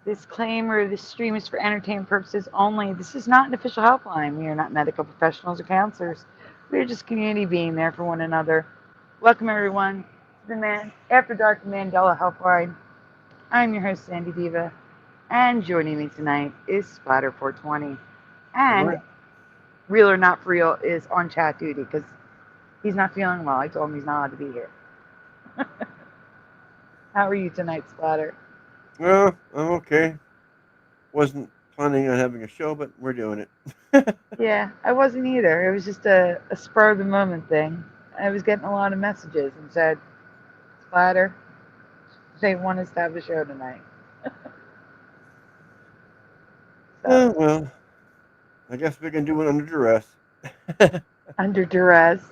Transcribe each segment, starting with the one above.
Disclaimer, this stream is for entertainment purposes only. This is not an official helpline. We are not medical professionals or counselors. We are just community being there for one another. Welcome, everyone, to the After Dark Mandela Helpline. I'm your host, Sandy Diva, and joining me tonight is Splatter 420. And Real or Not For Real is on chat duty because he's not feeling well. I told him he's not allowed to be here. How are you tonight, Splatter? Well, I'm okay. Wasn't planning on having a show, but we're doing it. Yeah, I wasn't either. It was just a spur of the moment thing. I was getting a lot of messages and said, Splatter, they want us to have a show tonight. Oh, well, I guess we can do it under duress. Under duress.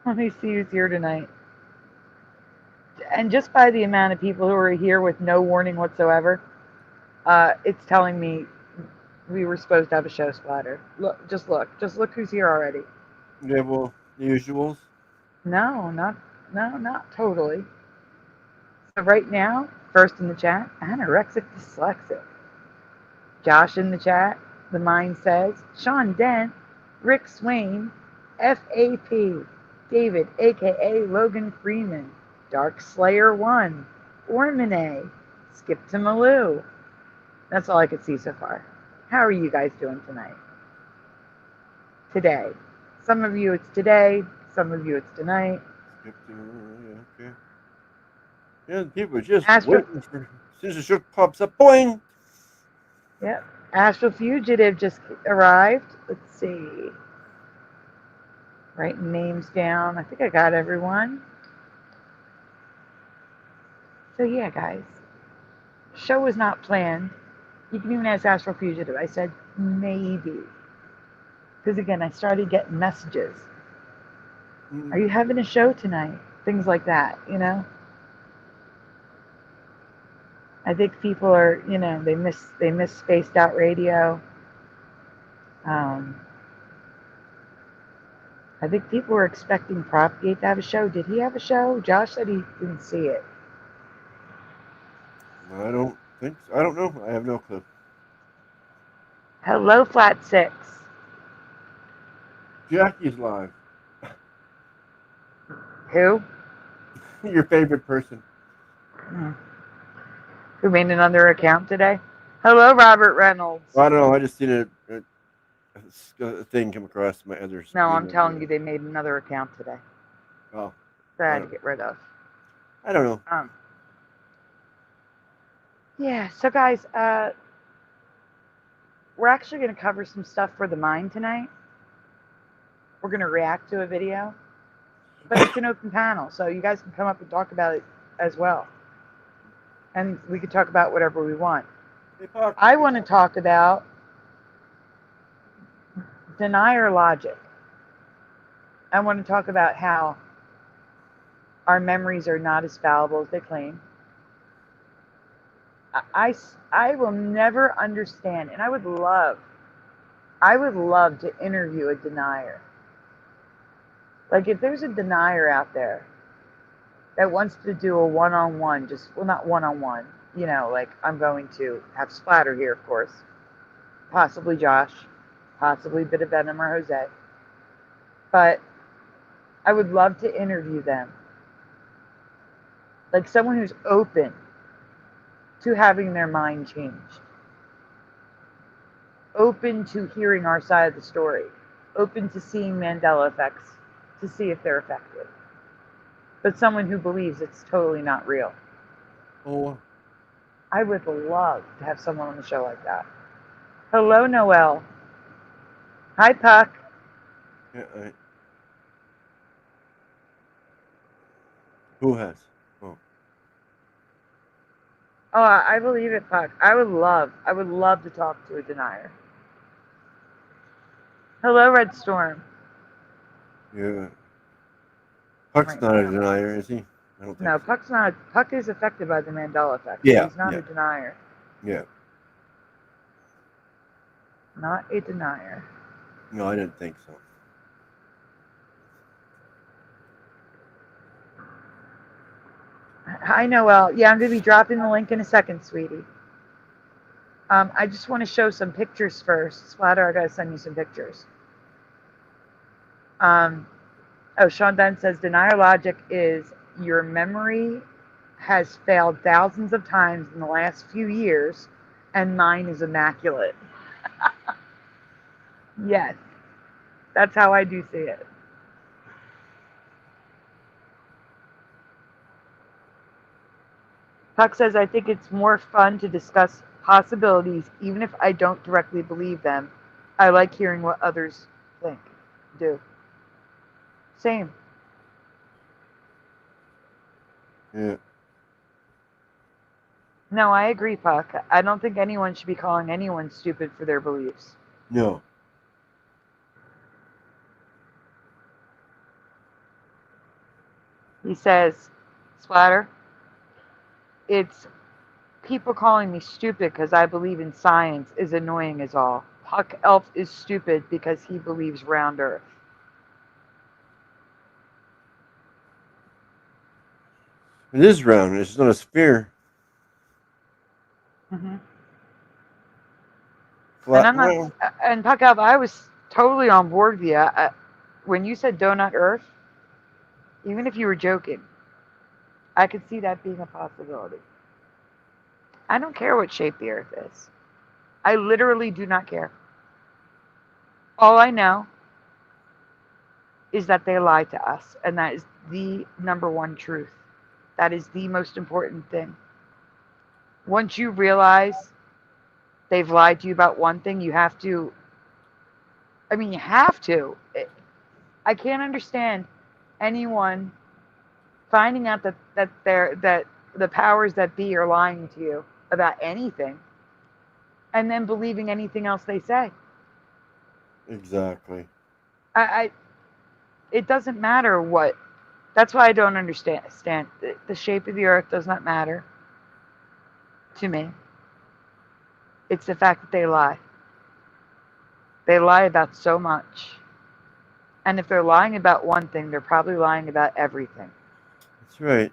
Let me see who's here tonight. And just by the amount of people who are here with no warning whatsoever, it's telling me we were supposed to have a show, Splatter. Just look who's here already. Yeah, well, the usuals. No, not totally. So right now, first in the chat, anorexic dyslexic. Josh in the chat, the mind says, Sean Dent, Rick Swain, FAP, David, aka Logan Freeman, Dark Slayer 1, Ormine, Skip to Malou. That's all I could see so far. How are you guys doing tonight? Today. Some of you it's today, some of you it's tonight. Skip to, yeah, okay. Yeah, people are just waiting for, as soon as the show pops up, boing! Yep. Astral Fugitive just arrived. Let's see. Writing names down. I think I got everyone. So yeah, guys. Show was not planned. You can even ask Astral Fugitive. I said maybe. Because again, I started getting messages. Are you having a show tonight? Things like that, you know? I think people are, you know, they miss spaced out radio. I think people were expecting Propagate to have a show. Did he have a show? Josh said he didn't see it. I don't think so. I don't know. I have no clue. Hello, Flat Six. Jackie's live. Who? Your favorite person. Who made another account today? Hello, Robert Reynolds. Well, I don't know. I just seen a thing come across my other screen. No, I'm telling you, they made another account today. Oh. That I had to get rid of. I don't know. Yeah, so guys, we're actually going to cover some stuff for the mind tonight. We're going to react to a video, but it's an open panel, so you guys can come up and talk about it as well. And we can talk about whatever we want. I want to talk about Denier Logic. I want to talk about how our memories are not as fallible as they claim. I will never understand, and I would love to interview a denier. Like, if there's a denier out there that wants to do a one-on-one, not one-on-one, you know, like I'm going to have Splatter here, of course, possibly Josh, possibly a bit of Venom or Jose, but I would love to interview them. Like someone who's open to having their mind changed, open to hearing our side of the story, open to seeing Mandela effects to see if they're effective, but someone who believes it's totally not real. Oh. I would love to have someone on the show like that. Hello, Noel. Hi, Puck. Yeah, Who has? Oh, I believe it, Puck. I would love to talk to a denier. Hello, Red Storm. Yeah. Puck's not a denier, is he? I don't think no, so. Puck's not. Puck is affected by the Mandela effect. Yeah. He's not a denier. Yeah. Not a denier. No, I didn't think so. Hi, Noelle. Yeah, I'm going to be dropping the link in a second, sweetie. I just want to show some pictures first. Splatter, I got to send you some pictures. Sean Dunn says Denier Logic is your memory has failed thousands of times in the last few years, and mine is immaculate. Yes, that's how I do see it. Puck says, I think it's more fun to discuss possibilities, even if I don't directly believe them. I like hearing what others do. Same. Yeah. No, I agree, Puck. I don't think anyone should be calling anyone stupid for their beliefs. No. He says, Splatter, it's people calling me stupid because I believe in science is annoying as all. Puck Elf is stupid because he believes round Earth. It is round. It's not a sphere. Mm-hmm. Flat. And I'm not. And Puck Elf, I was totally on board with you. When you said donut Earth, even if you were joking, I could see that being a possibility. I don't care what shape the Earth is. I literally do not care. All I know is that they lie to us, and that is the number one truth. That is the most important thing. Once you realize they've lied to you about one thing, you have to. I mean, you have to. I can't understand anyone finding out that the powers that be are lying to you about anything, and then believing anything else they say. Exactly. It doesn't matter what. That's why I don't understand. The shape of the Earth does not matter to me. It's the fact that they lie. They lie about so much. And if they're lying about one thing, they're probably lying about everything. That's right.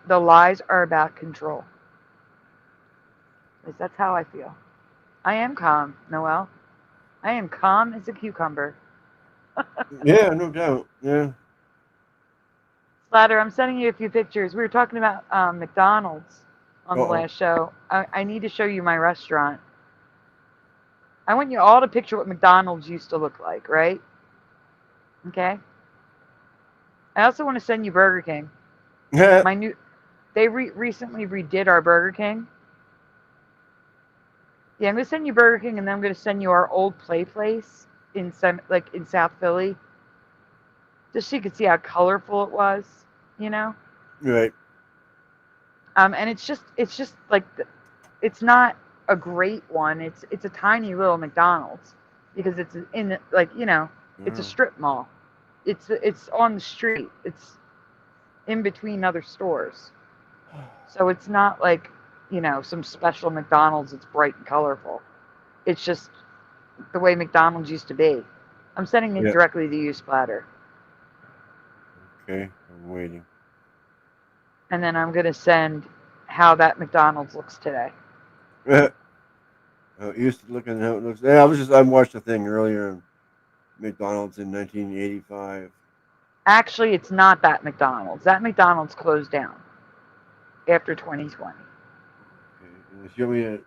The lies are about control. That's how I feel. I am calm, Noelle. I am calm as a cucumber. Yeah, no doubt. Yeah. Slatter, I'm sending you a few pictures. We were talking about McDonald's on the last show. I need to show you my restaurant. I want you all to picture what McDonald's used to look like, right? Okay. I also want to send you Burger King. They recently redid our Burger King. Yeah, I'm gonna send you Burger King, and then I'm gonna send you our old play place in South Philly, just so you can see how colorful it was, you know. Right. And it's just like it's not a great one. It's a tiny little McDonald's because it's in it's a strip mall. It's on the street. It's in between other stores, so it's not like some special McDonald's that's bright and colorful. It's just the way McDonald's used to be. I'm sending it directly to you, Splatter. Okay, I'm waiting. And then I'm going to send how that McDonald's looks today. Used to looking how it looks. Yeah, I watched a thing earlier on McDonald's in 1985. Actually, it's not that McDonald's. That McDonald's closed down after 2020. Okay, and you want me to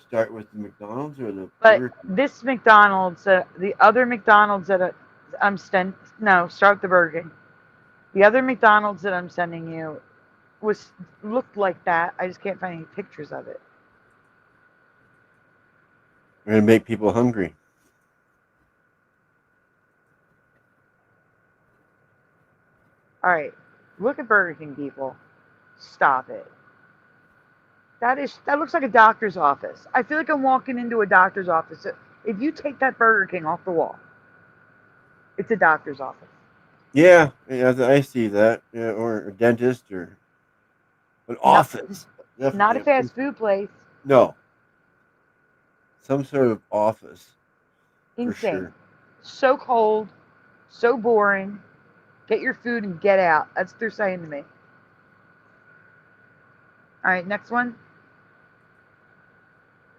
start with the McDonald's or the? But this McDonald's, the other McDonald's that start the Burger King. The other McDonald's that I'm sending you looked like that. I just can't find any pictures of it. We're gonna make people hungry. All right, look at Burger King, people. Stop it. That looks like a doctor's office. I feel like I'm walking into a doctor's office. If you take that Burger King off the wall, it's a doctor's office. Yeah, I see that. Yeah, or a dentist or an office. Not a fast food place. No. Some sort of office. Insane. For sure. So cold, so boring. Get your food and get out. That's what they're saying to me. All right, next one.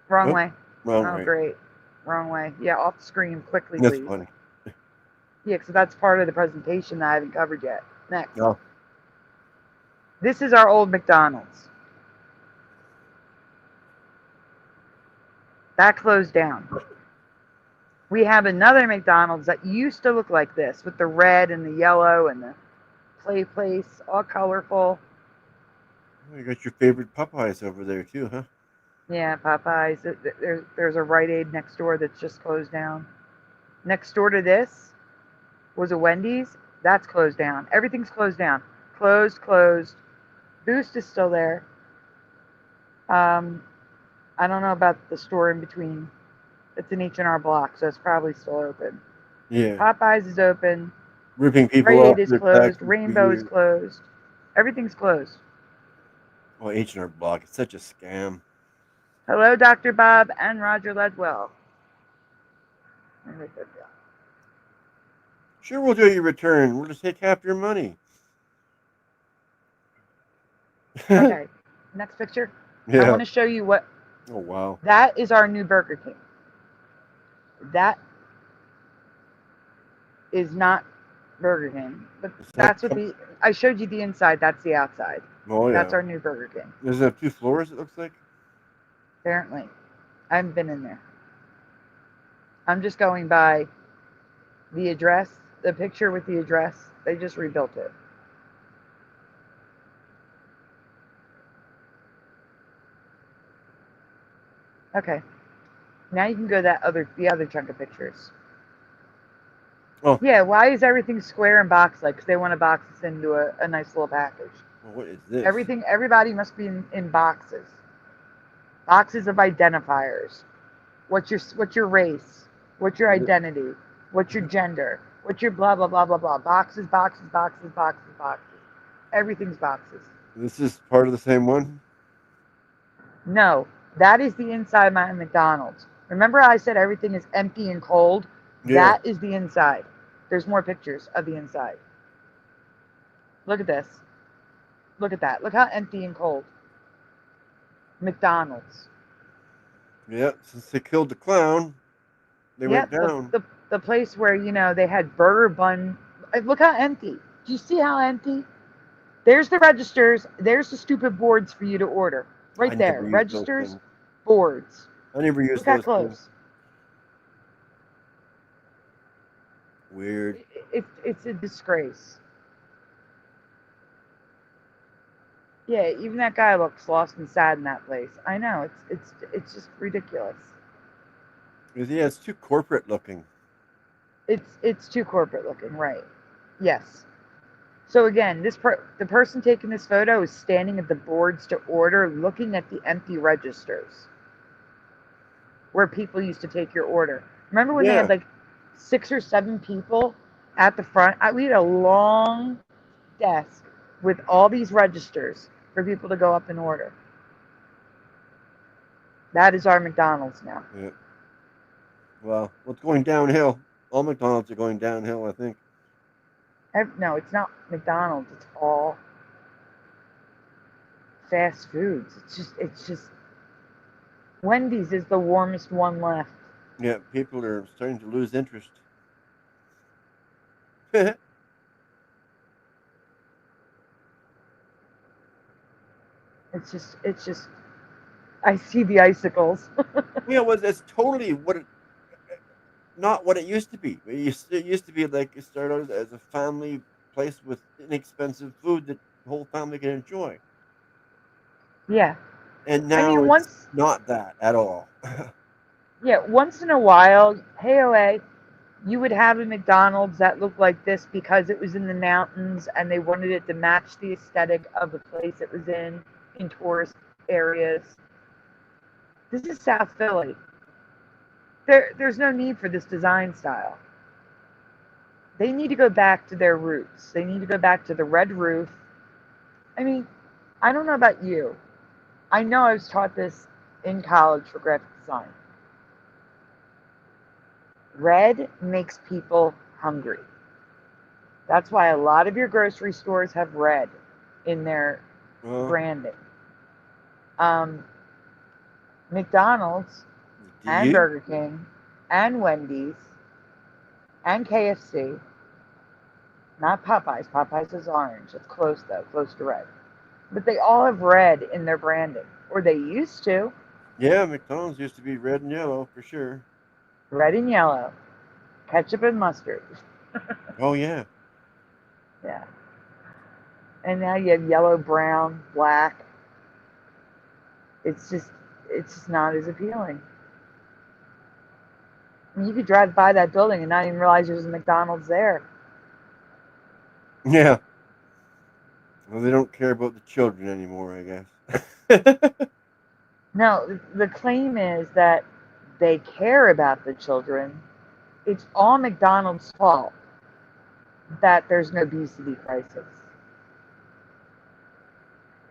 Wrong way. Wrong Oh, way. great. Wrong way. Yeah, off the screen quickly, That's please. funny. Yeah, so that's part of the presentation that I haven't covered yet. Next. Oh. This is our old McDonald's. That closed down. We have another McDonald's that used to look like this with the red and the yellow and the play place, all colorful. You got your favorite Popeyes over there too, huh? Yeah, Popeyes. There's a Rite Aid next door that's just closed down. Next door to this was a Wendy's. That's closed down. Everything's closed down. Closed. Boost is still there. I don't know about the store in between. It's an H&R Block, so it's probably still open. Yeah. Popeyes is open. Ripping people Rite off Aid is their closed. taxes. Rainbow is closed. Everything's closed. Oh, H&R Block. It's such a scam. Hello, Dr. Bob and Roger Ledwell. Sure, we'll do your return. We'll just take half your money. Okay, next picture. Yeah. I want to show you what. Oh, wow. That is our new Burger King. That is not Burger King, but that's what the. I showed you the inside. That's the outside. Oh, yeah. That's our new Burger King. Does it have 2 floors, it looks like? Apparently. I haven't been in there. I'm just going by the address, the picture with the address. They just rebuilt it. Okay. Now you can go the other chunk of pictures. Oh. Yeah, why is everything square and box-like? Because they want to box this into a nice little package. Well, what is this? Everybody must be in boxes. Boxes of identifiers. What's your race? What's your identity? What's your gender? What's your blah blah blah blah blah? Boxes. Everything's boxes. This is part of the same one? No, that is the inside of my McDonald's. Remember I said everything is empty and cold? Yeah. That is the inside. There's more pictures of the inside. Look at this. Look at that. Look how empty and cold. McDonald's. Yeah, since they killed the clown, they went down. The place where, they had burger bun. Look how empty. Do you see how empty? There's the registers. There's the stupid boards for you to order. Right there. Registers, boards. I never used Look how close. Weird. It's a disgrace. Yeah, even that guy looks lost and sad in that place. I know, it's just ridiculous. Yeah, it's too corporate looking. It's too corporate looking, right? Yes. So again, the person taking this photo is standing at the boards to order, looking at the empty registers where people used to take your order. Remember when they had like 6 or 7 people at the front? We had a long desk with all these registers for people to go up and order. That is our McDonald's now. Yeah. Well, it's going downhill. All McDonald's are going downhill, I think. No, it's not McDonald's. It's all fast foods. It's just. Wendy's is the warmest one left. Yeah, people are starting to lose interest. It's just. I see the icicles. It's totally not what it used to be. It used to be like it started out as a family place with inexpensive food that the whole family can enjoy. Yeah. And now it's not that at all. Yeah, once in a while, hey, you would have a McDonald's that looked like this because it was in the mountains and they wanted it to match the aesthetic of the place it was in tourist areas. This is South Philly. There's no need for this design style. They need to go back to their roots. They need to go back to the red roof. I mean, I don't know about you. I know I was taught this in college for graphic design. Red makes people hungry. That's why a lot of your grocery stores have red in their branding. Um, McDonald's Do and you? Burger King and Wendy's and KFC, not Popeyes. Popeyes is orange. It's close though, close to red. But they all have red in their branding, or they used to. Yeah, McDonald's used to be red and yellow for sure. Red and yellow, ketchup and mustard. Oh yeah. Yeah. And now you have yellow, brown, black. It's just it's just not as appealing. I mean, you could drive by that building and not even realize there's a McDonald's there. Yeah. Well, they don't care about the children anymore, I guess. No, the claim is that they care about the children. It's all McDonald's fault that there's an obesity crisis.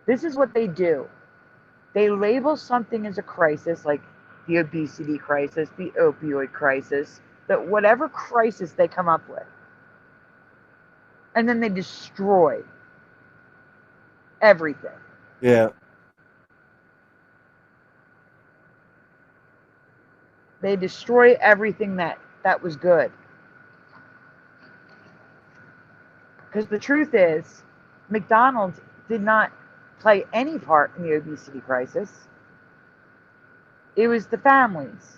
This is what they do. They label something as a crisis, like the obesity crisis, the opioid crisis, that whatever crisis they come up with, and then they destroy everything. Yeah. They destroy everything that was good. Because the truth is, McDonald's did not play any part in the obesity crisis. It was the families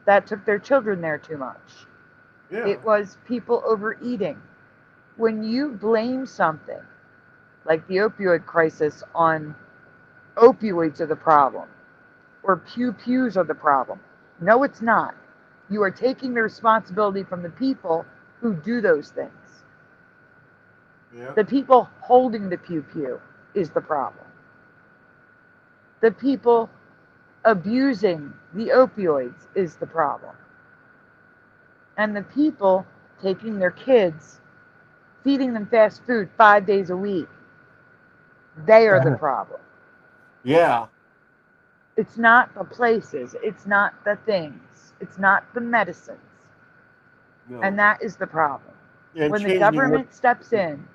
that took their children there too much. Yeah. It was people overeating. When you blame something like the opioid crisis on opioids are the problem or pews are the problem, no, it's not. You are taking the responsibility from the people who do those things. Yeah. The people holding the pew is the problem. The people abusing the opioids is the problem. And the people taking their kids, feeding them fast food 5 days a week, they are the problem. Yeah. It's not the places, it's not the things, it's not the medicines. No. And that is the problem. Yeah, When the government steps in,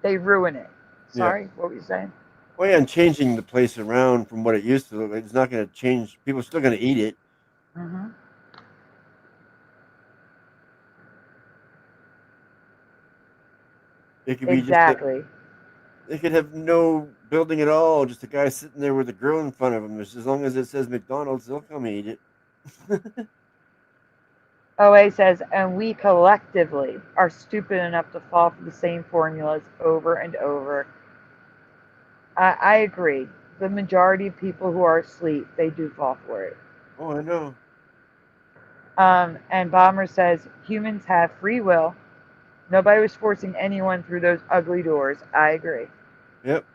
they ruin it. Sorry, Yeah. what were you saying? Well, yeah, and changing the place around from what it used to look like, it's not going to change. People are still going to eat it. Mm-hmm. It could be Exactly. they could have no building at all, just a guy sitting there with a grill in front of him. As long as it says McDonald's, they'll come eat it. OA says, and we collectively are stupid enough to fall for the same formulas over and over. I agree. The majority of people who are asleep, they do fall for it. Oh, I know. And Bomber says, humans have free will. Nobody was forcing anyone through those ugly doors. I agree. Yep.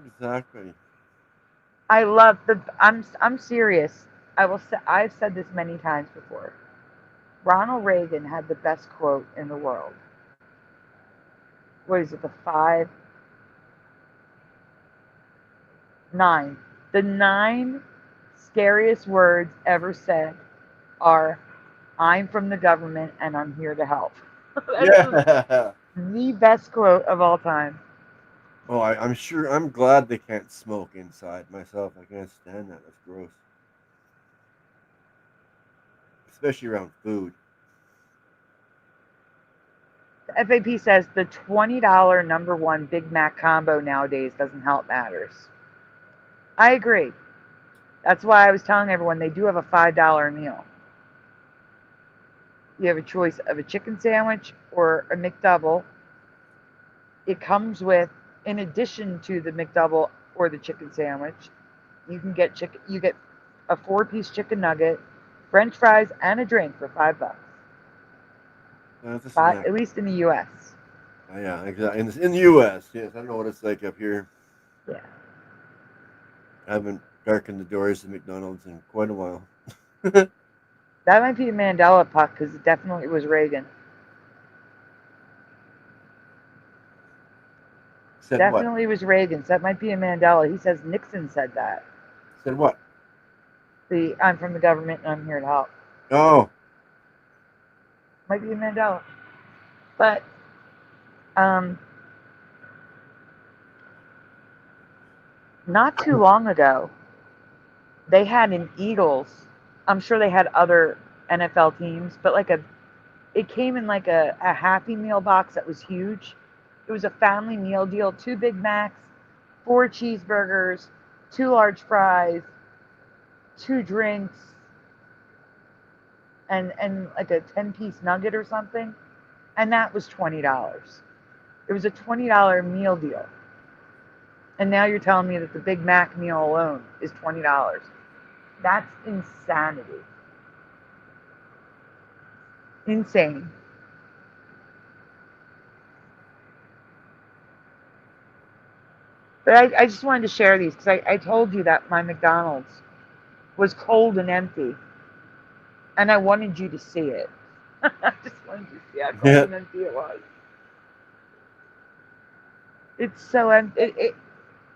Exactly. I love the. I'm serious. I will say. I've said this many times before. Ronald Reagan had the best quote in the world. What is it? The 9. The 9 scariest words ever said are, "I'm from the government and I'm here to help." Yeah. The best quote of all time. Oh, I'm sure. I'm glad they can't smoke inside myself. I can't stand that. That's gross. Especially around food. The FAP says the $20 number one Big Mac combo nowadays doesn't help matters. I agree. That's why I was telling everyone they do have a $5 meal. You have a choice of a chicken sandwich or a McDouble. It comes with, in addition to the McDouble or the chicken sandwich, you can get chicken. You get a 4-piece chicken nugget, French fries, and a drink for $5. That's a But snack. at least in the U.S. Yeah, exactly. In the U.S., yes. I don't know what it's like up here. Yeah. I haven't darkened the doors to McDonald's in quite a while. That might be a Mandela puck because it definitely was Reagan. Said what? Definitely was Reagan. So that might be a Mandela. He says Nixon said that. Said what? I'm from the government and I'm here to help. Oh, Might be a Mandela. But not too long ago, they had an Eagles. I'm sure they had other NFL teams, but it came in like a Happy Meal box that was huge. It was a family meal deal, 2 Big Macs, 4 cheeseburgers, 2 large fries, 2 drinks, and like a 10-piece nugget or something. And that was $20. It was a $20 meal deal. And now you're telling me that the Big Mac meal alone is $20. That's insanity. Insane. But I just wanted to share these because I told you that my McDonald's was cold and empty. And I wanted you to see it. I just wanted you to see how cold Yeah. and empty it was. It's so empty.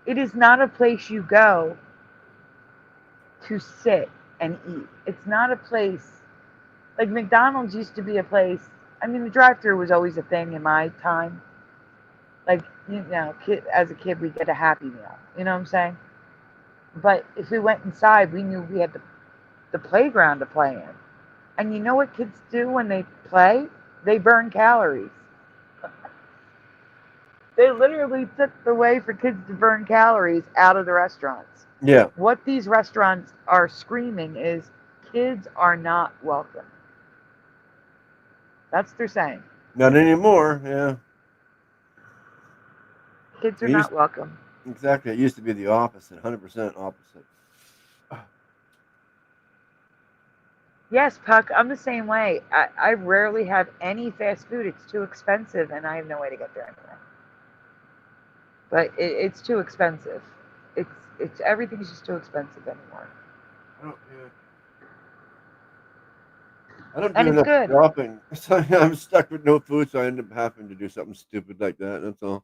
It is not a place you go to sit and eat. It's not a place like McDonald's used to be a place. I mean, the drive-through was always a thing in my time. Like, as a kid, we get a Happy Meal. You know what I'm saying? But if we went inside, we knew we had the playground to play in. And you know what kids do when they play? They burn calories. They literally took the way for kids to burn calories out of the restaurants. Yeah. What these restaurants are screaming is kids are not welcome. That's what they're saying. Not anymore. Yeah. Kids are It used, not welcome. exactly. It used to be the opposite, 100% opposite. Yes, Puck, I'm the same way. I rarely have any fast food. It's too expensive, and I have no way to get there anyway. But it's too expensive. It's everything's just too expensive anymore. I don't And do it's enough good. shopping. So I'm stuck with no food, so I end up having to do something stupid like that. That's all.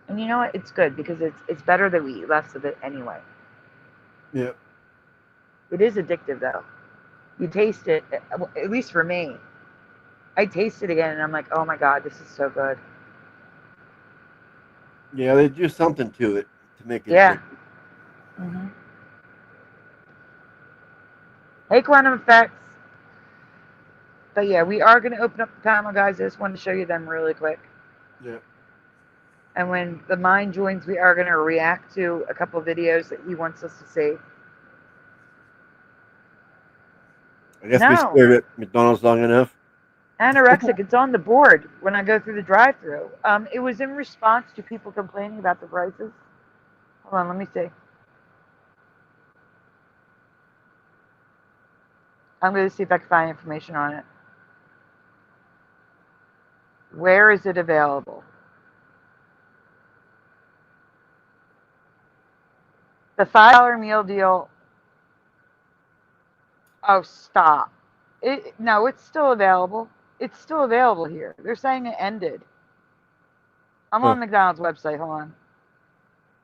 And you know what? It's good because it's better that we eat less of it anyway. Yeah. It is addictive though. You taste it, at least for me. I taste it again and I'm like, oh my god, this is so good. Yeah, they do something to it to make it Yeah. addictive. Mm-hmm. Hey, Quantum Effects. But yeah, we are going to open up the panel, guys. I just wanted to show you them really quick. Yeah. And when the mind joins, we are going to react to a couple of videos that he wants us to see. I guess we No. stared at McDonald's long enough. Anorexic, it's on the board when I go through the drive-thru. It was in response to people complaining about the prices. Hold on, let me see. I'm going to see if I can find information on it. Where is it available? The $5 meal deal. Oh, stop. No, it's still available. It's still available here. They're saying it ended. I'm Huh. on McDonald's website. Hold on.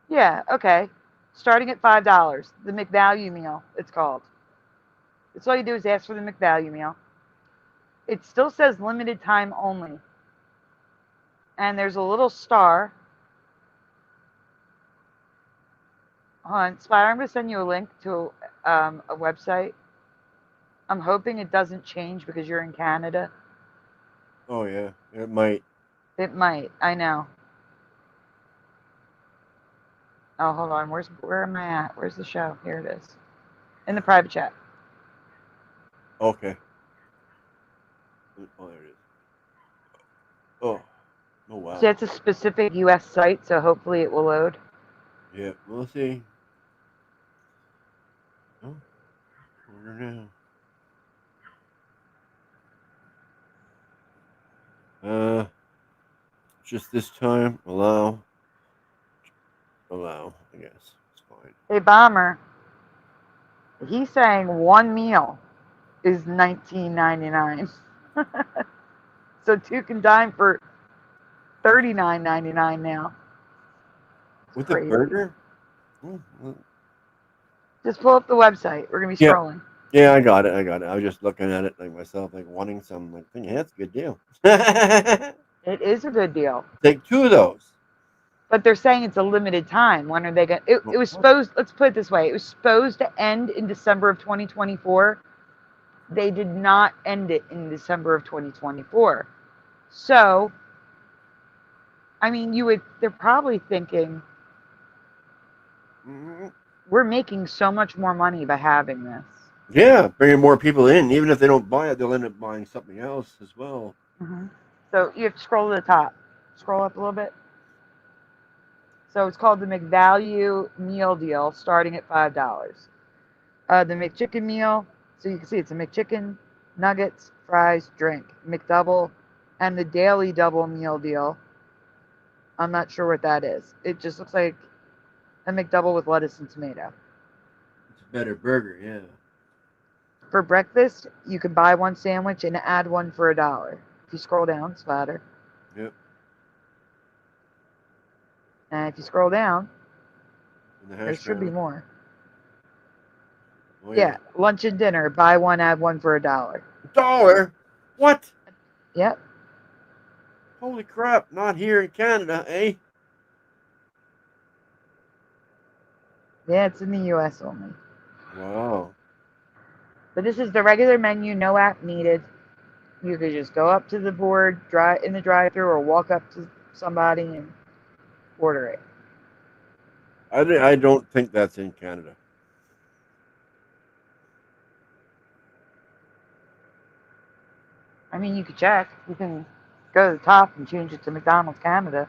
Yeah, okay. Starting at $5. The McValue meal, it's called. That's all you do is ask for the McValue meal. It still says limited time only. And there's a little star. Hold on, Spire, I'm going to send you a link to a website. I'm hoping it doesn't change because you're in Canada. Oh yeah, it might. It might. I know. Oh, hold on. Where am I at? Where's the show? Here it is. In the private chat. Okay. Oh, there it is. Oh wow. See, it's a specific U.S. site, so hopefully it will load. Yeah, we'll see. Oh, order now. Just this time, allow, I guess. It's fine. Hey, Bomber, he's saying one meal is $19.99. So 2 can dine for $39.99 now. It's With crazy. a burger? Just pull up the website. We're going to be scrolling. Yeah, I got it. I was just looking at it like myself, like wanting some, like thinking, yeah, that's a good deal. It is a good deal. Take 2 of those. But they're saying it's a limited time. When are they going? It was supposed. Let's put it this way: it was supposed to end in December of 2024. They did not end it in December of 2024. So, I mean, they're probably thinking, we're making so much more money by having this. Yeah, bringing more people in. Even if they don't buy it, they'll end up buying something else as well. So you have to scroll to the top. Scroll up a little bit. So it's called the McValue Meal Deal, starting at $5. The McChicken meal, so you can see it's a McChicken, nuggets, fries, drink, McDouble, and the Daily Double Meal Deal. I'm not sure what that is. It just looks like a McDouble with lettuce and tomato. It's a better burger, yeah. For breakfast, you can buy one sandwich and add one for $1. If you scroll down, it's flatter. Yep. And if you scroll down, there should be brown. more. Oh, yeah, lunch and dinner, buy one, add one for $1. $1? What? Yep. Holy crap! Not here in Canada, eh? Yeah, it's in the U.S. only. Wow. But this is the regular menu, no app needed. You could just go up to the board, in the drive-thru, or walk up to somebody and order it. I don't think that's in Canada. I mean, you could check. You can go to the top and change it to McDonald's Canada.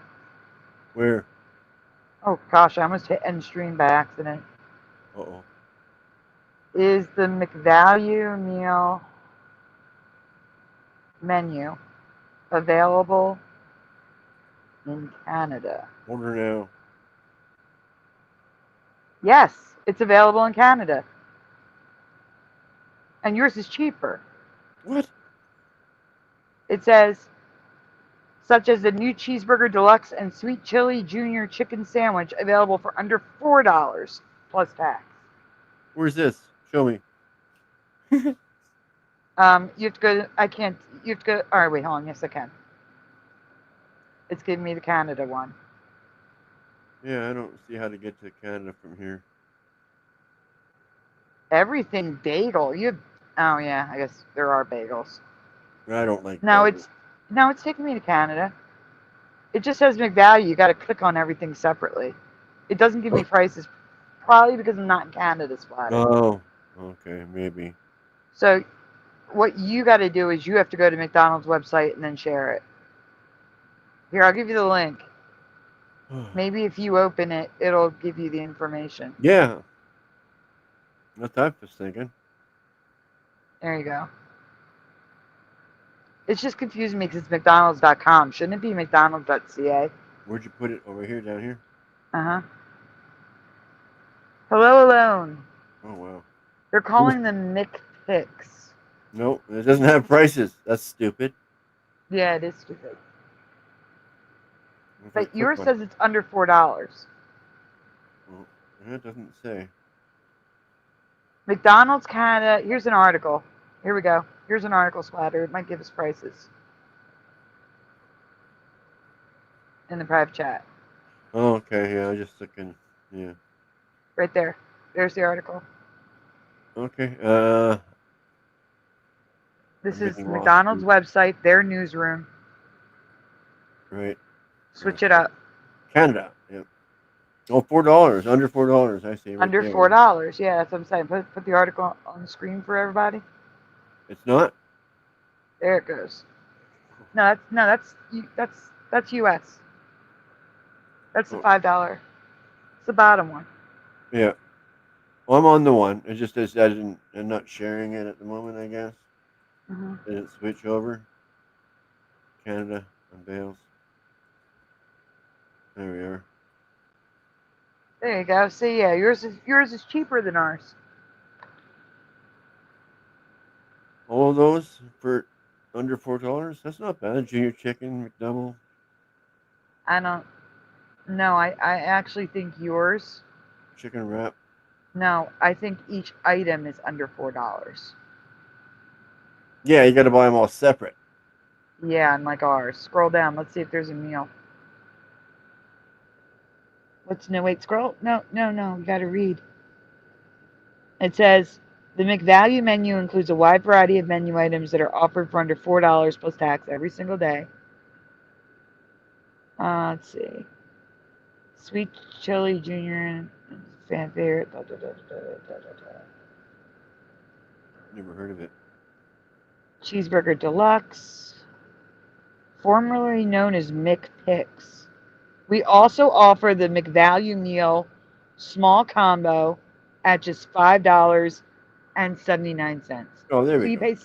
Where? Oh gosh, I almost hit end stream by accident. Uh-oh. Is the McValue meal menu available in Canada? Order now. Yes, it's available in Canada. And yours is cheaper. What? It says, such as the new cheeseburger deluxe and sweet chili junior chicken sandwich, available for under $4 plus tax. Where's this? Show me. You have to go. You have to go. All right, wait, hold on. Yes, I can. It's giving me the Canada one. Yeah, I don't see how to get to Canada from here. Everything bagel. Oh yeah, I guess there are bagels. I don't like. No, it's taking me to Canada. It just says McValue. You got to click on everything separately. It doesn't give me prices, probably because I'm not in Canada, Splatter. Oh, okay, maybe. So what you got to do is you have to go to McDonald's website and then share it. Here, I'll give you the link. Maybe if you open it, it'll give you the information. Yeah. That's what I was thinking. There you go. It's just confusing me because it's McDonald's.com. Shouldn't it be McDonald's.ca? Where'd you put it? Over here, down here? Uh-huh. Hello Alone. Oh, wow. They're calling them McPicks. No, it doesn't have prices. That's stupid. Yeah, it is stupid. But yours says it's under $4. Well, it doesn't say. McDonald's Canada. Here's an article. Here we go. Here's an article, Splatter. It might give us prices in the private chat. Oh, okay. Yeah, I was just looking. Yeah. Right there. There's the article. Okay. This is McDonald's website, their newsroom. Right. Switch it up. Canada. Yep. Oh, $4. Under $4. I see. Right Under there. $4. Yeah, that's what I'm saying. Put the article on the screen for everybody. It's not. There it goes. No, that's US. That's the $5. It's the bottom one. Yeah. Well, I'm on the one. It just is that I'm not sharing it at the moment, I guess. Didn't switch over. Canada unveils. There we are. There you go. See, yeah, yours is cheaper than ours. All of those for under $4? That's not bad. Junior chicken, McDouble. I don't. No, I actually think yours. Chicken wrap. No, I think each item is under $4. Yeah, you got to buy them all separate. Yeah, unlike ours. Scroll down. Let's see if there's a meal. What's no, wait, scroll. No, no, no. You got to read. It says the McValue menu includes a wide variety of menu items that are offered for under $4 plus tax every single day. Let's see. Sweet chili junior fan favorite. Da, da, da, da, da, da, da. Never heard of it. Cheeseburger deluxe, formerly known as McPicks. We also offer the McValue meal small combo at just $5.79. Oh, there So we you go. pay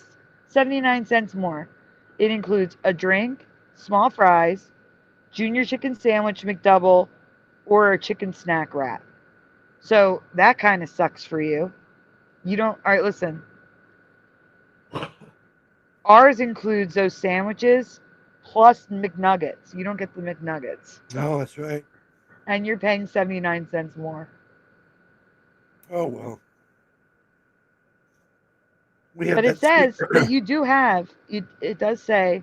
79 cents more. It includes a drink, small fries, junior chicken sandwich McDouble, or a chicken snack wrap. So that kind of sucks for you. You don't, all right, listen. Ours includes those sandwiches plus McNuggets. You don't get the McNuggets. Oh, that's right. And you're paying 79 cents more. Oh well. We have But it that sweet. says that you do have, it does say,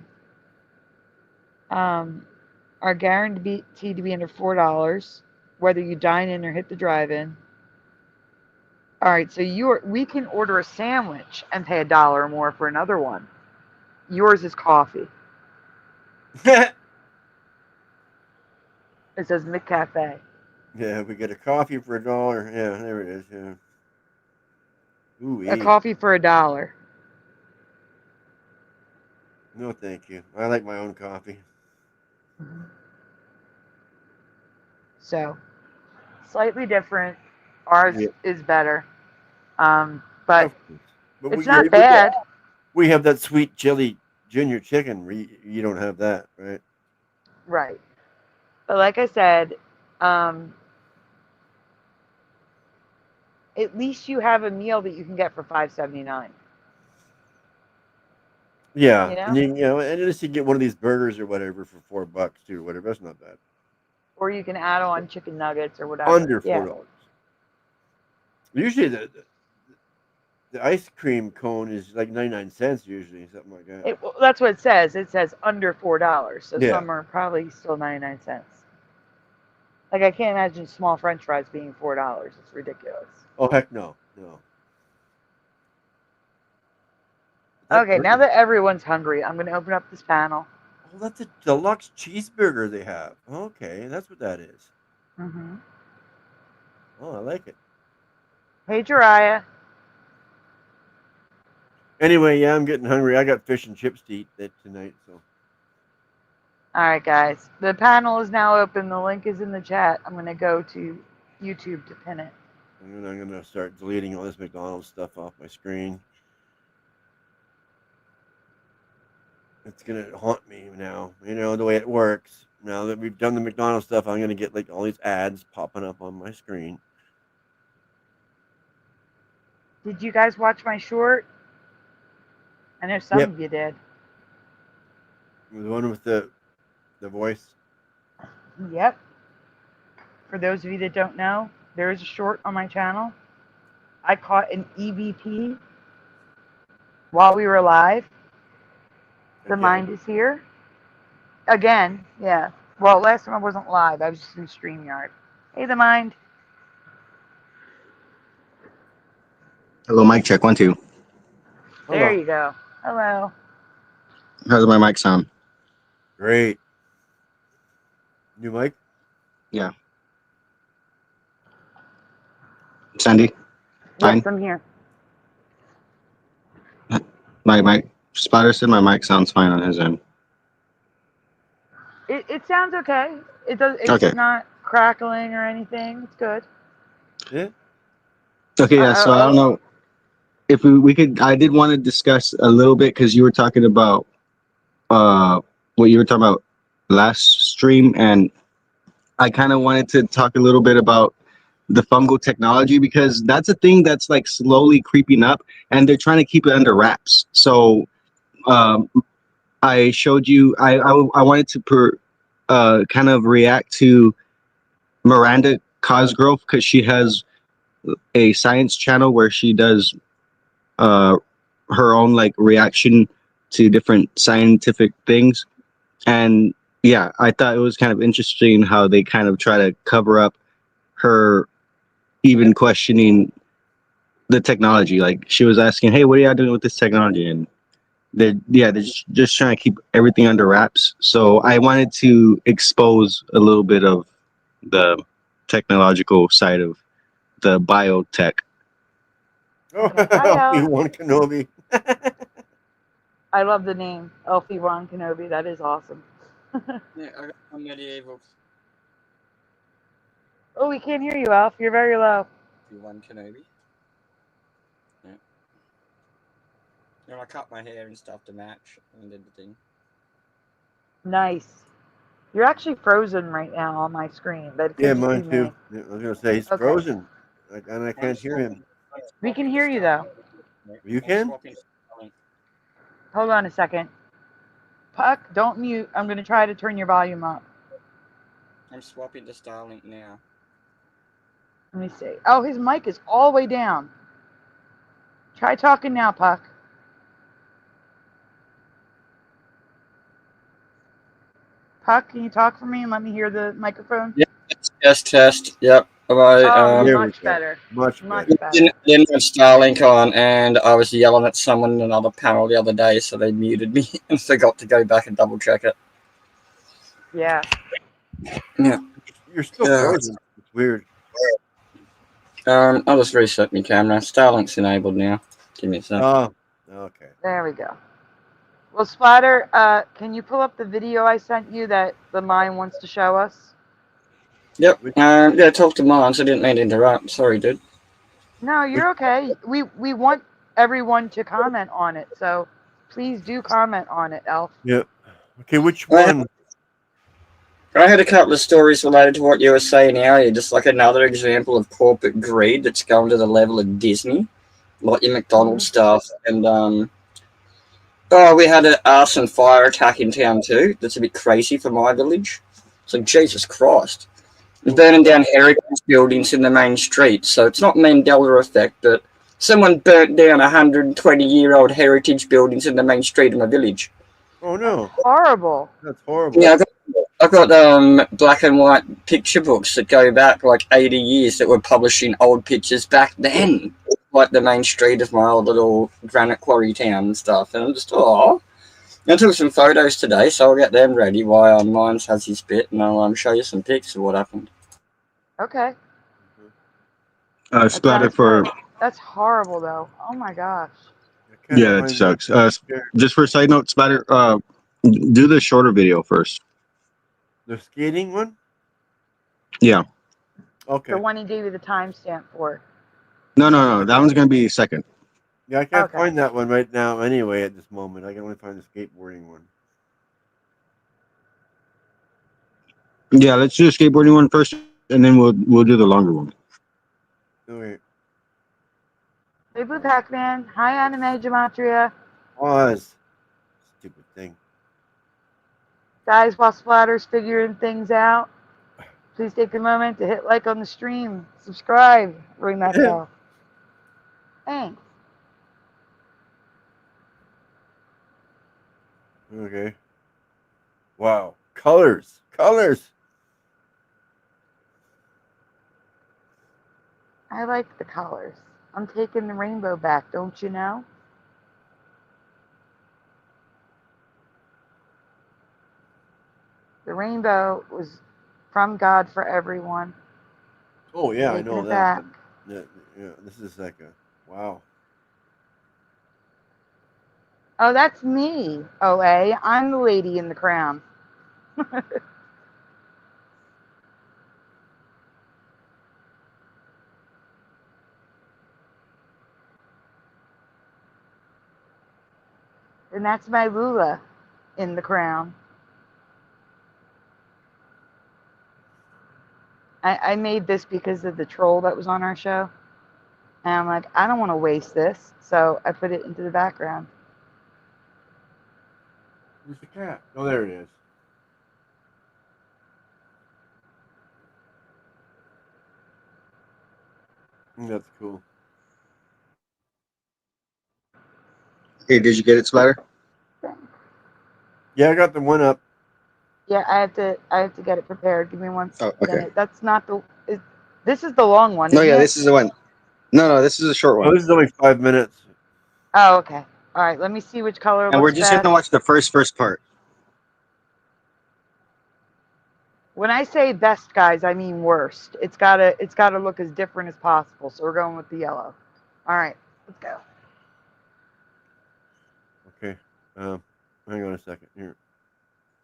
are guaranteed to be under $4, whether you dine in or hit the drive-in. All right, so we can order a sandwich and pay $1 more for another one. Yours is coffee. It says McCafe. Yeah, we get a coffee for $1. Yeah, there it is. Yeah. Ooh, A coffee for $1. No, thank you. I like my own coffee. So, slightly different. Ours Yeah, is better. But of course. But it's not bad. we have that sweet chili junior chicken. You don't have that, right? Right. But like I said, at least you have a meal that you can get for $5.79. Yeah, You know? and and at least you get one of these burgers or whatever for $4 too, whatever. That's not bad. Or you can add on chicken nuggets or whatever. Under Yeah. $4. Usually the ice cream cone is like 99 cents. Usually something like that. That's what it says. It says under $4. So Yeah. some are probably still 99 cents. Like I can't imagine small French fries being $4. It's ridiculous. Oh heck no, no. Okay, now that everyone's hungry, I'm going to open up this panel. Oh, that's a deluxe cheeseburger they have. Okay, that's what that is. Mm-hmm. Oh, I like it. Hey, Jariah. Anyway, yeah, I'm getting hungry. I got fish and chips to eat tonight, so. All right, guys. The panel is now open. The link is in the chat. I'm going to go to YouTube to pin it. And then I'm going to start deleting all this McDonald's stuff off my screen. It's going to haunt me now. You know, the way it works. Now that we've done the McDonald's stuff, I'm going to get like all these ads popping up on my screen. Did you guys watch my short? I know some of you did. The one with the voice? Yep. For those of you that don't know, there is a short on my channel. I caught an EVP while we were live. The mind is here. Again, yeah. Well, last time I wasn't live. I was just in StreamYard. Hey, the mind. Hello, mic check, 1, 2. There you go. Hello. How does my mic sound? Great. New mic? Yeah. Sandy? Fine? Yes, I'm here. My mic, Spotter said my mic sounds fine on his end. It sounds okay. It's Okay. not crackling or anything. It's good. Yeah. Okay, yeah, so I don't know if we could, I did want to discuss a little bit because you were talking about what you were talking about last stream, and I kind of wanted to talk a little bit about the fungal technology because that's a thing that's like slowly creeping up and they're trying to keep it under wraps. So I showed you, I wanted to kind of react to Miranda Cosgrove because she has a science channel where she does her own like reaction to different scientific things. And yeah, I thought it was kind of interesting how they kind of try to cover up her even questioning the technology. Like she was asking, "Hey, what are y'all doing with this technology?" And they're just trying to keep everything under wraps. So I wanted to expose a little bit of the technological side of the biotech. Oh, Hi, Al. Obi-Wan Kenobi. I love the name Elfie Ron Kenobi. That is awesome. Yeah, I got some medievals. Oh, we can't hear you, Alf. You're very low. One Kenobi. Yeah. You know, I cut my hair and stuff to match and did the thing. Nice. You're actually frozen right now on my screen, but it Yeah, could just be mine too. me. Yeah, I was gonna say he's Okay. frozen, and I can't hear him. We can hear you though. You can? Hold on a second. Puck, don't mute. I'm going to try to turn your volume up. I'm swapping to Starlink now. Let me see. Oh, his mic is all the way down. Try talking now, Puck. Puck, can you talk for me and let me hear the microphone? Yep, test. Yep. Oh, There we much go. better. Much Much better. better. Didn't have Starlink on, and I was yelling at someone in another panel the other day, so they muted me and forgot to go back and double check it. Yeah. Yeah. You're still frozen. It's weird. I'll just reset my camera. Starlink's enabled now. Give me a sec. Oh, okay. There we go. Well, Splatter, can you pull up the video I sent you that the mine wants to show us? Yep. Yeah, talk to Mons. I didn't mean to interrupt. Sorry, dude. No, you're okay. We want everyone to comment on it, so please do comment on it, Elf. Yep. Okay, which one? I had a couple of stories related to what you were saying earlier, just like another example of corporate greed that's going to the level of Disney, like your McDonald's stuff. And we had an arson fire attack in town too. That's a bit crazy for my village. It's like, Jesus Christ. Burning down heritage buildings in the main street. So it's not Mandela effect, but someone burnt down 120-year-old heritage buildings in the main street of my village. Oh no. Horrible. That's horrible. Yeah, I've got black and white picture books that go back like 80 years that were publishing old pictures back then, like the main street of my old little granite quarry town and stuff. And I'm just, I took some photos today, so I'll get them ready while Mines has his bit, and I'll show you some pics of what happened. Okay. Splatter for. That's horrible, though. Oh my gosh. Yeah, it sucks. Just for a side note, Splatter, do the shorter video first. The skating one? Yeah. Okay. The one he gave you the timestamp for. No. That one's gonna be second. Yeah, I can't find that one right now anyway at this moment. I can only find the skateboarding one. Yeah, let's do the skateboarding one first, and then we'll do the longer one. Okay. Hey, Blue Pac-Man. Hi, Anime Gematria. Pause. Stupid thing. Guys, while Splatter's figuring things out, please take a moment to hit like on the stream, subscribe, ring that bell. Thanks. Okay. Wow. Colors. I like the colors. I'm taking the rainbow back, don't you know? The rainbow was from God for everyone. Oh yeah, I Taking know it that. back. Yeah, this is like a wow. Oh, that's me, OA. I'm the lady in the crown. And that's my Lula in the crown. I made this because of the troll that was on our show. And I'm like, I don't want to waste this. So I put it into the background. Where's the cat? Oh, there it is. That's cool. Hey, did you get it, Splatter? Yeah, I got the one up. Yeah, I have to get it prepared. Give me one second. Oh, okay. That's not the This is the long one. No, Isn't yeah, it? this is the one. No, this is a short Oh, one. this is only 5 minutes. Oh, okay. All right. Let me see which color And we're looks just best. gonna watch the first part. When I say best, guys, I mean worst. It's gotta look as different as possible. So we're going with the yellow. All right. Let's go. Okay. Hang on a second here.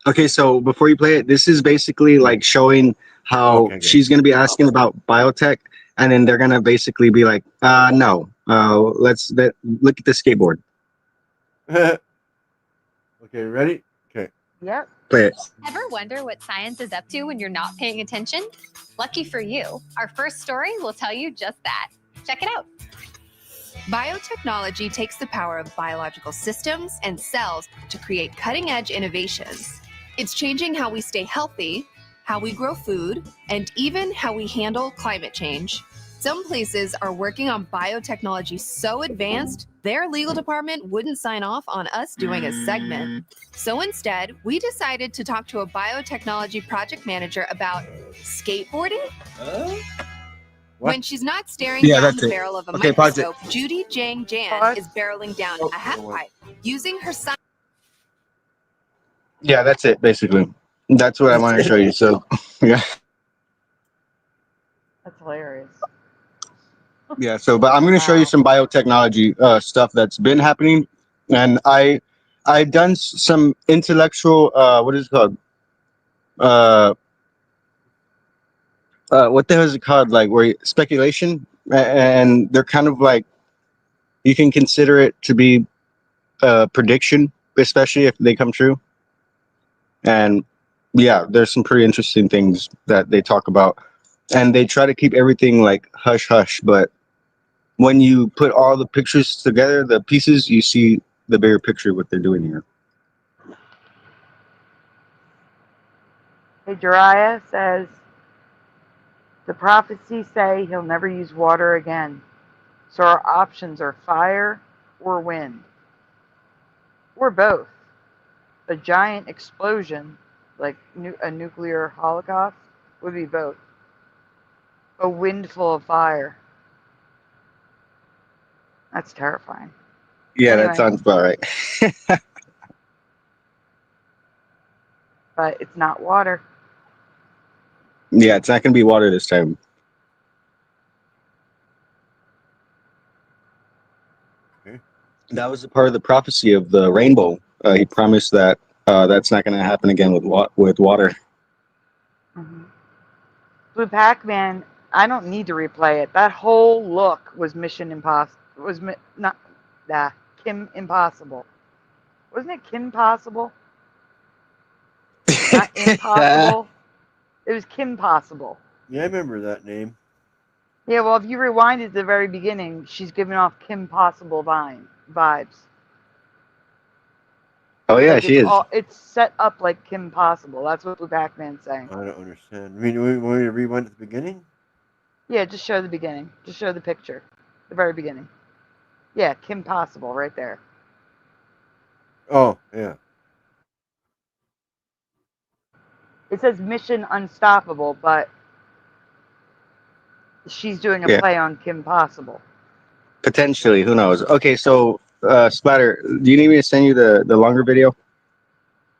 Okay, so before you play it, this is basically like showing how Okay, good. she's gonna be asking about biotech, and then they're gonna basically be like, no, look at the skateboard. Okay, ready? Okay. Yep. Play it. Ever wonder what science is up to when you're not paying attention? Lucky for you, our first story will tell you just that. Check it out. Biotechnology takes the power of biological systems and cells to create cutting-edge innovations. It's changing how we stay healthy, how we grow food, and even how we handle climate change. Some places are working on biotechnology so advanced, their legal department wouldn't sign off on us doing a segment. So instead, we decided to talk to a biotechnology project manager about skateboarding. What? When she's not staring Yeah, down that's the it. barrel of a Okay, pause it. microscope, Judy Jang Jan Pause. is barreling down Oh, a half hold on. pipe using her science. Yeah, that's it basically. That's what I want to show you. So, yeah, That's hilarious. yeah. So, but I'm gonna show you Wow. some biotechnology stuff that's been happening, and I've done some intellectual what is it called? What the hell is it called? Like speculation, and they're kind of like you can consider it to be a prediction, especially if they come true. And yeah, there's some pretty interesting things that they talk about, and they try to keep everything like hush hush. But when you put all the pictures together, the pieces, you see the bigger picture of what they're doing here. Hey, Jariah says the prophecies say he'll never use water again. So our options are fire or wind, or both. A giant explosion, like a nuclear holocaust, would be both. A wind full of fire. That's terrifying. Yeah, that Anyway. sounds about right. But it's not water. Yeah, it's not gonna be water this time. Okay. That was a part of the prophecy of the rainbow. He promised that that's not going to happen again with water. Mm-hmm. Blue Pac-Man, I don't need to replay it. That whole look was Mission Impossible. Not Kim Impossible. Wasn't it Kim Possible? Not Impossible. It was Kim Possible. Yeah, I remember that name. Yeah, well, if you rewind it to the very beginning, she's giving off Kim Possible vibes. Oh yeah, Like she is. it's set up like Kim Possible. That's what Blue Pac-Man's saying. I don't understand. I mean, we want me to rewind at the beginning? Yeah, just show the beginning. Just show the picture. The very beginning. Yeah, Kim Possible right there. Oh, yeah. It says Mission Unstoppable, but she's doing a play on Kim Possible. Potentially, who knows? Okay, so Splatter, do you need me to send you the longer video?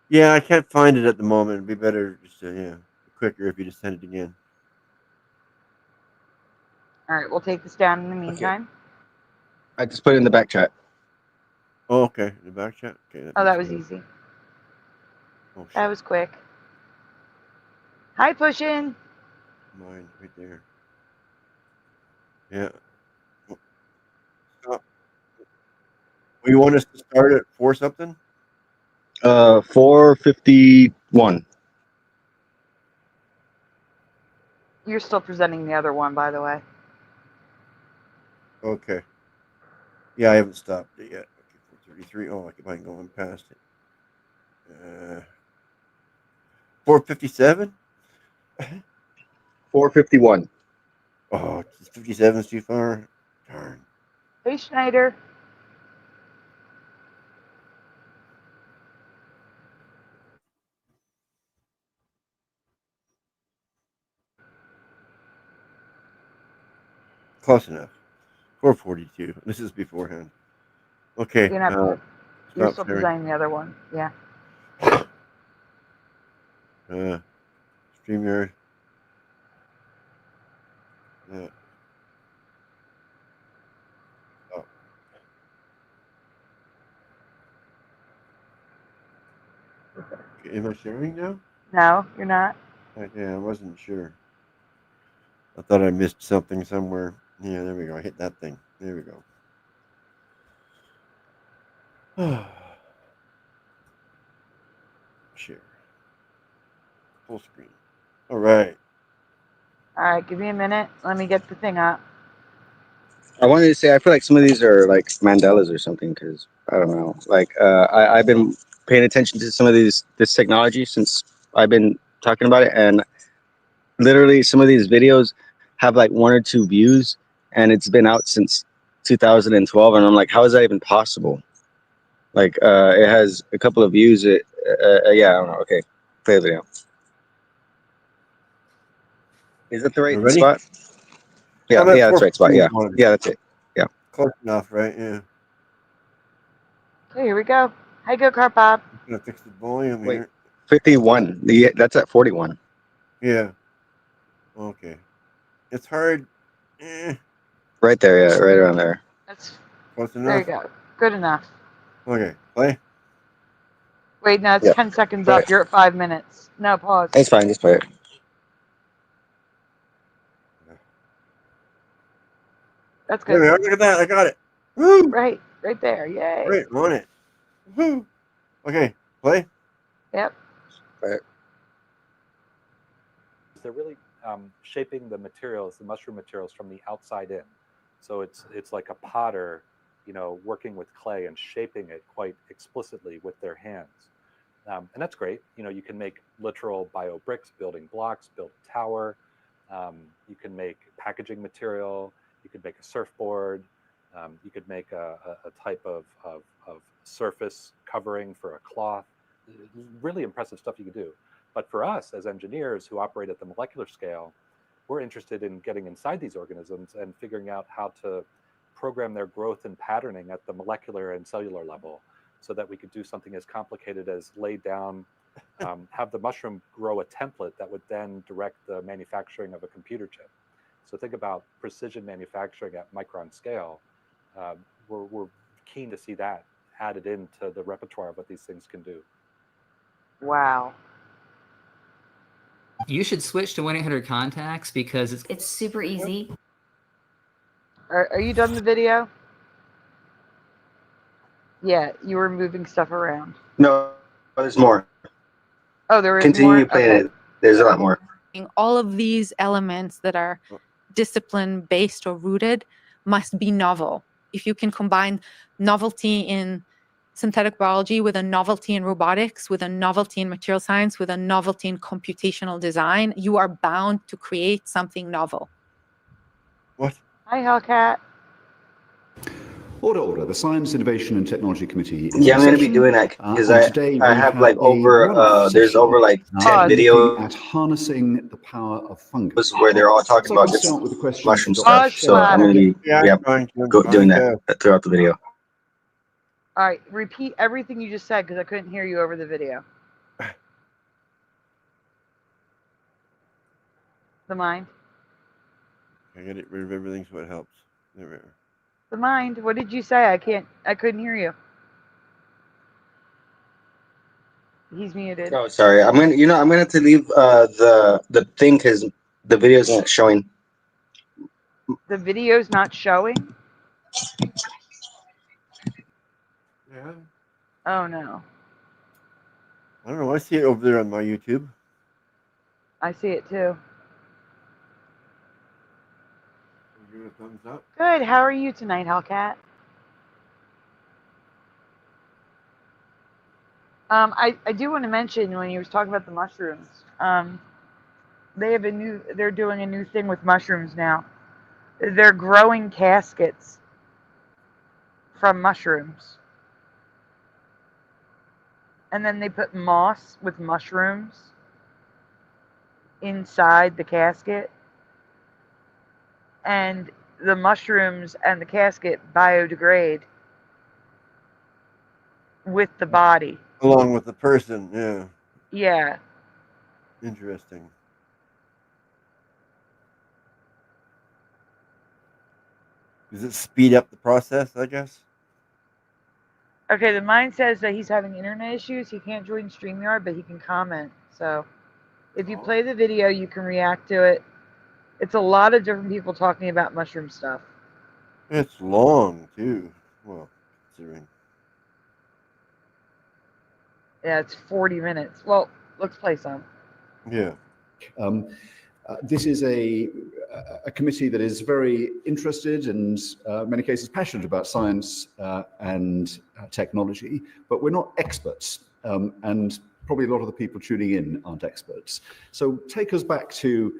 Yeah, I can't find it at the moment. It'd be better just quicker if you just send it again. All right, we'll take this down in the meantime. I just put it in the back chat. Oh, okay. In the back chat? Okay. That was easy. Oh, shit. That was quick. Hi, Pushin. Mine right there. Yeah. Stop. Well, you want us to start at 4 something? 4:51. You're still presenting the other one, by the way. Okay. Yeah, I haven't stopped it yet. Okay, 4:33. Oh, I might go on past it. 4:57? 4:51. Oh, 57 is too far. Darn. Hey, Schneider. Close enough. 442. This is beforehand. Okay. You're not. You're Stop still sharing. designing the other one. Yeah. StreamYard. Oh. Okay, am I sharing now? No, you're not. Yeah, I wasn't sure. I thought I missed something somewhere. Yeah, there we go. I hit that thing. There we go. Share. Full screen. All right. All right, give me a minute. Let me get the thing up. I wanted to say I feel like some of these are like Mandelas or something because I don't know. Like I've been paying attention to some of this technology since I've been talking about it, and literally some of these videos have like 1 or 2 views, and it's been out since 2012, and I'm like, how is that even possible? Like it has a couple of views. Yeah, I don't know. Okay, play the video. Is that the right ready? spot? Yeah, yeah, that's the right spot. Yeah, yeah, that's it. Yeah. Close enough, right? Yeah. Okay, here we go. Hi, go kart Bob. I'm gonna fix the volume Wait. here. 51. That's at 41. Yeah. Okay. It's hard. Right there, yeah, right around there. That's Close there. You enough. go. Good enough. Okay. Play. Wait, no, it's Yep. 10 seconds Right. up. You're at 5 minutes. No, pause. It's fine. Just play it. That's There we good. are. Look at that. I got it. Woo! Right there. Yay. Right on it. Woo! Okay. Play. Yep. Right. They're really shaping the materials, the mushroom materials, from the outside in. So it's like a potter, working with clay and shaping it quite explicitly with their hands. And that's great. You can make literal bio bricks, building blocks, build a tower. You can make packaging material. You could make a surfboard. You could make a type of surface covering for a cloth. Really impressive stuff you could do. But for us as engineers who operate at the molecular scale, we're interested in getting inside these organisms and figuring out how to program their growth and patterning at the molecular and cellular level so that we could do something as complicated as lay down, have the mushroom grow a template that would then direct the manufacturing of a computer chip. So think about precision manufacturing at micron scale. We're keen to see that added into the repertoire of what these things can do. Wow. You should switch to 1-800-CONTACTS because it's super easy. Are you done the video? Yeah, you were moving stuff around. No, there's more. Oh, there is Continue more? playing Okay. it. There's a lot more. All of these elements that are discipline based or rooted must be novel. If you can combine novelty in synthetic biology with a novelty in robotics, with a novelty in material science, with a novelty in computational design, you are bound to create something novel. What? Hi, Hellcat. Order. The Science, Innovation and Technology Committee. Yeah, I'm going to be doing that because I have like over, there's over like 10 videos at harnessing the power of fungi. Where they're all talking about this mushroom stuff. So I'm going to be doing that throughout the video. All right, repeat everything you just said because I couldn't hear you over the video. The mind. I got it. Rid of everything so it helps. There we are. The mind. What did you say? I couldn't hear you. He's muted. Oh, sorry. I'm gonna have to leave the thing because the video's not showing. The video's not showing? Yeah. Oh no. I don't know. I see it over there on my YouTube. I see it too. Give it a thumbs up. Good. How are you tonight, Hellcat? I do want to mention when you were talking about the mushrooms, they're doing a new thing with mushrooms now. They're growing caskets from mushrooms. And then they put moss with mushrooms inside the casket. And the mushrooms and the casket biodegrade with the body. Along with the person, yeah. Yeah. Interesting. Does it speed up the process, I guess? Okay, the mind says that he's having internet issues. He can't join StreamYard, but he can comment. So if you play the video, you can react to it. It's a lot of different people talking about mushroom stuff. It's long, too. Well, considering. Yeah, it's 40 minutes. Well, let's play some. Yeah. This is a committee that is very interested and in many cases passionate about science and technology, but we're not experts. And probably a lot of the people tuning in aren't experts. So take us back to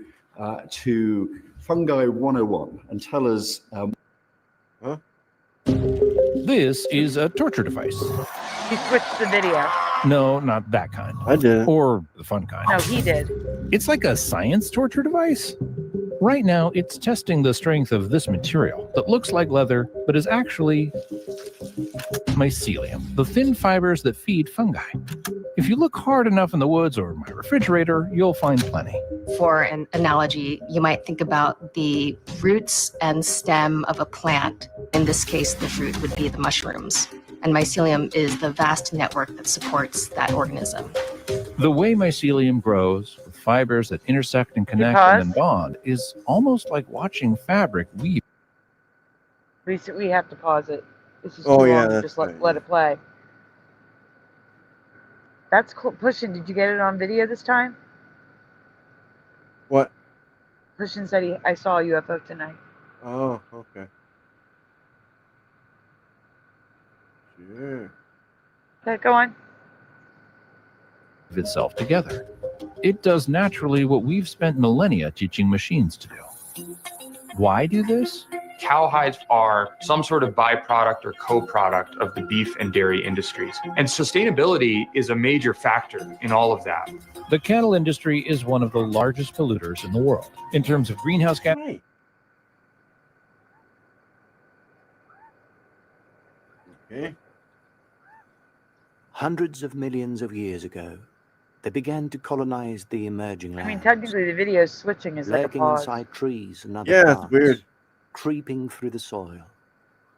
Fungi 101 and tell us. This is a torture device. He switched the video. No, not that kind. I did. Or the fun kind. No, he did. It's like a science torture device. Right now, it's testing the strength of this material that looks like leather, but is actually mycelium, the thin fibers that feed fungi. If you look hard enough in the woods or my refrigerator, you'll find plenty. For an analogy, you might think about the roots and stem of a plant. In this case, the root would be the mushrooms. And mycelium is the vast network that supports that organism. The way mycelium grows, with fibers that intersect and connect and then bond, is almost like watching fabric weave. We have to pause it. This is too yeah, long. Just let it play. That's cool. Pushin, did you get it on video this time? What? Pushin said I saw a UFO tonight. Oh, okay. Sure. Okay, go on. Itself together. It does naturally what we've spent millennia teaching machines to do. Why do this? Cowhides are some sort of byproduct or co-product of the beef and dairy industries. And sustainability is a major factor in all of that. The cattle industry is one of the largest polluters in the world in terms of greenhouse gas. Okay. Hundreds of millions of years ago, they began to colonize the emerging lands. I mean, technically the video is switching is like a lurking pause. inside trees and other Yeah, plants, it's weird. creeping through the soil.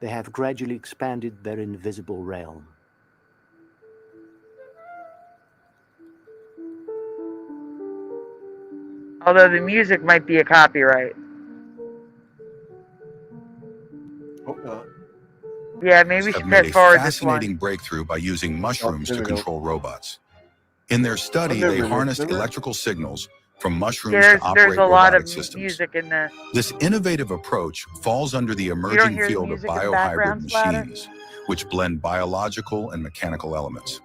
They have gradually expanded their invisible realm. Although the music might be a copyright. Hope not. Yeah, maybe we should have made fast a forward this one. fascinating breakthrough by using mushrooms there to we go. control robots. In their study, Remember they this, harnessed remember? electrical signals from mushrooms Yeah, to there's operate a lot robotic of systems. music in the. This innovative approach falls under the You don't emerging hear the field of music in the biohybrid background, Splatter? machines, which blend biological and mechanical elements.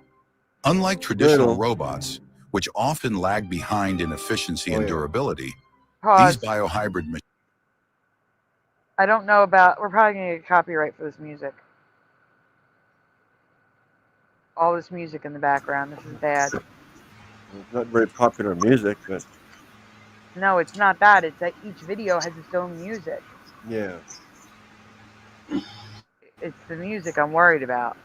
Unlike traditional Little. robots, which often lag behind in efficiency and yeah. durability, Pause. these biohybrid machines. I don't know about. We're probably gonna get copyright for this music. All this music in the background. This is bad. It's not very popular music, but No, it's not that. It's that each video has its own music. yeah. It's the music I'm worried about.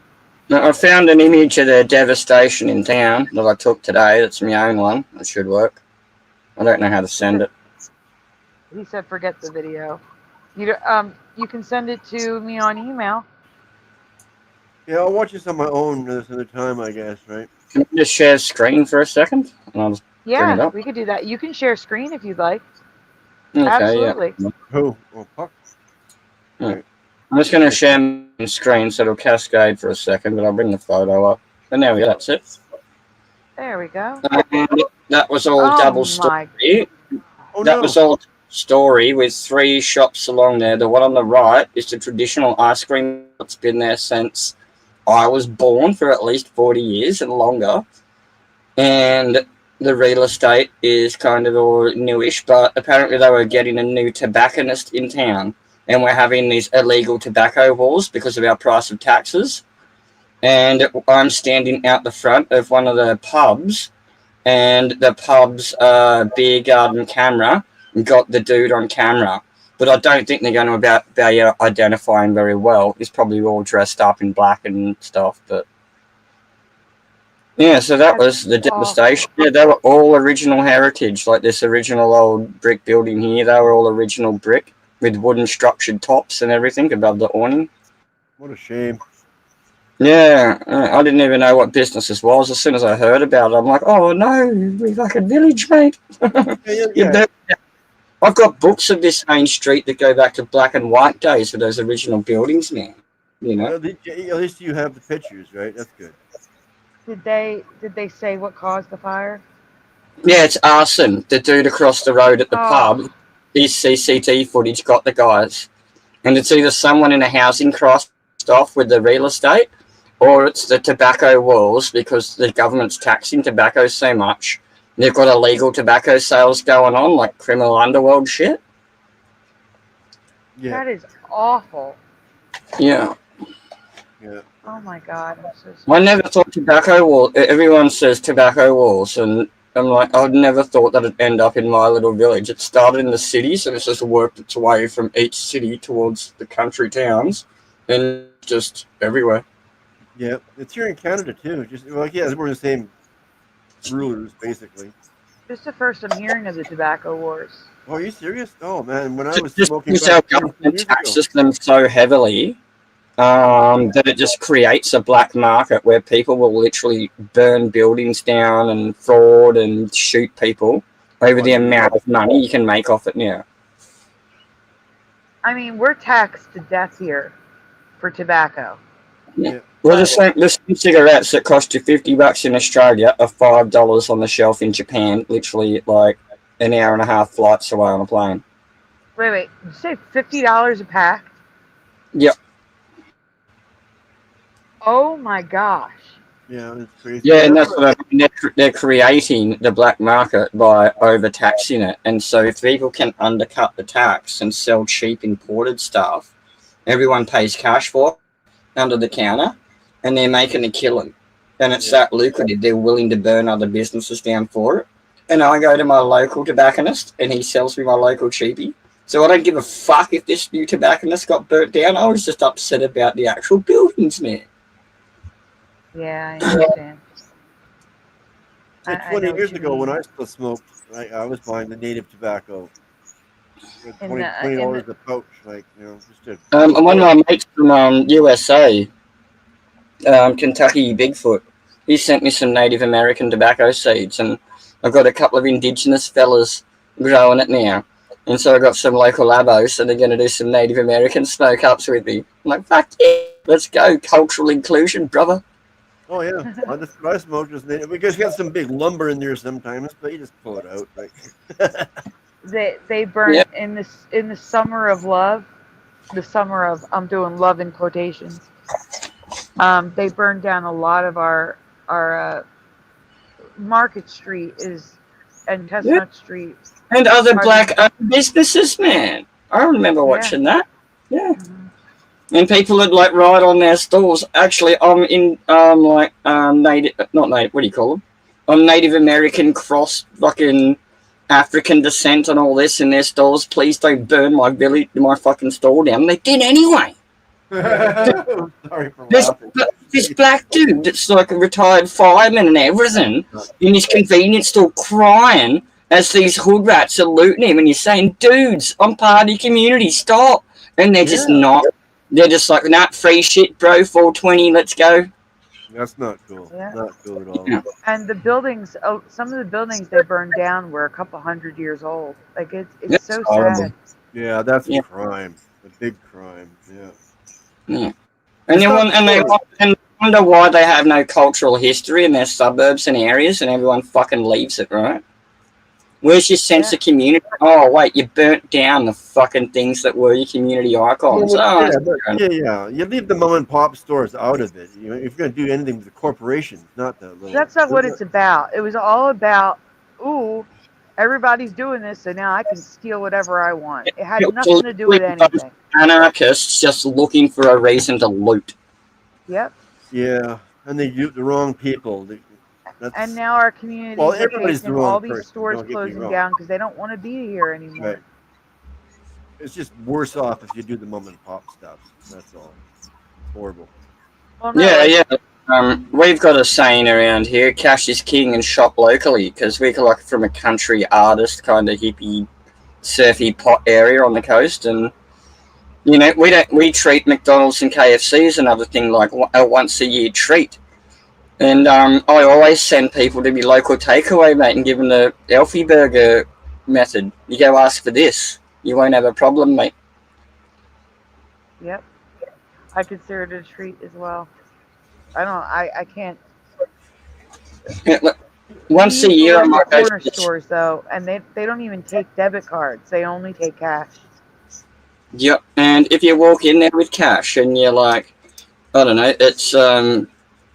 Now, I found an image of the devastation in town that I took today. That's my own one. It should work. I don't know how to send it. He said forget the video. You can send it to me on email. Yeah, I'll watch this on my own this other time, I guess, right? Can I just share screen for a second? And I'll just bring it Yeah, up. we could do that. You can share screen if you'd like. Okay, Absolutely. yeah. Who? Oh, fuck. Yeah. I'm just going to share my screen so it'll cascade for a second, but I'll bring the photo up. And there we go, that's it. There we go. That was all Oh double my- story. Oh, That no. was all story with 3 shops along there. The one on the right is the traditional ice cream that's been there since I was born, for at least 40 years and longer. And the real estate is kind of all newish, but apparently they were getting a new tobacconist in town. And we're having these illegal tobacco wars because of our price of taxes. And I'm standing out the front of one of the pubs, and the pub's beer garden camera got the dude on camera. but I don't think they're going to be identifying very well. It's probably all dressed up in black and stuff, but yeah, so that was the devastation. Yeah, they were all original heritage, like this original old brick building here. They were all original brick with wooden structured tops and everything above the awning. What a shame. Yeah, I didn't even know what business this was. As soon as I heard about it, I'm like, oh no, we fucking village, mate. Yeah. I've got books of this main street that go back to black and white days for those original buildings, man. You know. At least you have the pictures, right? That's good. Did they say what caused the fire? Yeah, it's arson. The dude across the road at the pub, his CCTV footage got the guys. And it's either someone in a housing crossed off with the real estate, or it's the tobacco walls, because the government's taxing tobacco so much. They've got illegal tobacco sales going on, like criminal underworld shit. Yeah. That is awful. Yeah. Yeah. Oh my God, I'm so sorry. I never thought tobacco wall. Everyone says tobacco walls, and I'm like, I'd never thought that it'd end up in my little village. It started in the cities, and it's just worked its way from each city towards the country towns, and just everywhere. Yeah, it's here in Canada too. Just yeah, we're the same rulers basically. This is the first I'm hearing of the tobacco wars. Oh, are you serious? Oh man, when I was Just smoking because our back 2 government years ago. taxes them so heavily that it just creates a black market where people will literally burn buildings down and fraud and shoot people over the amount of money you can make off it now. I mean, we're taxed to death here for tobacco. Yeah. Well, the same cigarettes that cost you $50 in Australia are $5 on the shelf in Japan, literally like an hour and a half flights away on a plane. Wait. Did you say $50 a pack? Yep. Oh my gosh. Yeah, it's crazy. Yeah, and that's what I mean. They're creating the black market by overtaxing it. And so if people can undercut the tax and sell cheap imported stuff, everyone pays cash for it under the counter, and they're making a killing. And it's that lucrative. They're willing to burn other businesses down for it. And I go to my local tobacconist, and he sells me my local cheapie. So I don't give a fuck if this new tobacconist got burnt down. I was just upset about the actual buildings, man. Yeah, I understand. 20 years ago, when I still smoked, I was buying the native tobacco. $20 a pouch, like, you know, just And one of my mates from USA, Kentucky Bigfoot, he sent me some Native American tobacco seeds, and I've got a couple of indigenous fellas growing it now. And so I got some local labos, so they're going to do some Native American smoke ups with me. I'm like, fuck yeah, let's go, cultural inclusion, brother. Oh yeah, I smoke just native because you got some big lumber in there sometimes, but you just pull it out. Like they burn in the summer of love, the summer of I'm doing love in quotations. They burned down a lot of our Market Street and Chestnut Street and other black businesses, man. I remember watching that. Yeah. Mm-hmm. And people would like ride on their stalls. Actually, I'm in native, not native. What do you call them? I'm Native American cross, fucking African descent, and all this in their stalls. Please don't burn my village, my fucking stall down. They did anyway. Sorry for this black dude that's like a retired fireman and everything in his convenience store crying as these hood rats are looting him, and he's saying, "Dudes, I'm part of the community. Stop!" And they're just not. They're just like, nah, free shit, bro, 420, let's go. That's not cool. Yeah. Not cool at all. Yeah. And the buildings, some of the buildings they burned down were a couple hundred years old. Like, it's so sad. Yeah, that's a crime. A big crime. Yeah. Yeah. And they wonder why they have no cultural history in their suburbs and areas, and everyone fucking leaves it, right? Where's your sense of community? Oh, wait, you burnt down the fucking things that were your community icons. Yeah. You leave the mom and pop stores out of it. You know, if you're going to do anything with the corporations, not the little... That's not what it's about. It was all about, ooh, everybody's doing this, so now I can steal whatever I want. It had nothing to do with anything. Anarchists just looking for a reason to loot. Yep. Yeah, and they do the wrong people. And now our community everybody's the wrong all these person. stores closing down because they don't want to be here anymore. Right. It's just worse off if you do the mom and pop stuff. That's all. It's horrible. Well, no, Yeah, yeah. We've got a saying around here: cash is king and shop locally, because we're like from a country artist kind of hippie, surfy pot area on the coast, and you know we treat McDonald's and KFC and other thing like a once a year treat. And I always send people to be local takeaway, mate, and give them the Elfie Burger method. You go ask for this, you won't have a problem, mate. Yep. I consider it a treat as well. I can't. Yeah, look, once a year, I might go corner stores though, and they don't even take debit cards. They only take cash. Yep, and if you walk in there with cash and you're like, I don't know, it's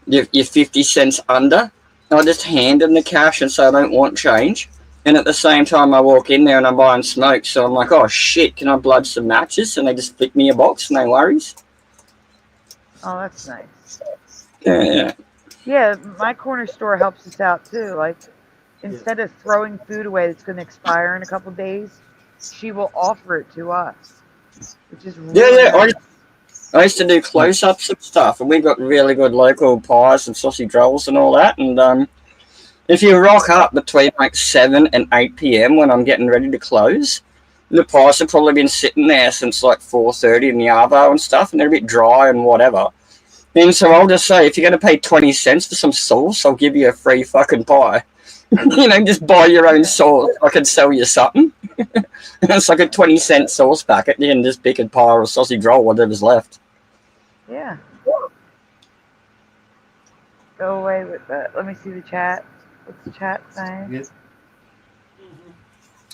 you're 50 cents under, I just hand them the cash and say I don't want change. And at the same time, I walk in there and I'm buying smoke, so I'm like, oh shit, can I blood some matches? And they just flick me a box, no worries. Oh, that's nice. Yeah. Yeah, my corner store helps us out too. Like, instead of throwing food away that's going to expire in a couple days, she will offer it to us, which is really nice. I used to do close-ups and stuff, and we've got really good local pies and sausage rolls and all that. And if you rock up between like 7 and 8 p.m. when I'm getting ready to close, the pies have probably been sitting there since like 4:30 in the arvo and stuff, and they're a bit dry and whatever. And so I'll just say, if you're going to pay 20 cents for some sauce, I'll give you a free fucking pie. You know, just buy your own sauce. I can sell you something. It's like a 20-cent sauce packet. You can just pick a pie or a sausage roll, whatever's left. Yeah. Go away with that. Let me see the chat. What's the chat saying? Yes.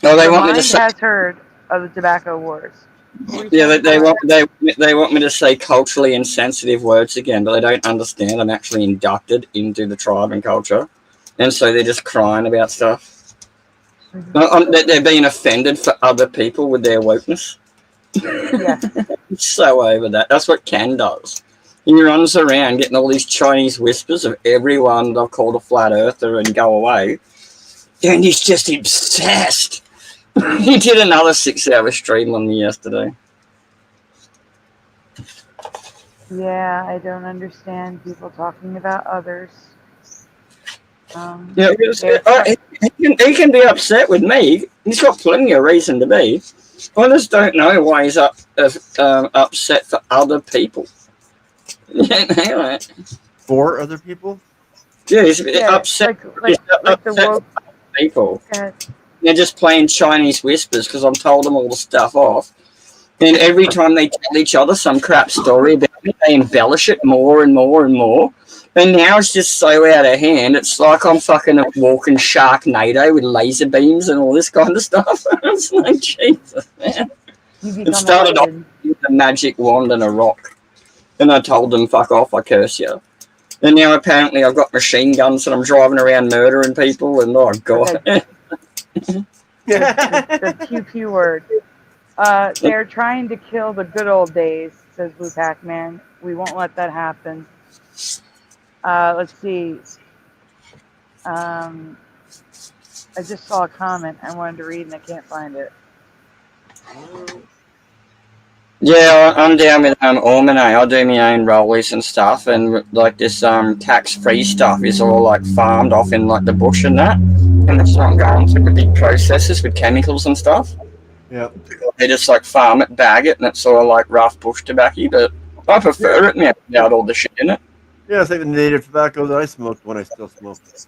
Oh, they The want me to mind say. has heard of the tobacco wars. Yeah, they want me to say culturally insensitive words again, but they don't understand. I'm actually inducted into the tribe and culture, and so they're just crying about stuff. They're being offended for other people with their wokeness. Yeah. So over that. That's what Ken does. He runs around getting all these Chinese whispers of everyone they'll call a flat earther and go away, and he's just obsessed. He did another 6-hour stream on me yesterday. Yeah, I don't understand people talking about others. Yeah, he can be upset with me. He's got plenty of reason to be. I just don't know why he's upset for other people. For other people? Yeah, he's upset. Like upset the woke for people. They're just playing Chinese whispers because I've told them all the stuff off. And every time they tell each other some crap story about me, they embellish it more and more and more. And now it's just so out of hand. It's like I'm fucking a walking Sharknado with laser beams and all this kind of stuff. It's like, Jesus, man. It started off with a magic wand and a rock. And I told them, fuck off, I curse you. And now apparently I've got machine guns and I'm driving around murdering people. And oh, God. the QQ word. They're trying to kill the good old days, says Blue Pac-Man. We won't let that happen. Let's see. I just saw a comment I wanted to read and I can't find it. Yeah, I'm down with Ormone. I do my own rollies and stuff, and like this tax-free stuff is all like farmed off in like the bush and that, and it's not going through the big processes with chemicals and stuff. Yeah. They just like farm it, bag it, and it's all like rough bush tobacco, but I prefer it now without all the shit in it. Yeah, it's like the native tobacco that I smoked when I still smoked.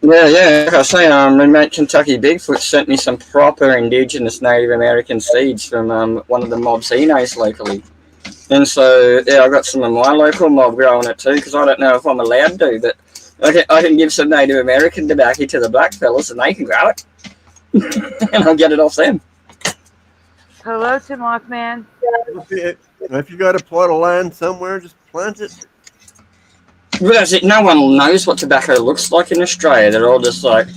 Yeah, like I say, my mate Kentucky Bigfoot sent me some proper indigenous Native American seeds from one of the mobs he knows locally. And so, yeah, I got some of my local mob growing it too, because I don't know if I'm allowed to, but I can give some Native American tobacco to the black fellas and they can grow it. And I'll get it off them. Hello to Mothman. If you got a plot of land somewhere, just plant it. But that's it. No one knows what tobacco looks like in Australia. They're all just like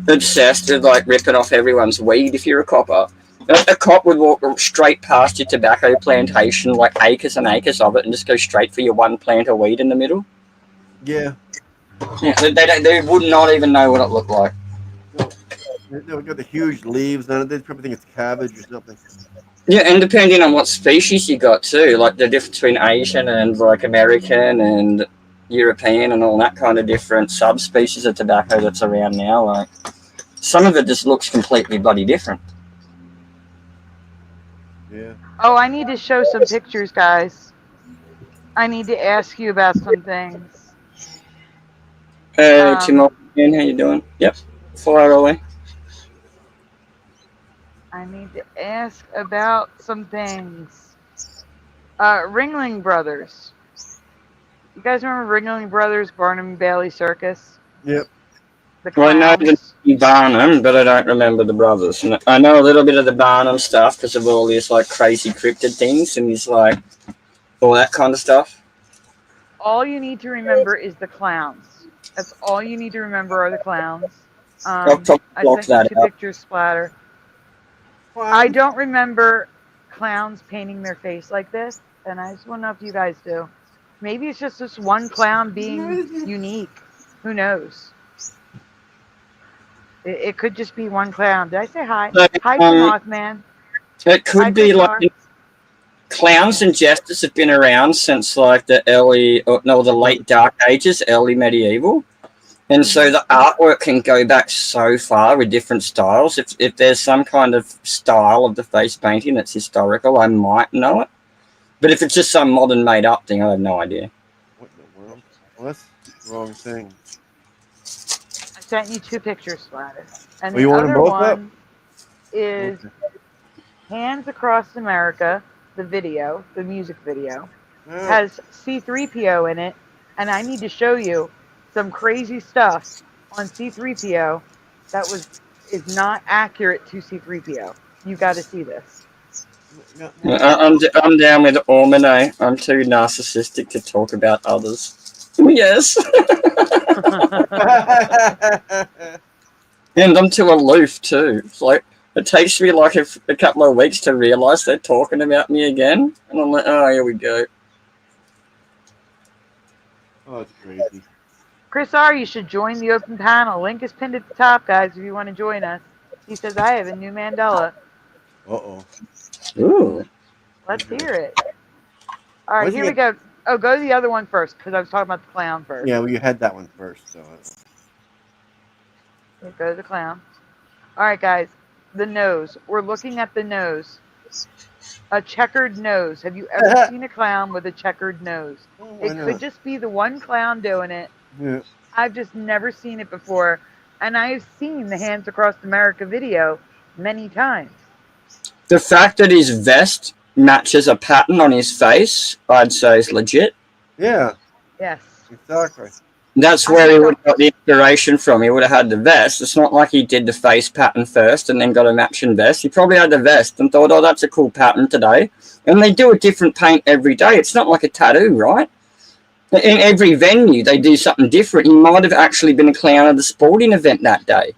obsessed with like ripping off everyone's weed. If you're a copper, a cop would walk straight past your tobacco plantation, like acres and acres of it, and just go straight for your one plant of weed in the middle. Yeah. Yeah, they would not even know what it looked like. They've got the huge leaves on it. They probably think it's cabbage or something. Yeah, and depending on what species you got too, like the difference between Asian and like American and European and all that kind of different subspecies of tobacco that's around now, like some of it just looks completely bloody different. Yeah. Oh, I need to show some pictures, guys. I need to ask you about some things. Hey, Timothy, how you doing? Yep, fire away. I need to ask about some things. Ringling Brothers. You guys remember Ringling Brothers, Barnum and Bailey Circus? Yep. The Well, I know clowns. the Barnum, but I don't remember the brothers. And I know a little bit of the Barnum stuff because of all these like crazy cryptid things and these like all that kind of stuff. All you need to remember is the clowns. That's all you need to remember are the clowns. I'll probably I block sent you that 2 out. pictures, Splatter. I don't remember clowns painting their face like this, and I just want to know if you guys do. Maybe it's just this one clown being unique. Who knows? It could just be one clown. Did I say hi? Hi to Mothman. It could Hi, be Chris R. like clowns and jesters have been around since like the late Dark Ages, early medieval. And so the artwork can go back so far with different styles. If there's some kind of style of the face painting that's historical, I might know it. But if it's just some modern made up thing, I have no idea. What in the world? Well, that's the wrong thing. I sent you 2 pictures, Splatter. And Oh, you the want them other both up? one is Okay. Hands Across America, the video, the music video, Yeah. has C3PO in it, and I need to show you some crazy stuff on C3PO that is not accurate to C3PO. You got to see this. I'm down with Ormone. I'm too narcissistic to talk about others. Yes. And I'm too aloof too. It's like it takes me like a couple of weeks to realise they're talking about me again, and I'm like, oh, here we go. Oh, it's crazy. Chris R., you should join the open panel. Link is pinned at the top, guys, if you want to join us. He says, I have a new Mandela. Uh-oh. Ooh. Let's hear it. All right, What's here he we go. Oh, go to the other one first, because I was talking about the clown first. Yeah, well, you had that one first. So. Go to the clown. All right, guys. The nose. We're looking at the nose. A checkered nose. Have you ever seen a clown with a checkered nose? Why It not? could just be the one clown doing it. Yeah. I've just never seen it before. And I've seen the Hands Across America video many times. The fact that his vest matches a pattern on his face, I'd say is legit. Yeah. Yes. Exactly. That's where he would have got the inspiration from. He would have had the vest. It's not like he did the face pattern first and then got a matching vest. He probably had the vest and thought, oh, that's a cool pattern today. And they do a different paint every day. It's not like a tattoo, right? In every venue, they do something different. He might have actually been a clown at a sporting event that day.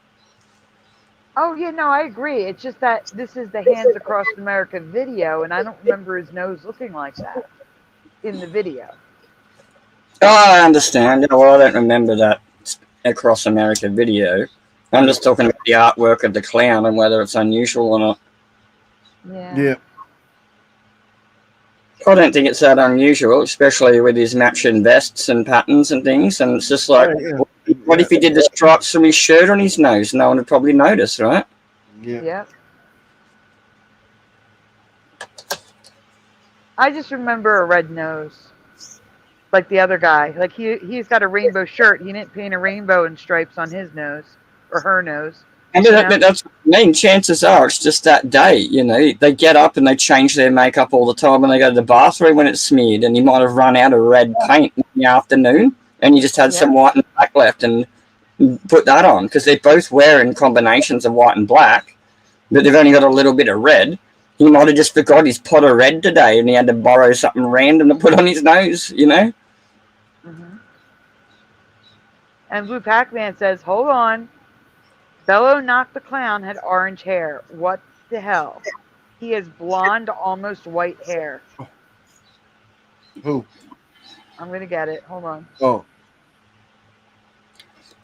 Oh, yeah, no, I agree. It's just that this is the Hands Across America video, and I don't remember his nose looking like that in the video. Oh, I understand. Well, I don't remember that Across America video. I'm just talking about the artwork of the clown and whether it's unusual or not. Yeah. I don't think it's that unusual, especially with his matching vests and patterns and things. And it's just like, what if he did the stripes from his shirt on his nose? No one would probably notice, right? Yep. I just remember a red nose. Like the other guy. Like he's got a rainbow shirt. He didn't paint a rainbow and stripes on his nose. Or her nose. And that's what I mean. Chances are it's just that day, you know. They get up and they change their makeup all the time when they go to the bathroom when it's smeared, and you might have run out of red paint in the afternoon and you just had some white and black left and put that on because they're both wearing combinations of white and black, but they've only got a little bit of red. He might have just forgot his pot of red today and he had to borrow something random to put on his nose, you know. And Blue Pac-Man says, hold on. Bello Knock the Clown had orange hair. What the hell? He has blonde, almost white hair. Who? I'm going to get it. Hold on. Oh.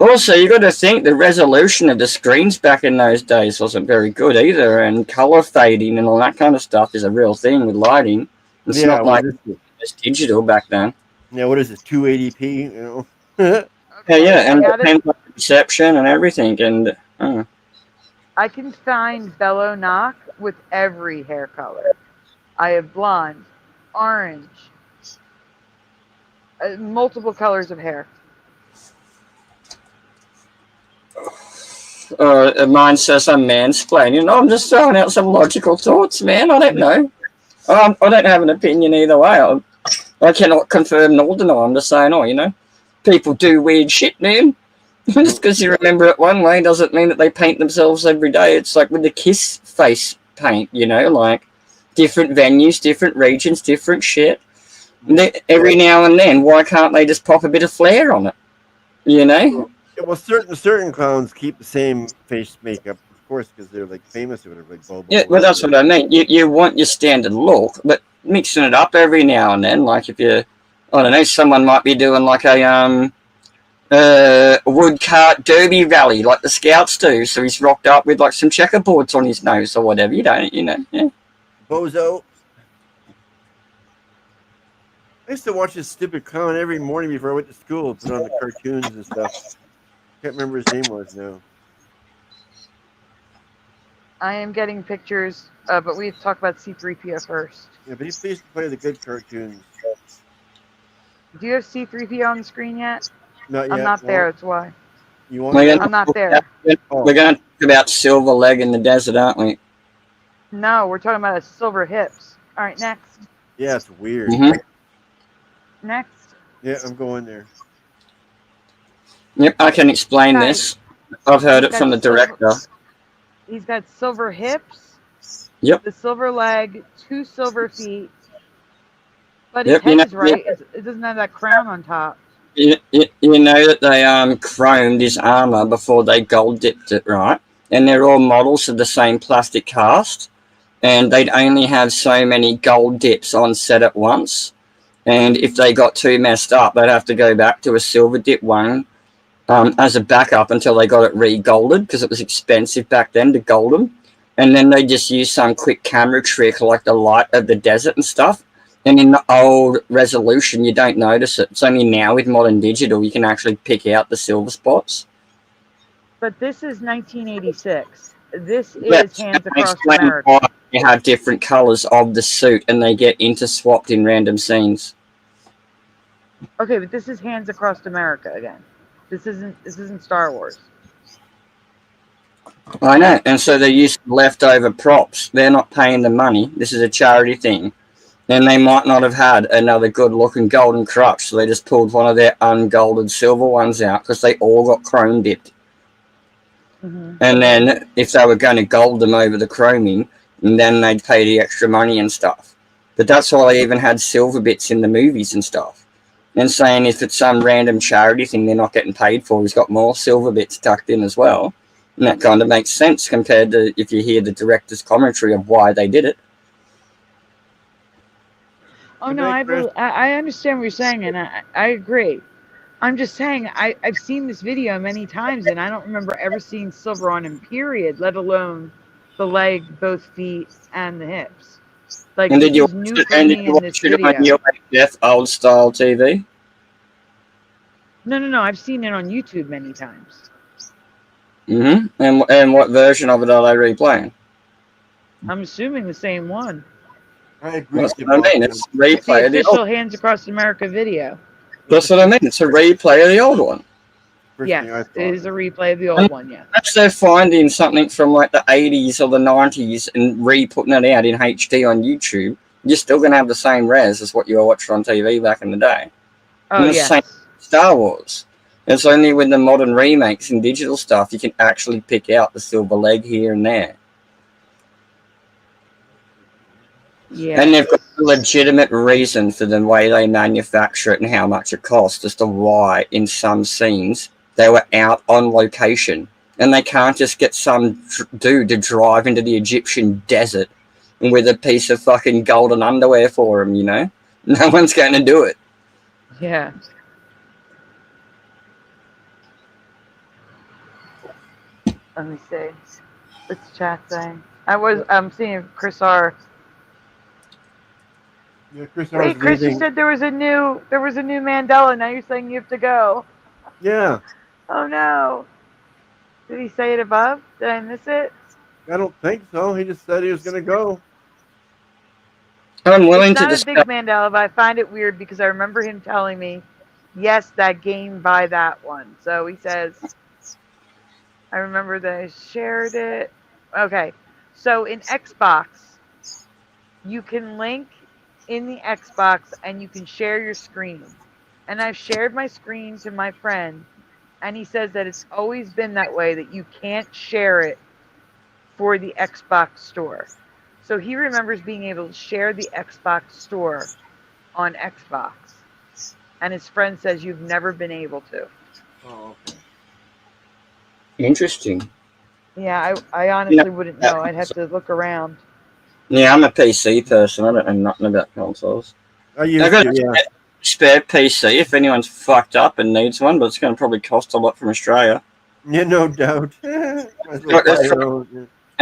Also, you got to think the resolution of the screens back in those days wasn't very good either, and color fading and all that kind of stuff is a real thing with lighting. It's not like it's digital back then. Yeah, what is it, 280p? You know. Yeah, and it depends on perception and everything, and. I can find bellow knock with every hair color. I have blonde, orange, multiple colors of hair. Mine says I'm mansplaining. No, I'm just throwing out some logical thoughts, man. I don't know. I don't have an opinion either way. I cannot confirm nor deny. I'm just saying, people do weird shit, man. Just because you remember it one way doesn't mean that they paint themselves every day. It's like with the Kiss face paint, like different venues, different regions, different shit. Every now and then, why can't they just pop a bit of flair on it? Yeah, well, certain clowns keep the same face makeup, of course, because they're like famous or whatever. Like Bobo. Yeah, well, that's what I mean. You want your standard look, but mixing it up every now and then, like if you, I don't know, someone might be doing like a woodcart derby rally like the Scouts do, so he's rocked up with like some checkerboards on his nose or whatever. Yeah. Bozo. I used to watch this stupid clown every morning before I went to school, put on the cartoons and stuff. Can't remember his name was now. I am getting pictures, but we have to talk about C3PO first. Yeah, but he used to play the good cartoons. Do you have C3PO on the screen yet? Not yet. I'm not there, that's why. You want I'm not there. We're going to talk about silver leg in the desert, aren't we? No, we're talking about silver hips. All right, next. Yeah, it's weird. Next. Yeah, I'm going there. Yep, I can explain this. I've heard it from the director. He's got silver hips. Yep. The silver leg, 2 silver feet. But his head is right. It doesn't have that crown on top. You know that they chromed his armor before they gold dipped it, right? And they're all models of the same plastic cast. And they'd only have so many gold dips on set at once. And if they got too messed up, they'd have to go back to a silver dip one as a backup until they got it re-golded, because it was expensive back then to gold them. And then they just use some quick camera trick like the light of the desert and stuff. And in the old resolution, you don't notice it. It's only now with modern digital you can actually pick out the silver spots. But this is 1986. This is Hands Across America. Why you have different colors of the suit and they get interswapped in random scenes. Okay, but this is Hands Across America again. This isn't Star Wars. I know, and so they use leftover props. They're not paying the money. This is a charity thing. And they might not have had another good-looking golden crutch, so they just pulled one of their ungolded silver ones out because they all got chrome dipped. And then if they were going to gold them over the chroming, then they'd pay the extra money and stuff. But that's why they even had silver bits in the movies and stuff. And saying if it's some random charity thing they're not getting paid for, he's got more silver bits tucked in as well. And that kind of makes sense compared to if you hear the director's commentary of why they did it. Oh, no, I understand what you're saying, and I agree. I'm just saying, I've seen this video many times, and I don't remember ever seeing silver on him, period, let alone the leg, both feet, and the hips. Like, And did you this is new for me in this watch it on video. your old style TV? No, I've seen it on YouTube many times. And what version of it are they replaying? I'm assuming the same one. I agree. That's what I mean. It's a It's the replay of the official old. Hands Across America video. That's what I mean. It's a replay of the old one. Yes, it is a replay of the old one, yeah. Perhaps they're finding something from like the 80s or the 90s and re-putting it out in HD on YouTube. You're still going to have the same res as what you were watching on TV back in the day. Oh, And the same Star Wars. It's only with the modern remakes and digital stuff you can actually pick out the silver leg here and there. Yeah. And they've got a legitimate reason for the way they manufacture it and how much it costs as to why in some scenes they were out on location. And they can't just get some dude to drive into the Egyptian desert with a piece of fucking golden underwear for him, No one's going to do it. Yeah. Let me see. What's the chat saying? I'm seeing Chris R. Yeah, Chris R. Wait, Chris, you said there was a new Mandela. Now you're saying you have to go. Yeah. Oh no. Did he say it above? Did I miss it? I don't think so. He just said he was going to go. I'm willing It's to not a discuss. big Mandela, but I find it weird because I remember him telling me, yes, that game by that one. So he says, I remember that I shared it. Okay. So in Xbox, you can link in the Xbox and you can share your screen. And I've shared my screen to my friend, and he says that it's always been that way, that you can't share it for the Xbox store. So he remembers being able to share the Xbox store on Xbox. And his friend says you've never been able to. Oh, okay. Interesting. Yeah, I honestly wouldn't know. I'd have to look around. Yeah, I'm a PC person. I don't know nothing about consoles. I I've got to, yeah. a spare PC if anyone's fucked up and needs one, but it's going to probably cost a lot from Australia. Yeah, no doubt.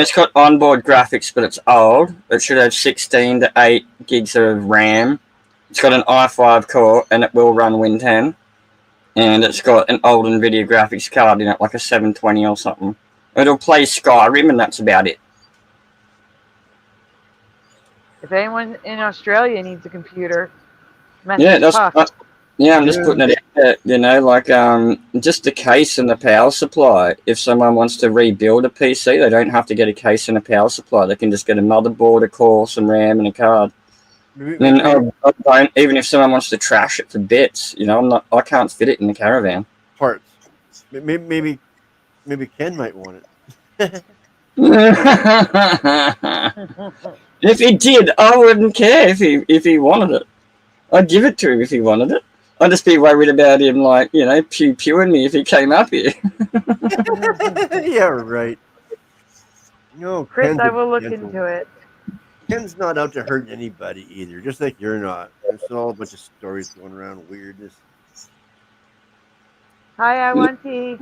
It's got onboard graphics, but it's old. It should have 16 to 8 gigs of RAM. It's got an i5 core, and it will run Win 10. And it's got an old NVIDIA graphics card in it, like a 720 or something. It'll play Skyrim, and that's about it. If anyone in Australia needs a computer, Yeah, I'm just putting it out there, like just the case and the power supply. If someone wants to rebuild a PC, they don't have to get a case and a power supply. They can just get a motherboard, a core, some RAM, and a card. And even if someone wants to trash it for bits, I can't fit it in the caravan. Parts. Maybe Ken might want it. If he did, I wouldn't care if he wanted it. I'd give it to him if he wanted it. I'd just be worried about him, pew-pewing me if he came up here. Yeah, right. No, Chris, Ken's I will look into it. Ken's not out to hurt anybody either, just like you're not. There's all a bunch of stories going around, weirdness. Hi, I want tea.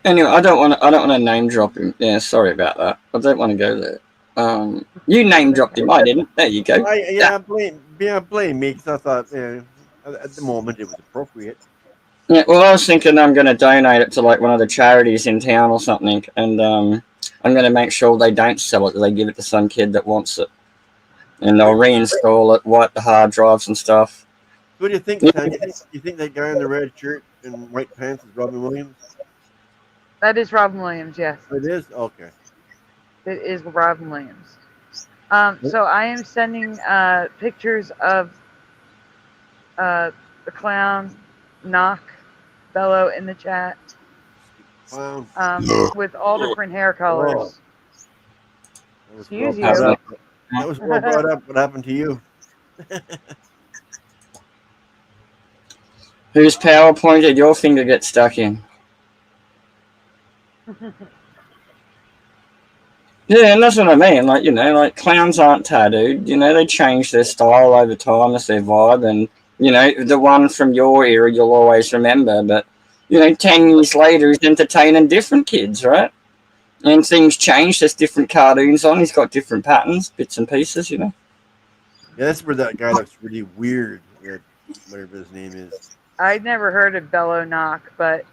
Anyway, I don't want to name drop him. Yeah, sorry about that. I don't want to go there. You name dropped him. I didn't. There you go. Blame me because I thought at the moment it was appropriate. Yeah, well, I was thinking I'm going to donate it to like one of the charities in town or something, and I'm going to make sure they don't sell it. They give it to some kid that wants it, and they'll reinstall it, wipe the hard drives and stuff. What do you think, Tanya? You think that guy in the red shirt and white pants is Robin Williams? That is Robin Williams, yes. It is? Okay. It is Robin Williams. So I am sending pictures of the clown, Knock, Bello in the chat. Clown. With all different hair colors. Excuse you. That was well brought up. What happened to you? Whose PowerPoint did your finger get stuck in? Yeah, and that's what I mean. Like clowns aren't tattooed. They change their style over time as their vibe, and the one from your era you'll always remember. But 10 years later, he's entertaining different kids, right? And things change. There's different cartoons on. He's got different patterns, bits and pieces. Yeah, that's where that guy looks really weird. Whatever his name is. I'd never heard of Bello Knock, but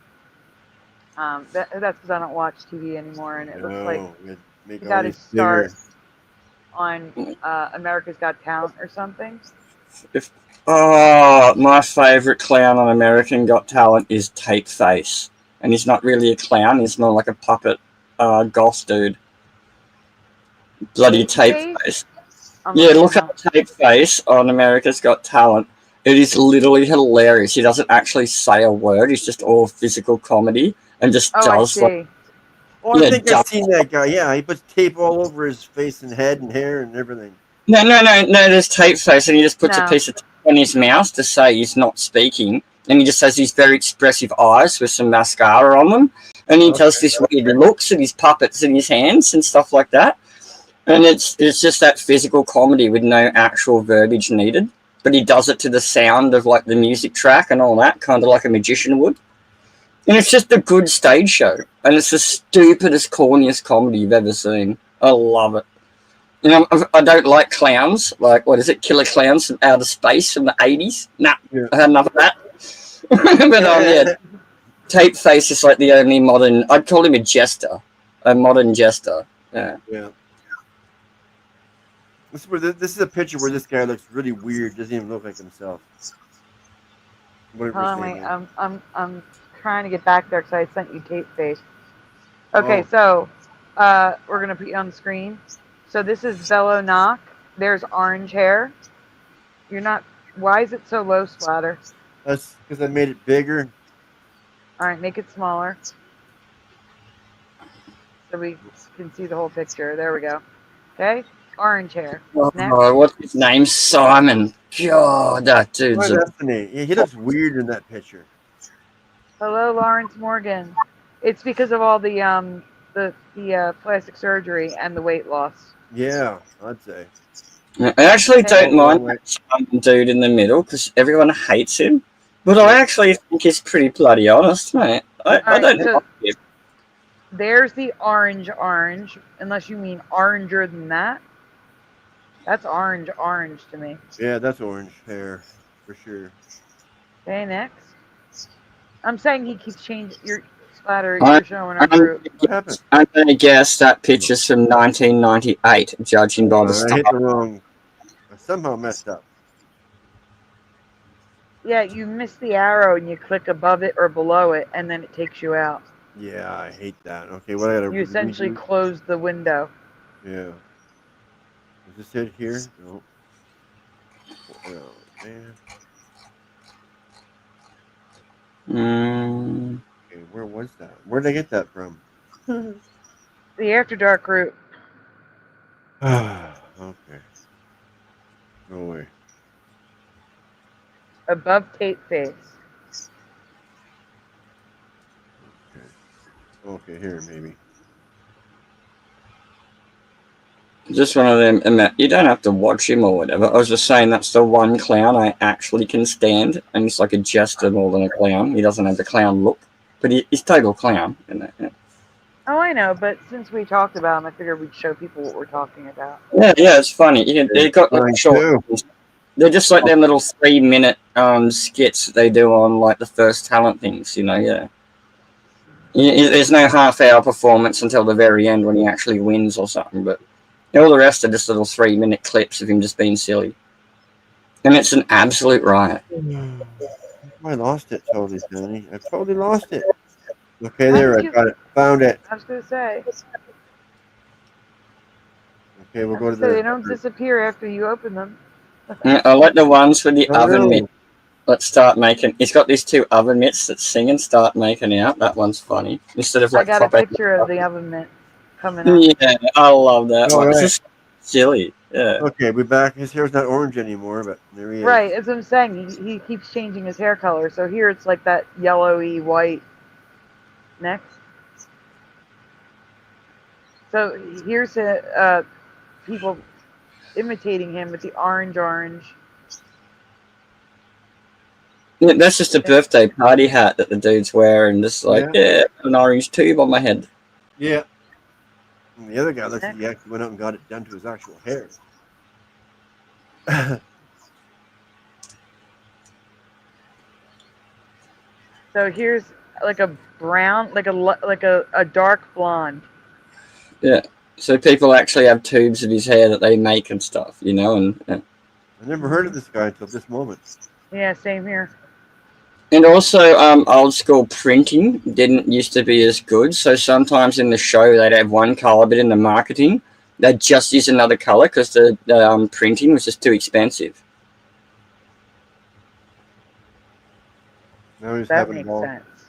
that's because I don't watch TV anymore, and it looks like he got his start on America's Got Talent or something. My favorite clown on American Got Talent is Tape Face, and he's not really a clown. He's more like a puppet goth dude. Bloody Tape Face. Yeah, look up Tape Face on America's Got Talent. It is literally hilarious. He doesn't actually say a word. He's just all physical comedy and just does like. Oh, I think I've seen that guy. Yeah, he puts tape all over his face and head and hair and everything. No. There's Tape Face, and he just puts a piece of tape on his mouth to say he's not speaking, and he just has these very expressive eyes with some mascara on them, and he does this weird looks at his puppets in his hands and stuff like that, and it's just that physical comedy with no actual verbiage needed. But he does it to the sound of like the music track and all that, kind of like a magician would. And it's just a good stage show. And it's the stupidest, corniest comedy you've ever seen. I love it. You know, I don't like clowns. Like, what is it? Killer Clowns from Outer Space from the 80s? Nah, I had enough of that. But yeah, Tape Face is like the only modern, I'd call him a jester. A modern jester. Yeah. Yeah. This is a picture where this guy looks really weird. Doesn't even look like himself. Hold on, wait. I'm trying to get back there because I sent you Tape Face. Okay, so we're gonna put you on the screen. So this is Bello Knock. There's orange hair. You're not. Why is it so low, Splatter? That's because I made it bigger. All right, make it smaller so we can see the whole picture. There we go. Okay, orange hair. Next. Oh, what's his name? Simon. God, that dude's Yeah, he looks weird in that picture. Hello, Lawrence Morgan. It's because of all the plastic surgery and the weight loss. Yeah, I'd say. I actually don't mind that Simon dude in the middle because everyone hates him. But I actually think he's pretty bloody honest, mate. I don't know. There's the orange, unless you mean oranger than that. That's orange to me. Yeah, that's orange hair, for sure. Okay, next. I'm saying he keeps changing your Splatter. You're showing our group. I'm going to guess that picture's from 1998, judging by the I style. hit the wrong. I somehow messed up. Yeah, you miss the arrow and you click above it or below it, and then it takes you out. Yeah, I hate that. Okay, what I gotta You essentially close the window. Yeah. Is this it here? No. Oh, man. Okay, where was that? Where did I get that from? The After Dark group. Okay. No way. Above Tape Face. Okay, here maybe. Just one of them. You don't have to watch him or whatever. I was just saying that's the one clown I actually can stand, and he's like a jester more than a clown. He doesn't have the clown look, but he's total clown. Isn't it? Yeah. Oh, I know, but since we talked about him, I figured we'd show people what we're talking about. Yeah, it's funny. They got like short. They're just like them little 3-minute skits that they do on like the first talent things. You know, yeah. There's no half-hour performance until the very end when he actually wins or something, but all the rest are just little 3-minute clips of him just being silly. And it's an absolute riot. I lost it totally, Tony. I totally lost it. Okay, there, I got it. Found it. I was going to say. Okay, we'll go to So they don't disappear after you open them. I like the ones with the oven mitt. Let's start making. He's got these 2 oven mitts that sing and start making out. That one's funny. Instead of like. I got a picture of the oven mitt coming up. Yeah, I love that one. Right. It's just silly. Yeah. Okay, we're back. His hair's not orange anymore, but there he is. Right, as I'm saying, he keeps changing his hair color. So here it's like that yellowy white. Next. So here's people imitating him with the orange. Yeah, that's just a birthday party hat that the dude's wearing. Just like, an orange tube on my head. Yeah. And the other guy looks like he actually went out and got it done to his actual hair. So here's like a brown, like a dark blonde. Yeah. So people actually have tubes of his hair that they make and stuff, you know, and. I never heard of this guy until this moment. Yeah, same here. And also, old school printing didn't used to be as good. So sometimes in the show they'd have one color, but in the marketing they'd just use another color because the printing was just too expensive. Now he's That having a makes ball. sense.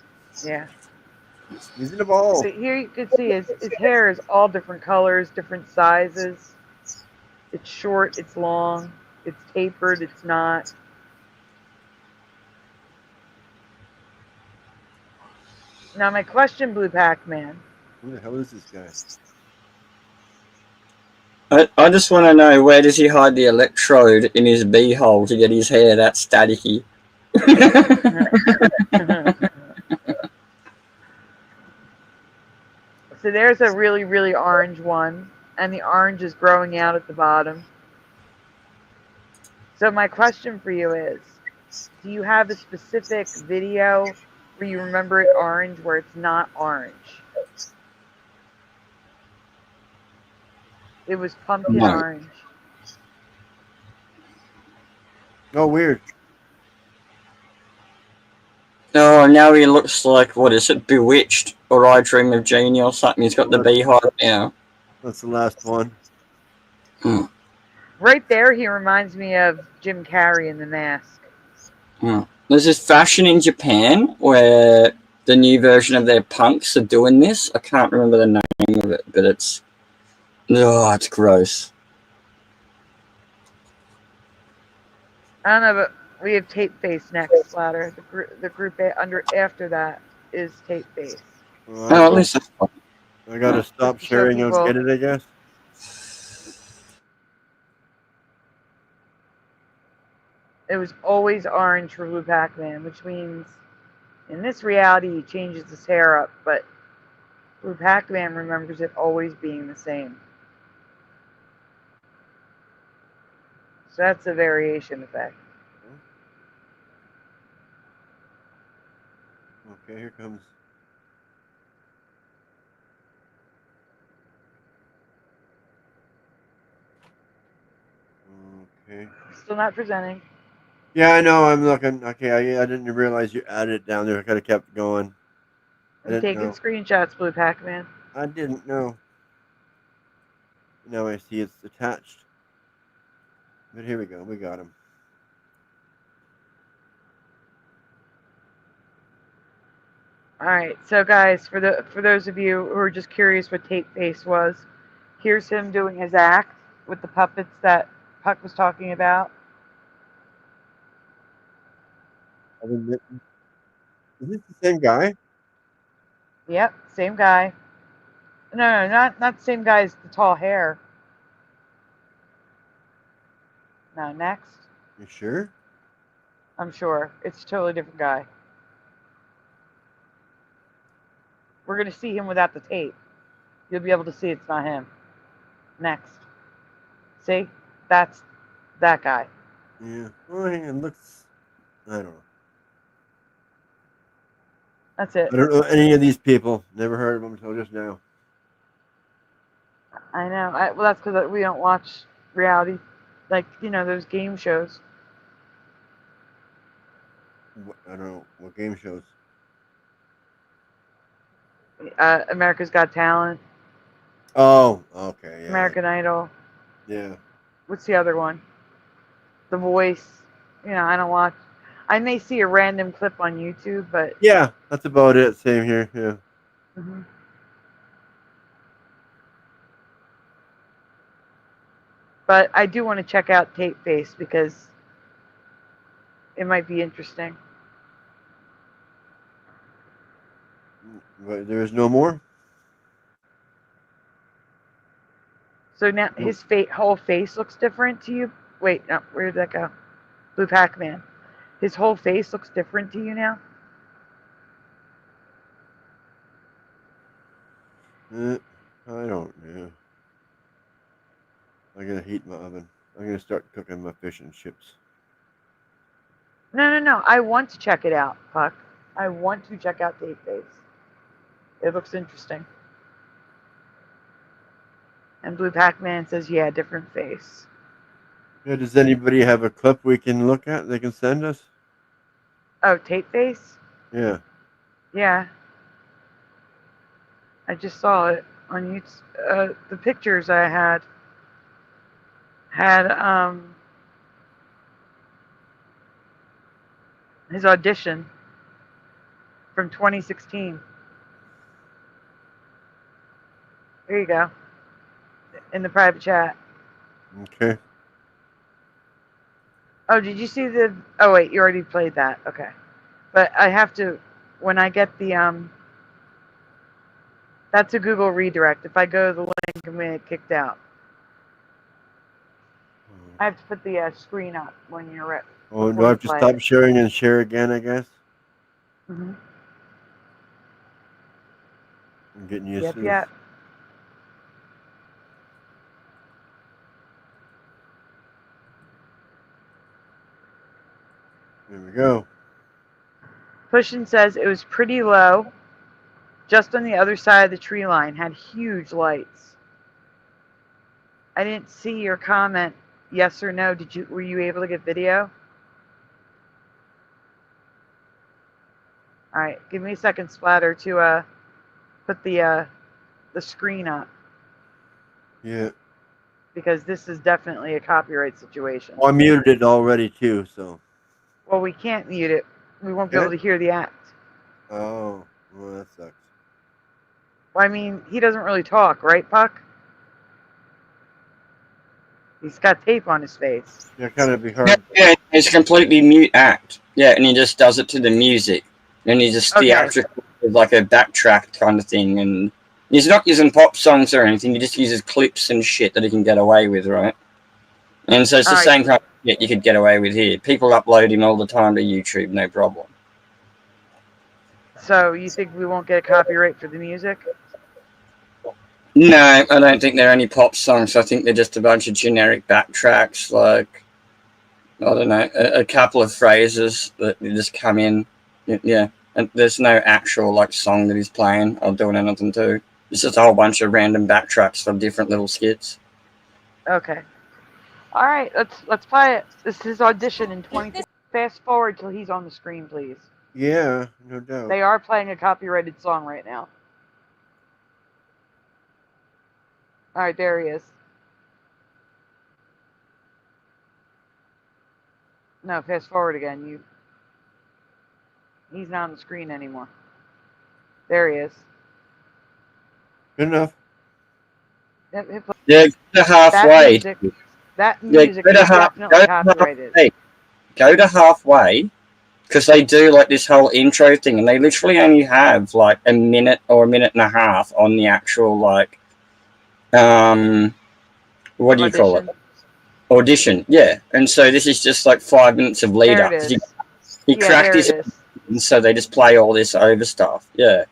Yeah. He's in a ball. So here you can see his hair is all different colors, different sizes. It's short, it's long, it's tapered, it's not. Now my question, Blue Pac-Man. Who the hell is this guy? I just want to know, where does he hide the electrode in his beehole to get his hair that staticky? So there's a really, really orange one, and the orange is growing out at the bottom. So my question for you is, do you have a specific video where you remember it orange where it's not orange? It was pumpkin No. orange. Oh, weird. Oh, now he looks like, what is it, Bewitched or I Dream of Jeannie or something. He's got the beehive now. That's the last one. Right there, he reminds me of Jim Carrey in The Mask. There's this fashion in Japan where the new version of their punks are doing this. I can't remember the name of it, but it's gross. I don't know, but we have Tape Face next, Ladder. The group after that is Tape Face. Well, at least that's fun. I gotta stop sharing. I'll get it, I guess. It was always orange for Blue Pac-Man, which means in this reality he changes his hair up, but Blue Pac-Man remembers it always being the same. So that's a variation effect. Okay, here comes. Okay. Still not presenting. Yeah, I know. I'm looking. Okay, I didn't realize you added it down there. I could have kept going. I'm taking screenshots, Blue Pac-Man. I didn't know. Now I see it's attached. But here we go. We got him. All right, so guys, for those of you who are just curious what Tape Face was, here's him doing his act with the puppets that Puck was talking about. Is this the same guy? Yep, same guy. No, not the same guy as the tall hair. No, next. You sure? I'm sure. It's a totally different guy. We're going to see him without the tape. You'll be able to see it's not him. Next. See? That's that guy. Yeah. Oh, it looks. I don't know. That's it. I don't know any of these people. Never heard of them until just now. I know. Well, that's because we don't watch reality, like, those game shows. I don't know what game shows. America's Got Talent. Oh, okay. Yeah. American Idol. Yeah. What's the other one? The Voice. I don't watch. I may see a random clip on YouTube, but Yeah, that's about it. Same here. Yeah. Mhm. But I do want to check out Tape Face because it might be interesting. But there is no more. So now his whole face looks different to you. Wait, no, where did that go? Blue Pac-Man. His whole face looks different to you now. I don't know. I'm gonna heat my oven. I'm gonna start cooking my fish and chips. No. I want to check it out, Puck. I want to check out Tape Face. It looks interesting. And Blue Pac-Man says, yeah, different face. Yeah, does anybody have a clip we can look at? They can send us. Oh, Tape Face? Yeah. Yeah. I just saw it on YouTube. The pictures I had his audition from 2016. There you go. In the private chat. Okay. Oh, did you see the... Oh, wait, you already played that. Okay. But I have to... When I get the... That's a Google redirect. If I go to the link, I'm going to get kicked out. I have to put the screen up when you're ready. Oh, do I have to stop sharing and share again, I guess? Mm-hmm. I'm getting used Yep, to yep. There we go. Pushin says it was pretty low, just on the other side of the tree line, had huge lights. I didn't see your comment, yes or no. Were you able to get video? All right, give me a second, Splatter, to put the screen up. Yeah. Because this is definitely a copyright situation. Well, I muted it already too, so. Well, we can't mute it. We won't be Yeah. able to hear the act. Oh, well, that sucks. Well, I mean, he doesn't really talk, right, Puck? He's got tape on his face. Yeah, kind of be hard. Yeah, it's a completely mute act. Yeah, and he just does it to the music. And he just theatrical with like a backtrack kind of thing. And he's not using pop songs or anything. He just uses clips and shit that he can get away with, right? And so it's the same kind of shit you could get away with here. People upload him all the time to YouTube, no problem. So you think we won't get a copyright for the music? No, I don't think they're any pop songs. I think they're just a bunch of generic backtracks, like, I don't know, a couple of phrases that just come in. Yeah, and there's no actual, like, song that he's playing or doing anything to. It's just a whole bunch of random backtracks from different little skits. Okay. All right, let's play it. This is audition in 20. Fast forward till he's on the screen, please. Yeah, no doubt. They are playing a copyrighted song right now. All right, there he is. No, fast forward again. He's not on the screen anymore. There he is. Good enough. Yeah, go to halfway. That music is definitely copyrighted. Go to halfway, because they do like this whole intro thing, and they literally only have like a minute or a minute and a half on the actual like, what do you call it? Audition, yeah. And so this is just like 5 minutes of lead up. He cracked his, and so they just play all this over stuff. Yeah,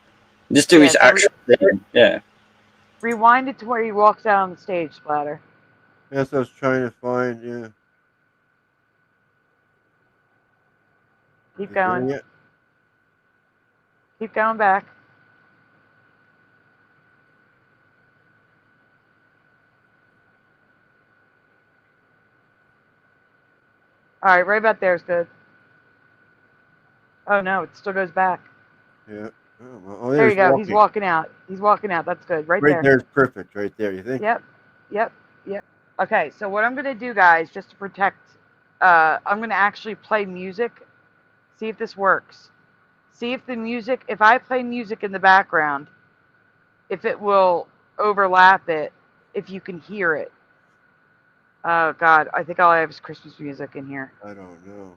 just do his actual thing. Yeah. Rewind it to where he walks out on the stage, Splatter. That's what I was trying to find. Yeah. Keep going. Keep going back. All right, right about there is good. Oh no, it still goes back. Yeah. Oh, there you go. He's walking out. He's walking out. That's good. Right there. Right there's perfect. Right there. You think? Yep. Yep. Yep. Okay. So what I'm gonna do, guys, just to protect, I'm gonna actually play music. See if this works. See if the music. If I play music in the background, if it will overlap it. If you can hear it. Oh God, I think all I have is Christmas music in here. I don't know.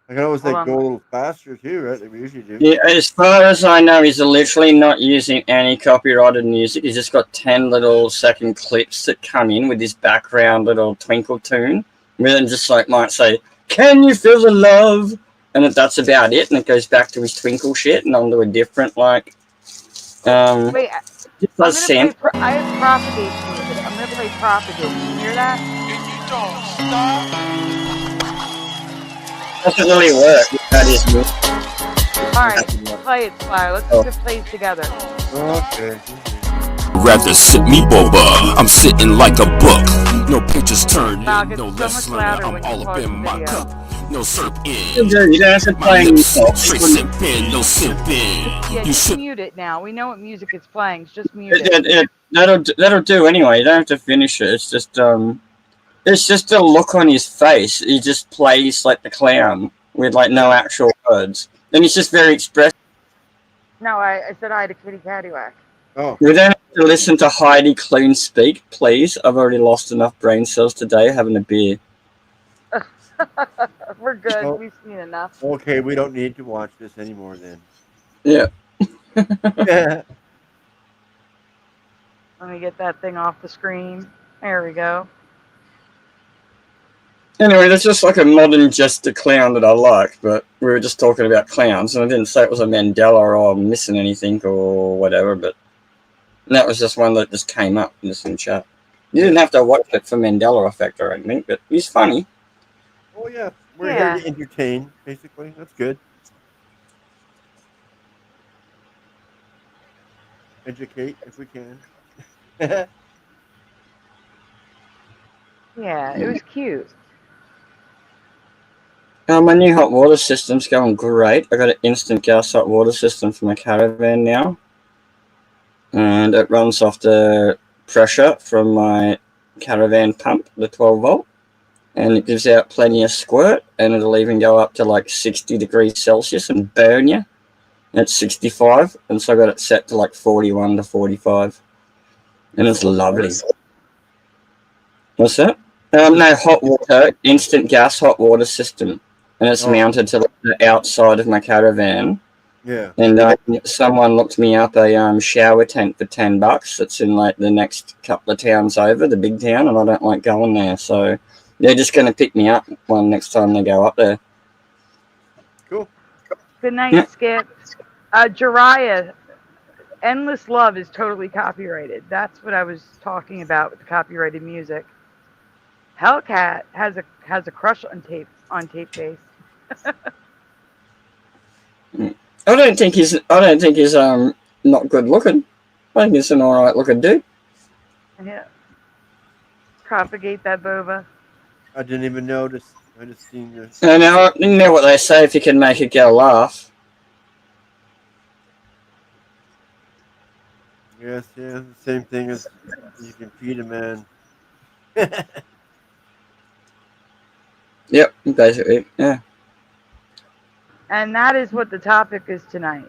I can always go a little faster too, right? Like we usually do. Yeah, as far as I know, he's literally not using any copyrighted music. He's just got 10 little second clips that come in with this background little twinkle tune. Rather than just like might say, "Can you feel the love?" And that's about it. And it goes back to his twinkle shit and onto a different like. Wait, Sam. I have propagate music. I'm gonna play propagate. Can you hear that? Doesn't really work. That is good. Alright, play it, Spire. Let's see if it plays together. Okay. Rather sit me boba. I'm sitting like a book. No pictures turned in, no less learner. I'm all up in my cup. No syrup in. You don't have to play straight sipping, no sipping. Yeah, You just mute it now. We know what music it's playing. Just mute it. That'll do anyway. You don't have to finish it. It's just a look on his face. He just plays like the clown with like no actual words, and he's just very expressive. No, I said hi to Kitty Caddywhack. Oh. We don't have to listen to Heidi Klum speak, please. I've already lost enough brain cells today having a beer. We're good. Oh. We've seen enough. Okay, we don't need to watch this anymore then. Yeah. Let me get that thing off the screen. There we go. Anyway, that's just like a modern jester clown that I like, but we were just talking about clowns, and I didn't say it was a Mandela or I'm missing anything or whatever, but And that was just one that just came up in this in chat. You didn't have to watch it for Mandela effect or anything, but he's funny. Oh yeah, we're here to entertain, basically. That's good. Educate if we can. Yeah, it was cute. My new hot water system's going great. I got an instant gas hot water system for my caravan now. And it runs off the pressure from my caravan pump, the 12 volt. And it gives out plenty of squirt, and it'll even go up to like 60 degrees Celsius and burn you. At 65, and so I got it set to like 41 to 45. And it's lovely. What's that? No, hot water, instant gas hot water system. And it's mounted to the outside of my caravan. Yeah. And someone looked me up a shower tent for $10 that's in like the next couple of towns over, the big town, and I don't like going there. So they're just going to pick me up one next time they go up there. Cool. Good night, Skip. Jiraiya, Endless Love is totally copyrighted. That's what I was talking about with the copyrighted music. Hellcat has a crush on tape base. I don't think he's not good looking. I think he's an alright looking dude. Yeah. Propagate that boba. I didn't even notice. I just seen this. You know what they say, if you can make a girl laugh. Yes, yeah, the same thing as you can feed a man. Yep, basically, yeah. And that is what the topic is tonight.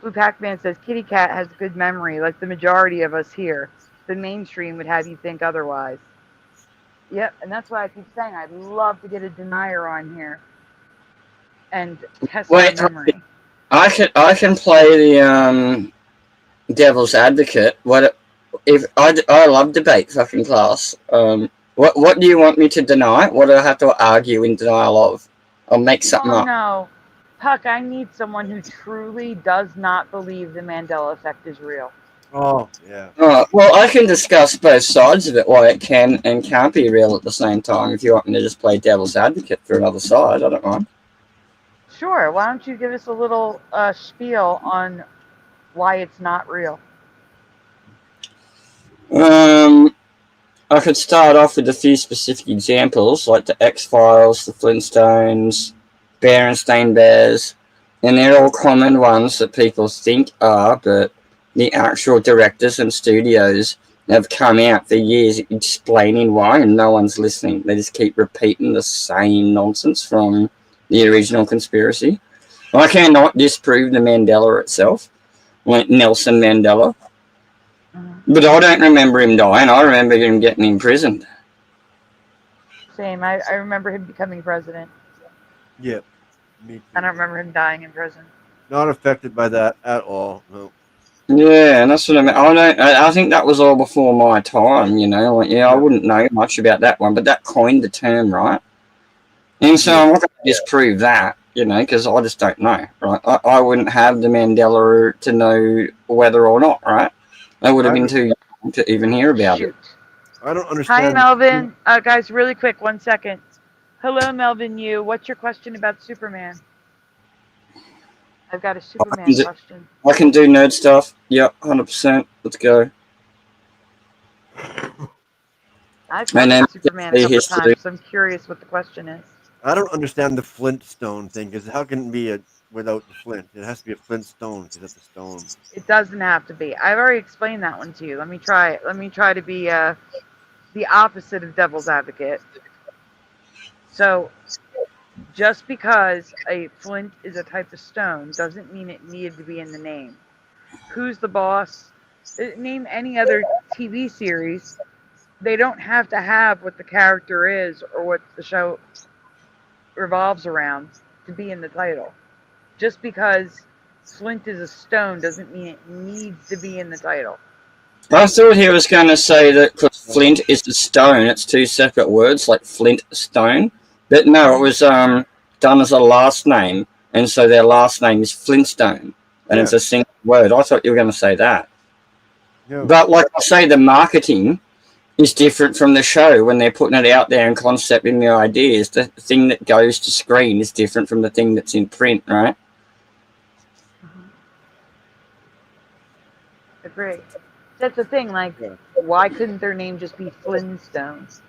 Blue Pac-Man says, Kitty Cat has good memory, like the majority of us here. The mainstream would have you think otherwise. Yep, and that's why I keep saying I'd love to get a denier on here and test my memory. I can play the devil's advocate. What if I love debate fucking class? What do you want me to deny? What do I have to argue in denial of? I'll make something up. No, Puck, I need someone who truly does not believe the Mandela effect is real. Oh, yeah. Well, I can discuss both sides of it, why it can and can't be real at the same time. If you want me to just play devil's advocate for another side, I don't mind. Sure. Why don't you give us a little spiel on why it's not real? I could start off with a few specific examples, like the X-Files, the Flintstones, Berenstain Bears, and they're all common ones that people think are, but the actual directors and studios have come out for years explaining why, and no one's listening. They just keep repeating the same nonsense from the original conspiracy. I cannot disprove the Mandela itself, like Nelson Mandela. But I don't remember him dying. I remember him getting imprisoned. Same. I remember him becoming president. Yep. Me too. I don't remember him dying in prison. Not affected by that at all. No. Yeah, and that's what I mean. I think that was all before my time, you know. Like, yeah, I wouldn't know much about that one, but that coined the term, right? And so I'm not going to disprove that, you know, because I just don't know, right? I wouldn't have the Mandela to know whether or not, right? I would have been too young to even hear about it. I don't understand. Hi, Melvin. Guys, really quick, 1 second. Hello, Melvin. What's your question about Superman? I've got a Superman question. I can do nerd stuff. Yep, 100%. Let's go. I've heard Superman a couple times, so I'm curious what the question is. I don't understand the Flintstone thing, because how can it be without the flint? It has to be a Flintstone because that's a stone. It doesn't have to be. I've already explained that one to you. Let me try. Let me try to be the opposite of devil's advocate. So, just because a flint is a type of stone doesn't mean it needed to be in the name. Who's the boss? Name any other TV series. They don't have to have what the character is or what the show revolves around to be in the title. Just because flint is a stone doesn't mean it needs to be in the title. I thought he was going to say that because flint is a stone, it's two separate words, like flint stone. But no, it was done as a last name, and so their last name is Flintstone, and it's a single word. I thought you were going to say that. Yeah. But like I say, the marketing is different from the show when they're putting it out there and concepting the ideas. The thing that goes to screen is different from the thing that's in print, right? Agree. That's the thing. Like, why couldn't their name just be Flintstones?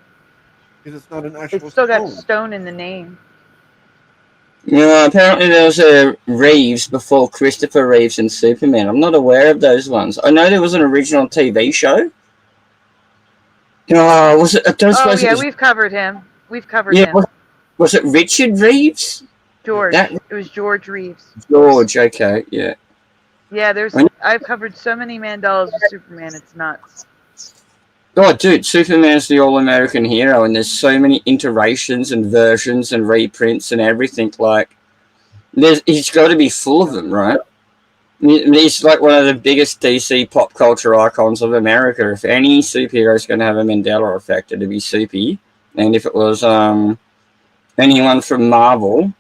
Because it's not an actual It's still got stone. stone in the name. Yeah, apparently there was a Reeves before Christopher Reeves and Superman. I'm not aware of those ones. I know there was an original TV show. Oh, was it? I don't Oh suppose yeah, it was, we've covered him. We've covered yeah, him. was it Richard Reeves? George. That It was George Reeves. George. Okay, yeah. Yeah, there's. I know- I've covered so many Mandelas with Superman. It's nuts. Oh, dude, Superman's the all-American hero, and there's so many iterations and versions and reprints and everything. Like, he's got to be full of them, right? He's like one of the biggest DC pop culture icons of America. If any superhero is going to have a Mandela effect, it'd be Soupy. And if it was anyone from Marvel,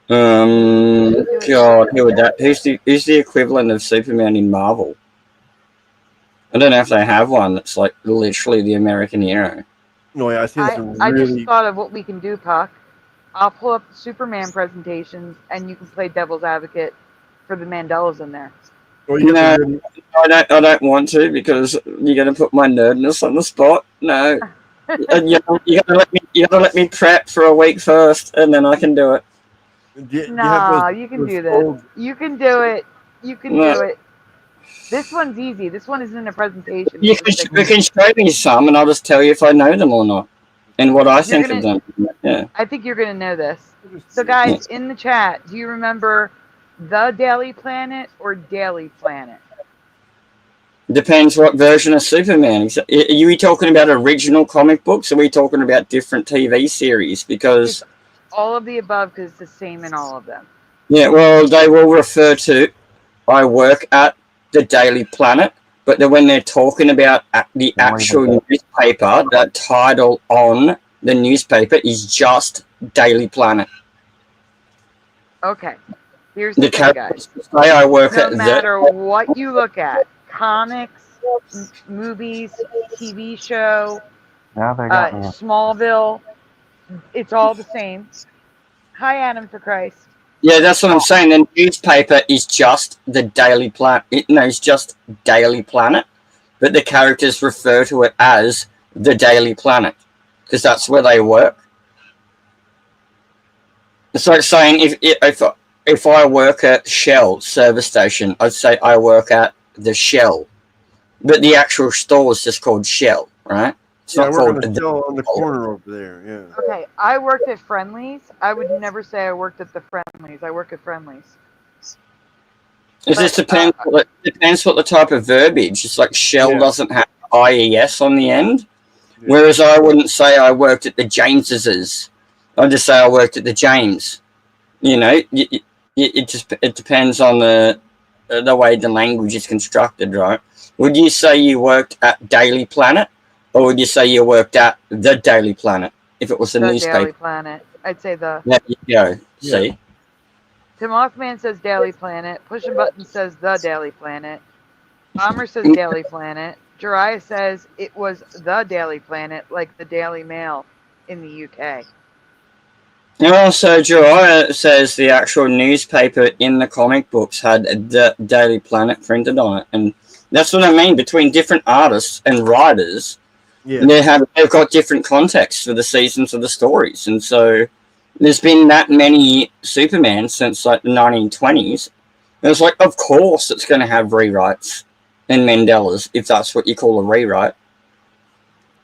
God, who would that? Who's the equivalent of Superman in Marvel? I don't know if they have one that's like literally the American hero. No, yeah, I see some I really. just thought of what we can do, Puck. I'll pull up the Superman presentations, and you can play devil's advocate for the Mandelas in there. No, I don't want to because you're going to put my nerdness on the spot. No, you gotta let me prep for a week first, and then I can do it. Nah, you can do this. You can do it. You can No. do it. This one's easy. This one isn't a presentation. You can show me some, and I'll just tell you if I know them or not, and what I think of them. Yeah. I think you're gonna know this. So, guys, in the chat, do you remember the Daily Planet or Daily Planet? Depends what version of Superman. Are you talking about original comic books, or are we talking about different TV series? Because All of the above, because it's the same in all of them. yeah, well, they will refer to I work at the Daily Planet, but then when they're talking about the actual newspaper, the title on the newspaper is just Daily Planet. Okay. Here's the thing, characters guys. say I work No at matter what you look at, comics, movies, TV show, Now they got me. Smallville, it's all the same. Hi, Adam, for Christ. Yeah, that's what I'm saying. The newspaper is just the Daily Planet. It's just Daily Planet, but the characters refer to it as the Daily Planet because that's where they work. It's like saying if I work at Shell service station, I'd say I work at the Shell, but the actual store is just called Shell, right? It's Yeah, I not work on called the Shell on the corner over there. Yeah. Okay, I worked at Friendly's. I would never say I worked at the Friendly's. I work at Friendly's. It just depends. Depends what the type of verbiage. It's like Shell doesn't have IES on the end, whereas I wouldn't say I worked at the James's. I'd just say I worked at the James. You know, it depends on the way the language is constructed, right? Would you say you worked at Daily Planet, or would you say you worked at the Daily Planet if it was a The newspaper? Daily Planet. I'd say the. There you go. See. Tim Mothman says Daily Planet. Pushing Button says the Daily Planet. Bomber says Daily Planet. Jiraiya says it was the Daily Planet, like the Daily Mail in the UK. And also, Jiraiya says the actual newspaper in the comic books had the Daily Planet printed on it, and that's what I mean. Between different artists and writers, they've got different contexts for the seasons of the stories, and so there's been that many Superman since like the 1920s. And it's like, of course, it's going to have rewrites and Mandelas if that's what you call a rewrite.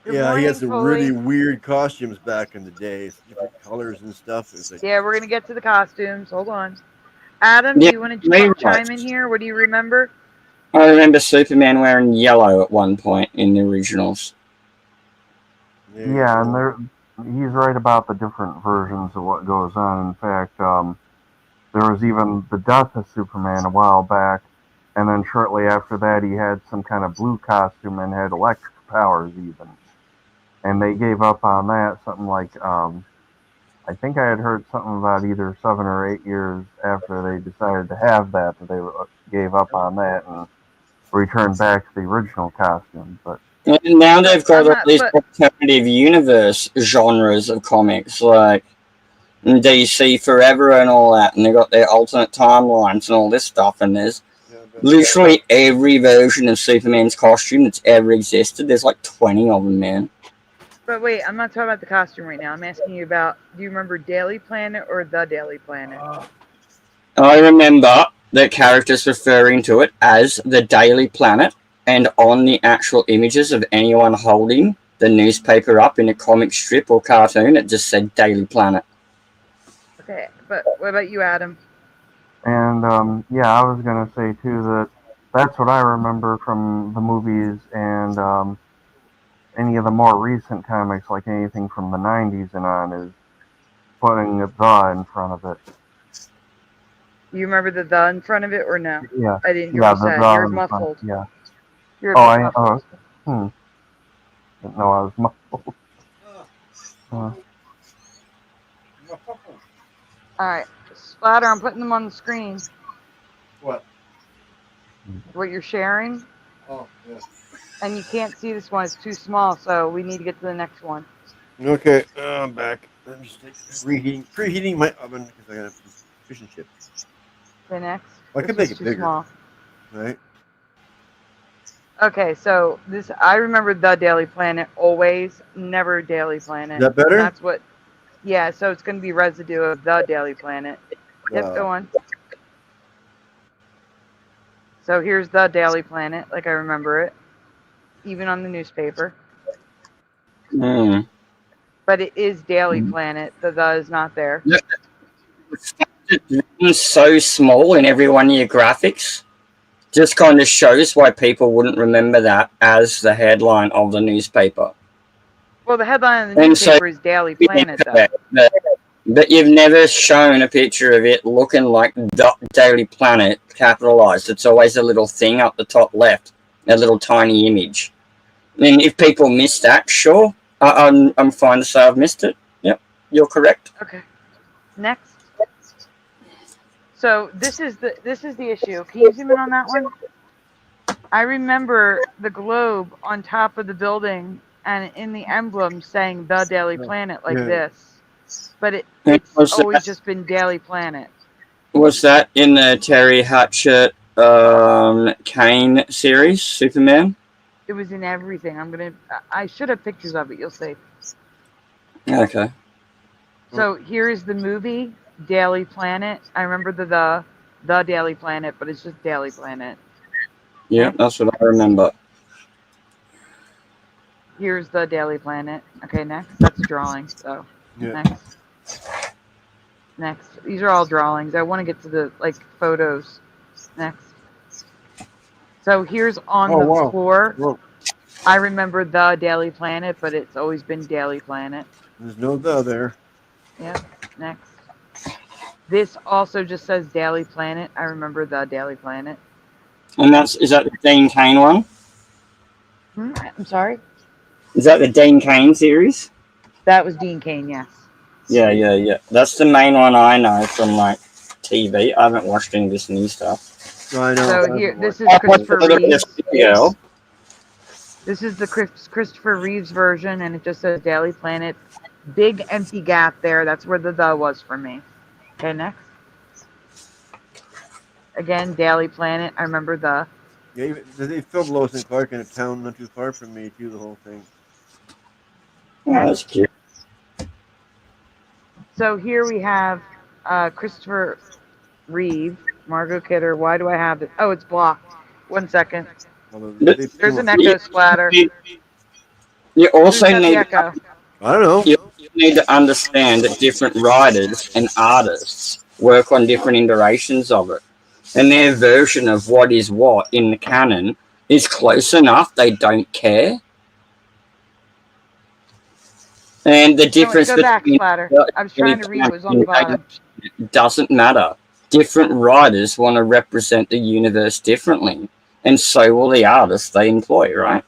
Yeah, he had some really weird costumes back in the day, different colors and stuff. It's like, Yeah, we're gonna get to the costumes. Hold on. Adam, do you want to chime in here? What do you remember? I remember Superman wearing yellow at one point in the originals. Yeah, and he's right about the different versions of what goes on. In fact, there was even the death of Superman a while back, and then shortly after that he had some kind of blue costume and had electric powers even. And they gave up on that, something like, I think I had heard something about either 7 or 8 years after they decided to have that they gave up on that. And return back to the original costume. But and now they've got all these alternative universe genres of comics, like DC Forever and all that, and they've got their alternate timelines and all this stuff, and there's literally every version of Superman's costume that's ever existed. There's like 20 of them, man. But wait, I'm not talking about the costume right now. I'm asking you about, do you remember Daily Planet or The Daily Planet? I remember the characters referring to it as the Daily Planet, and on the actual images of anyone holding the newspaper up in a comic strip or cartoon, it just said Daily Planet. Okay, but what about you, Adam? And yeah, I was gonna say too that that's what I remember from the movies and any of the more recent comics, like anything from the 90s and on, is putting a "the" in front of it. You remember the in front of it or no? Yeah. I didn't hear Yeah, what you the said. "the" You're in front, muffled. yeah. You're Oh, muffled. Didn't know I was muffled. Alright, Splatter, I'm putting them on the screen. What? What you're sharing. Oh, yeah. And you can't see this one, it's too small, so we need to get to the next one. Okay, I'm back. I'm just preheating my oven because I got fish and chips. The next. I could This make is it too bigger. small. Right? Okay, so this, I remember The Daily Planet always, never Daily Planet. Is that better? That's what, yeah, so it's going to be residue of The Daily Planet. Yep, go on. So here's The Daily Planet, like I remember it, even on the newspaper. Mm. But it is Daily Planet, the is not there. It's so small in every one of your graphics. Just kind of shows why people wouldn't remember that as the headline of the newspaper. Well, the headline of the And newspaper so- is Daily Planet, though. But you've never shown a picture of it looking like the Daily Planet capitalized. It's always a little thing up the top left, a little tiny image. And if people miss that, sure, I'm fine to say I've missed it. Yep, you're correct. Okay. Next. So this is the issue. Can you zoom in on that one? I remember the globe on top of the building and in the emblem saying The Daily Planet like this. But it's always just been Daily Planet. Was that in the Terry Hatchett Kane series, Superman? It was in everything. I should have pictures of it, you'll see. Okay. So here's the movie, Daily Planet. I remember the Daily Planet, but it's just Daily Planet. Yeah, that's what I remember. Here's the Daily Planet. Okay, next. That's a drawing, so Yeah. Next. These are all drawings. I want to get to the photos. Next. So here's on the floor. Whoa. I remember the Daily Planet, but it's always been Daily Planet. There's no "the" there. Yep. Next. This also just says Daily Planet. I remember the Daily Planet. And is that the Dean Kane one? I'm sorry? Is that the Dean Kane series? That was Dean Kane, yes. Yeah. That's the main one I know from TV. I haven't watched any of this new stuff. I know. So here, this is Christopher Reeves. This is the Christopher Reeves version, and it just says Daily Planet. Big empty gap there. That's where the was for me. Okay, next. Again, Daily Planet. I remember the. Yeah, they filmed Lois and Clark in a town not too far from me, too, the whole thing. Yeah, that's cute. So here we have Christopher Reeve, Margot Kidder. Why do I have it? Oh, it's blocked. 1 second. There's an echo splatter. You also Who's got the need. echo? I don't know. You need to understand that different writers and artists work on different iterations of it, and their version of what is what in the canon is close enough. They don't care. And the difference Go back, between splatter. I was trying to read what was on the bottom. doesn't matter. Different writers want to represent the universe differently, and so will the artists they employ, right?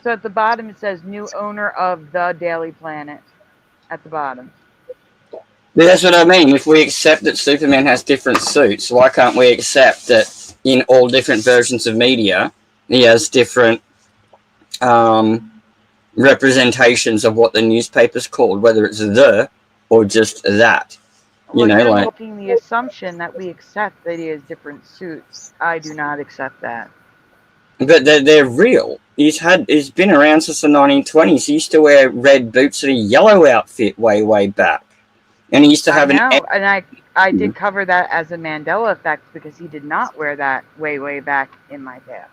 So at the bottom it says new owner of the Daily Planet. At the bottom. But that's what I mean. If we accept that Superman has different suits, why can't we accept that in all different versions of media, he has different representations of what the newspaper's called, whether it's the or just that. Well, You know, you're like, making the assumption that we accept that he has different suits. I do not accept that. but they're real. He's been around since the 1920s. He used to wear red boots and a yellow outfit way back, and he used to have and I did cover that as a Mandela effect because he did not wear that way back in my past.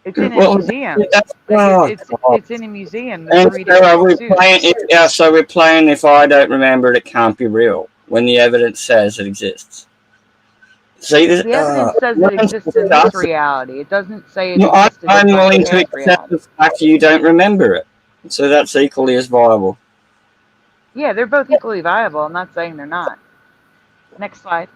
It's in a museum. It's in a museum. And so we're playing if I don't remember it can't be real when the evidence says it exists. See, the evidence says it exists in this reality. It doesn't say it existed I'm in my willing to past accept reality. the fact you don't remember it. So that's equally as viable. Yeah, they're both equally viable. I'm not saying they're not. Next slide.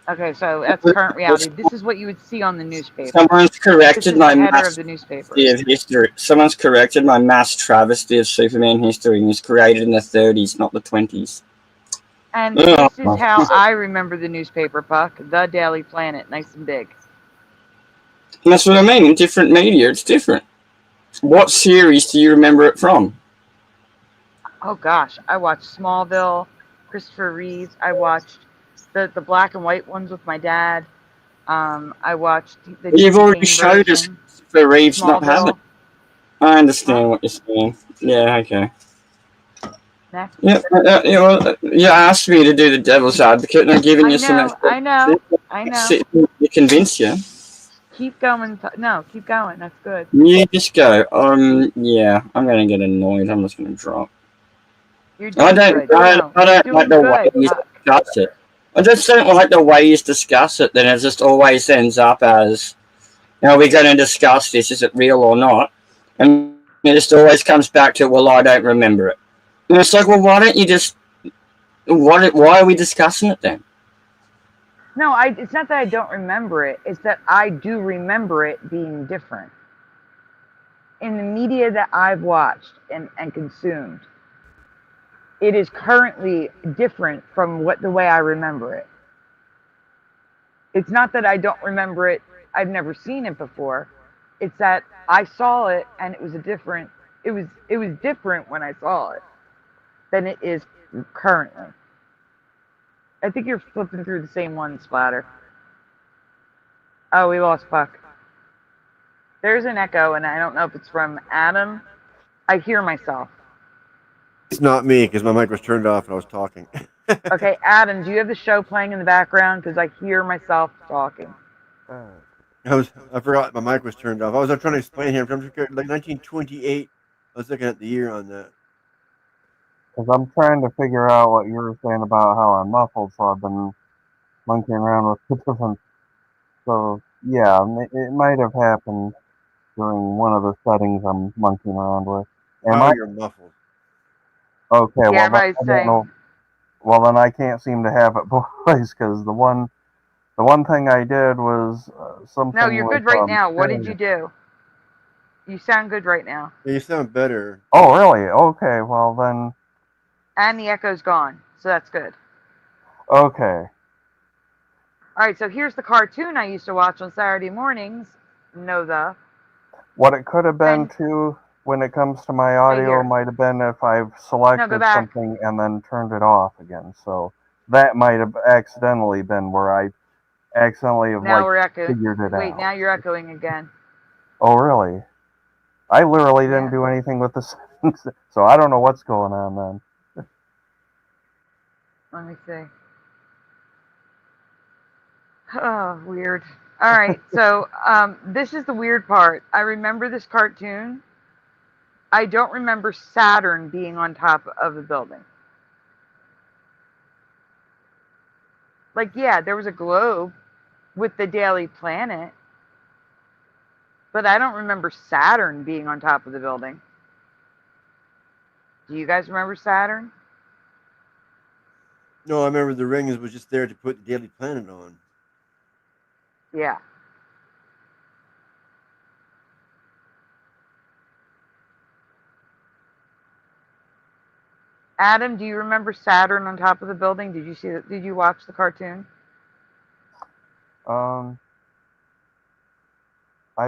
Okay, so that's current reality. This is what you would see on the newspaper. Someone's corrected my header of the newspaper. of history. Someone's corrected my mass travesty of Superman history, and he's created in the 30s, not the 20s. And this is how I remember the newspaper, Puck. The Daily Planet, nice and big. And that's what I mean. In different media, it's different. What series do you remember it from? Oh gosh, I watched Smallville, Christopher Reeves. I watched the black and white ones with my dad. I watched the. You've already showed us Christopher Reeves not having. I understand what you're saying. Yeah, okay. Next. You asked me to do the devil's advocate, and I'm giving you some. I know. To convince you. Keep going. No, keep going. That's good. You just go. Yeah, I'm gonna get annoyed. I'm just gonna drop. You're doing I don't like the way you discuss it. I just don't like the way you discuss it. Then it just always ends up as, we're going to discuss this. Is it real or not? And it just always comes back to, well, I don't remember it. And it's like, well, why don't you just? Why are we discussing it then? No, it's not that I don't remember it. It's that I do remember it being different. In the media that I've watched and consumed, it is currently different from the way I remember it. It's not that I don't remember it. I've never seen it before. It's that I saw it and it was different when I saw it than it is currently. I think you're flipping through the same one, Splatter. Oh, we lost Puck. There's an echo, and I don't know if it's from Adam. I hear myself. It's not me, because my mic was turned off and I was talking. Okay, Adam, do you have the show playing in the background? Because I hear myself talking. I forgot my mic was turned off. I was trying to explain here. From like 1928. I was looking at the year on that. Because I'm trying to figure out what you were saying about how I'm muffled, so I've been monkeying around with the different. So yeah, it might have happened during one of the settings I'm monkeying around with. You're muffled. Okay, yeah, well then I can't seem to have it both ways, because the one thing I did was something. No, you're good right now. What did you do? You sound good right now. Yeah, you sound better. Oh really? Okay, well then. And the echo's gone, so that's good. Okay. All right, so here's the cartoon I used to watch on Saturday mornings. What it could have been too, when it comes to my audio, might have been if I've selected something and then turned it off again. So that might have accidentally been where I accidentally have figured it out. Wait, now you're echoing again. Oh really? I literally didn't do anything with the sentence, so I don't know what's going on then. Let me see. Oh, weird. All right, so this is the weird part. I remember this cartoon. I don't remember Saturn being on top of the building. Like, yeah, there was a globe with the Daily Planet, but I don't remember Saturn being on top of the building. Do you guys remember Saturn? No, I remember the rings was just there to put the Daily Planet on. Yeah. Adam, do you remember Saturn on top of the building? Did you see that? Did you watch the cartoon? I've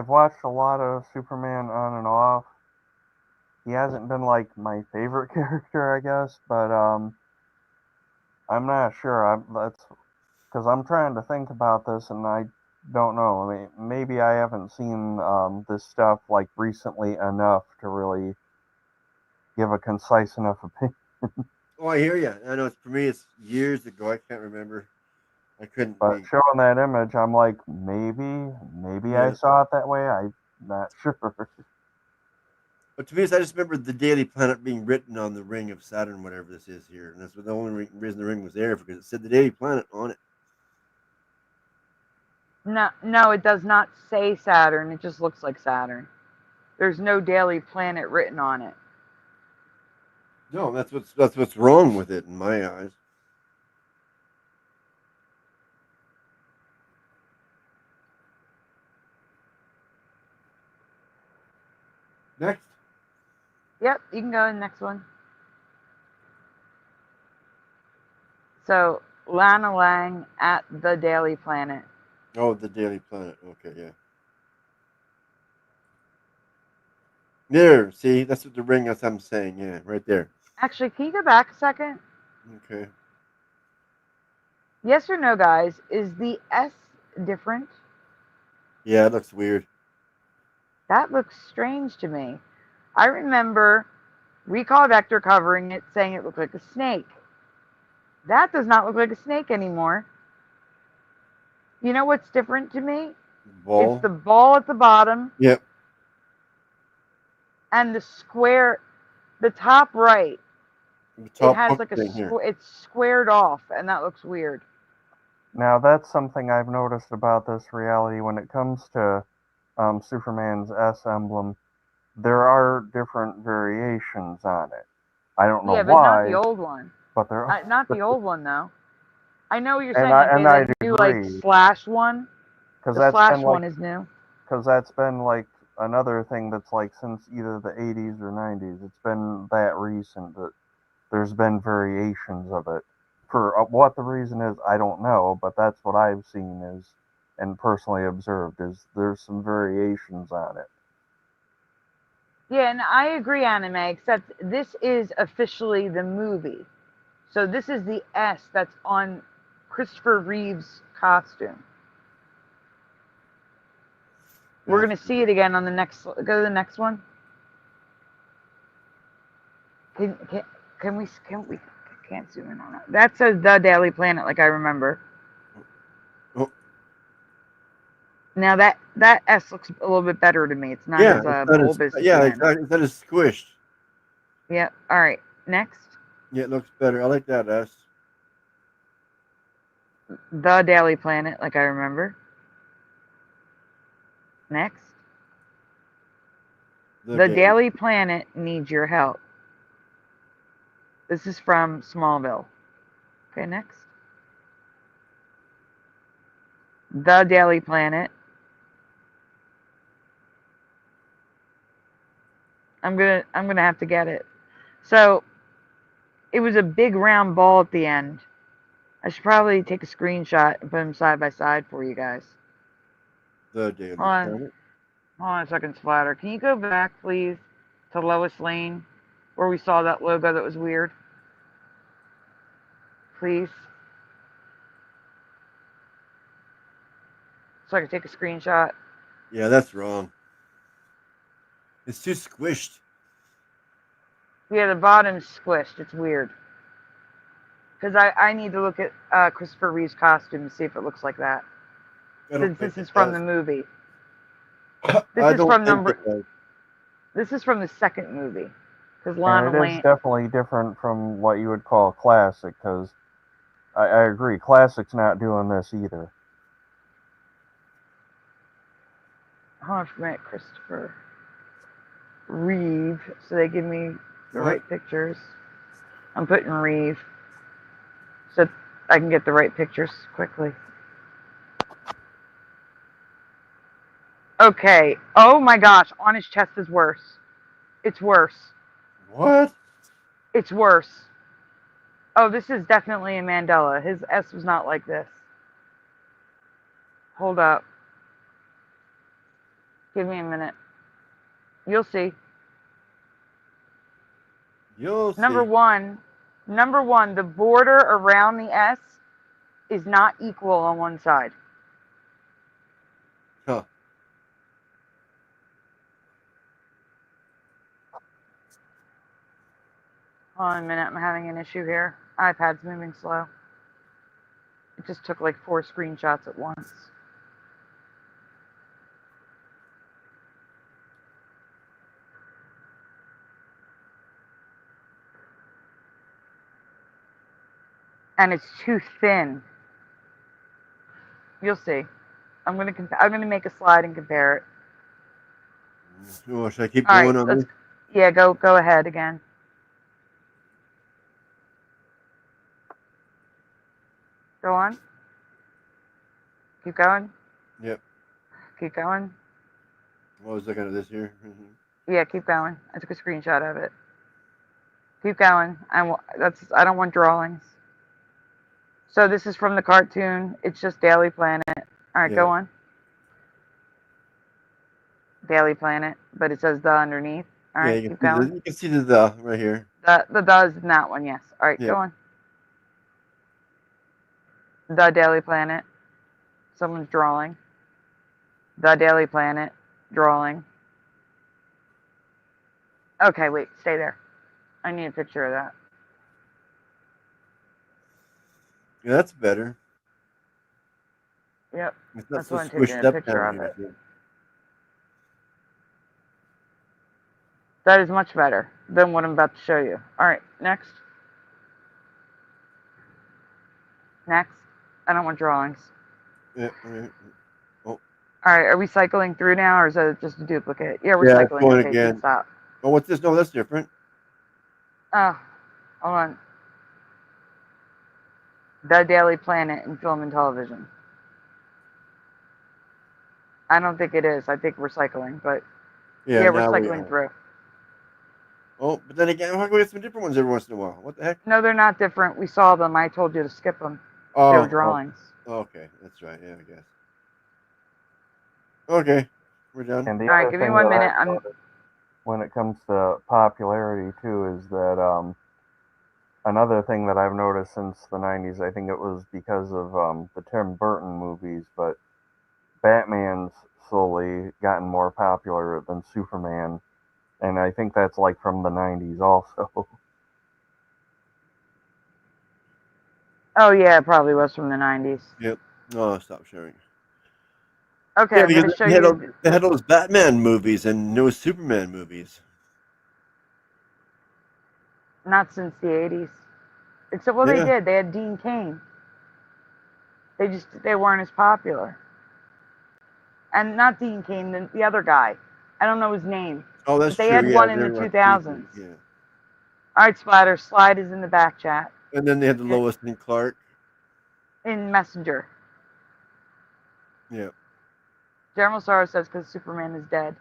watched a lot of Superman on and off. He hasn't been like my favorite character, I guess, but I'm not sure. That's because I'm trying to think about this, and I don't know. I mean, maybe I haven't seen this stuff like recently enough to really give a concise enough opinion. Oh, I hear you. I know for me, it's years ago. I can't remember. I couldn't But be. showing that image, I'm like, maybe I saw it that way. I'm not sure. But to me, I just remember the Daily Planet being written on the ring of Saturn, whatever this is here, and that's the only reason the ring was there, because it said the Daily Planet on it. No, it does not say Saturn. It just looks like Saturn. There's no Daily Planet written on it. No, that's what's wrong with it in my eyes. Next. Yep, you can go to the next one. So, Lana Lang at the Daily Planet. Oh, the Daily Planet. Okay, yeah. There, see, that's what the ring. That's what I'm saying. Yeah, right there. Actually, can you go back a second? Okay. Yes or no, guys? Is the S different? Yeah, it looks weird. That looks strange to me. I remember Recall Vector covering it, saying it looked like a snake. That does not look like a snake anymore. You know what's different to me? Ball. It's the ball at the bottom. Yep. And the square, the top right. The top it has hook like thing here. it's squared off, and that looks weird. Now, that's something I've noticed about this reality when it comes to Superman's S emblem. There are different variations on it. I don't know Yeah, but why. not the old one. But there are. Not the old one, though. I know what you're And saying. I- and I Like they do like agree. slash one. Because The that's slash been like, one is new. Because that's been like another thing that's like since either the 80s or 90s. It's been that recent that there's been variations of it. For what the reason is, I don't know, but that's what I've seen is and personally observed is there's some variations on it. Yeah, and I agree, Anime, except this is officially the movie. So this is the S that's on Christopher Reeve's costume. We're going to see it again on the next, go to the next one. Can we can't zoom in on that. That says the Daily Planet, like I remember. Oh. Now that S looks a little bit better to me. It's not as bulbous. That is squished. Yeah. All right. Next. Yeah, it looks better. I like that S. The Daily Planet, like I remember. Next. The Daily Planet needs your help. This is from Smallville. Okay, next. The Daily Planet. I'm gonna have to get it. So it was a big round ball at the end. I should probably take a screenshot and put them side by side for you guys. The Daily Hold Planet. on a second, Splatter. Can you go back, please, to Lois Lane, where we saw that logo that was weird? Please. So I can take a screenshot. Yeah, that's wrong. It's too squished. Yeah, the bottom's squished. It's weird. Because I need to look at Christopher Reeve's costume and see if it looks like that. Since this is from the movie. This is from the second movie. Because Lana And it Lang. is definitely different from what you would call classic, because I agree, classic's not doing this either. Hold on for a minute, Christopher Reeve. So they give me the right pictures. I'm putting Reeve. So I can get the right pictures quickly. Okay. Oh my gosh. On his chest is worse. It's worse. What? It's worse. Oh, this is definitely a Mandela. His S was not like this. Hold up. Give me a minute. You'll see. You'll Number see. one, the border around the S is not equal on one side. Huh. Hold on a minute. I'm having an issue here. iPad's moving slow. It just took like 4 screenshots at once. And it's too thin. You'll see. I'm gonna make a slide and compare it. Oh, should I keep All going right, on this? yeah, go ahead again. Go on. Keep going. Yep. Keep going. I was looking at this here. Yeah, keep going. I took a screenshot of it. Keep going. I don't want drawings. So this is from the cartoon. It's just Daily Planet. All right, go on. Daily Planet, but it says the underneath. All right, keep going. You can see the right here. The is in that one, yes. All right, go on. The Daily Planet. Someone's drawing. The Daily Planet. Drawing. Okay, wait, stay there. I need a picture of that. Yeah, that's better. Yep. It's not That's so why I'm taking squished a up picture down of it. here. That is much better than what I'm about to show you. All right, next. Next. I don't want drawings. Yeah, right. Oh. All right, are we cycling through now, or is that just a duplicate? Yeah, we're Yeah, cycling. going Okay, again. stop. Oh, what's this? No, that's different. Oh, hold on. The Daily Planet in film and television. I don't think it is. I think we're cycling, but yeah, we're now cycling through. Oh, but then again, how can we get some different ones every once in a while? What the heck? No, they're not different. We saw them. I told you to skip them. Oh, they were drawings. Okay, that's right. Yeah, I guess. Okay, we're done. And the All right, other give me thing 1 that minute. I've noticed when it comes to popularity too is that another thing that I've noticed since the 90s, I think it was because of the Tim Burton movies, but Batman's slowly gotten more popular than Superman, and I think that's like from the 90s also. Oh yeah, it probably was from the 90s. Yep. No, stop sharing. Okay, Yeah, I'm going to because show you. they had those Batman movies and no Superman movies. Not since the 80s. Except, well, they Yeah. did. They had Dean Cain. They weren't as popular. And not Dean Cain, the other guy. I don't know his name. Oh, that's But they true. had Yeah, one in they the were on 2000s. TV, yeah. All right, Splatter. Slide is in the back chat. And then they had the Lois and Clark. In Messenger. Yeah. General Sorrow says because Superman is dead.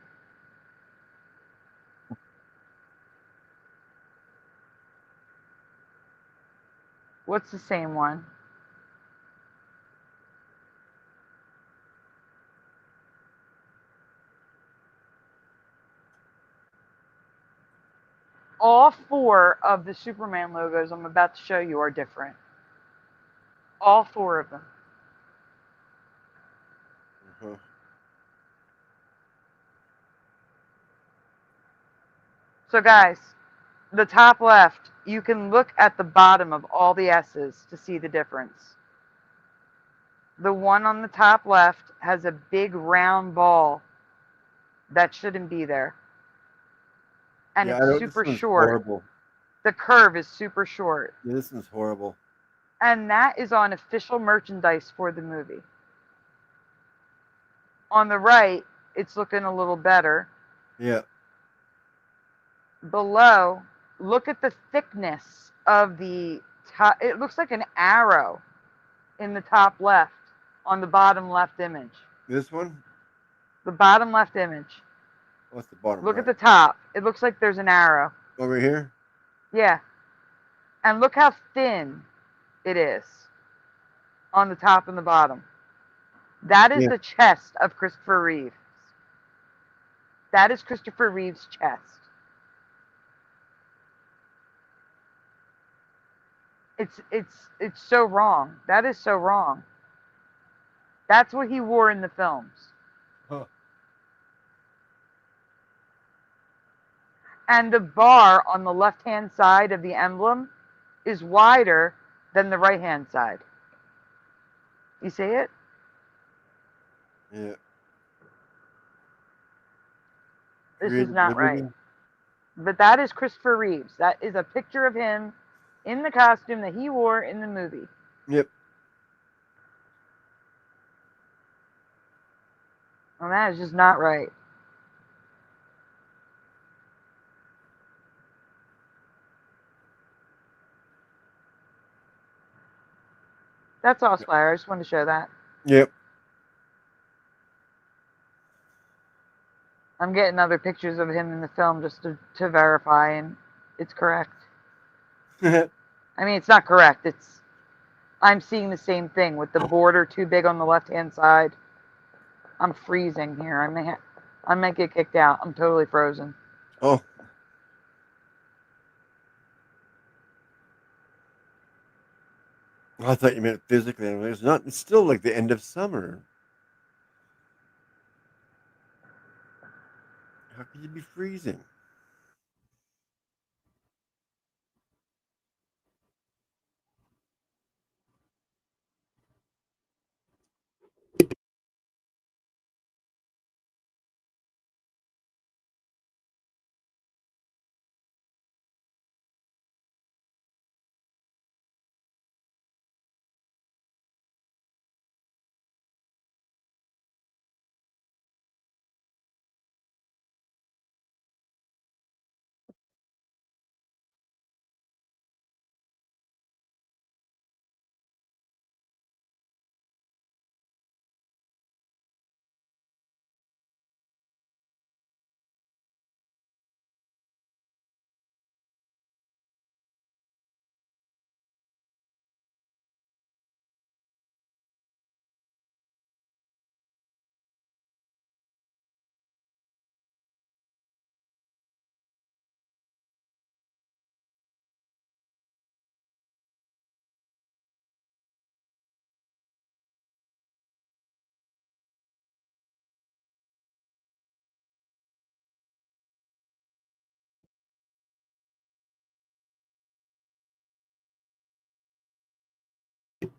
What's the same one? All 4 of the Superman logos I'm about to show you are different. All 4 of them. Uh-huh. So guys, the top left, you can look at the bottom of all the S's to see the difference. The one on the top left has a big round ball that shouldn't be there. And Yeah, it's super this one's short. horrible. The curve is super short. Yeah, this one's horrible. And that is on official merchandise for the movie. On the right, it's looking a little better. Yeah. Below, look at the thickness of the top. It looks like an arrow in the top left on the bottom left image. This one? The bottom left image. What's the bottom Look right? at the top. It looks like there's an arrow. Over here? Yeah. And look how thin it is on the top and the bottom. That is the chest of Christopher Reeves. That is Christopher Reeves' chest. It's so wrong. That is so wrong. That's what he wore in the films. Huh. And the bar on the left-hand side of the emblem is wider than the right-hand side. You see it? Yeah. This Creative is not right. liberty. But that is Christopher Reeves. That is a picture of him in the costume that he wore in the movie. Yep. And that is just not right. That's all, Spire. I just wanted to show that. Yep. I'm getting other pictures of him in the film just to verify, and it's correct. I mean, it's not correct. I'm seeing the same thing with the border too big on the left-hand side. I'm freezing here. I might get kicked out. I'm totally frozen. Oh. I thought you meant physically. It's not. It's still like the end of summer. How could you be freezing?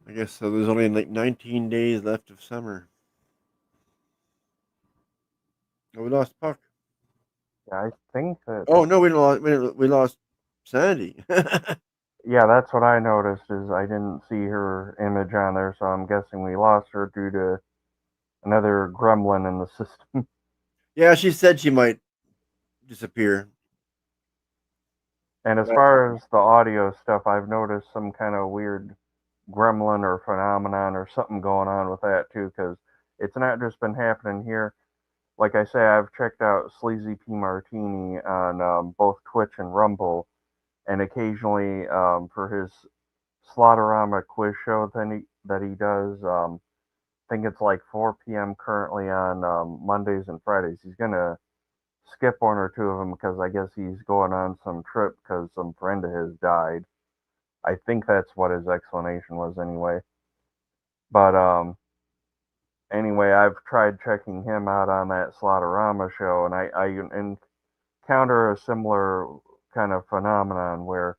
I guess so. There's only like 19 days left of summer. Oh, we lost Puck. Yeah, I think that. Oh no, we lost Sandy. Yeah, that's what I noticed. Is I didn't see her image on there, so I'm guessing we lost her due to another gremlin in the system. Yeah, she said she might disappear. And as far as the audio stuff, I've noticed some kind of weird gremlin or phenomenon or something going on with that too, because it's not just been happening here. Like I say, I've checked out Sleazy P Martini on both Twitch and Rumble, and occasionally for his Slaughterama quiz show that he does. I think it's like 4 p.m. currently on Mondays and Fridays. He's gonna skip one or two of them because I guess he's going on some trip because some friend of his died. I think that's what his explanation was anyway. But anyway, I've tried checking him out on that Slaughterama show, and I encounter a similar kind of phenomenon where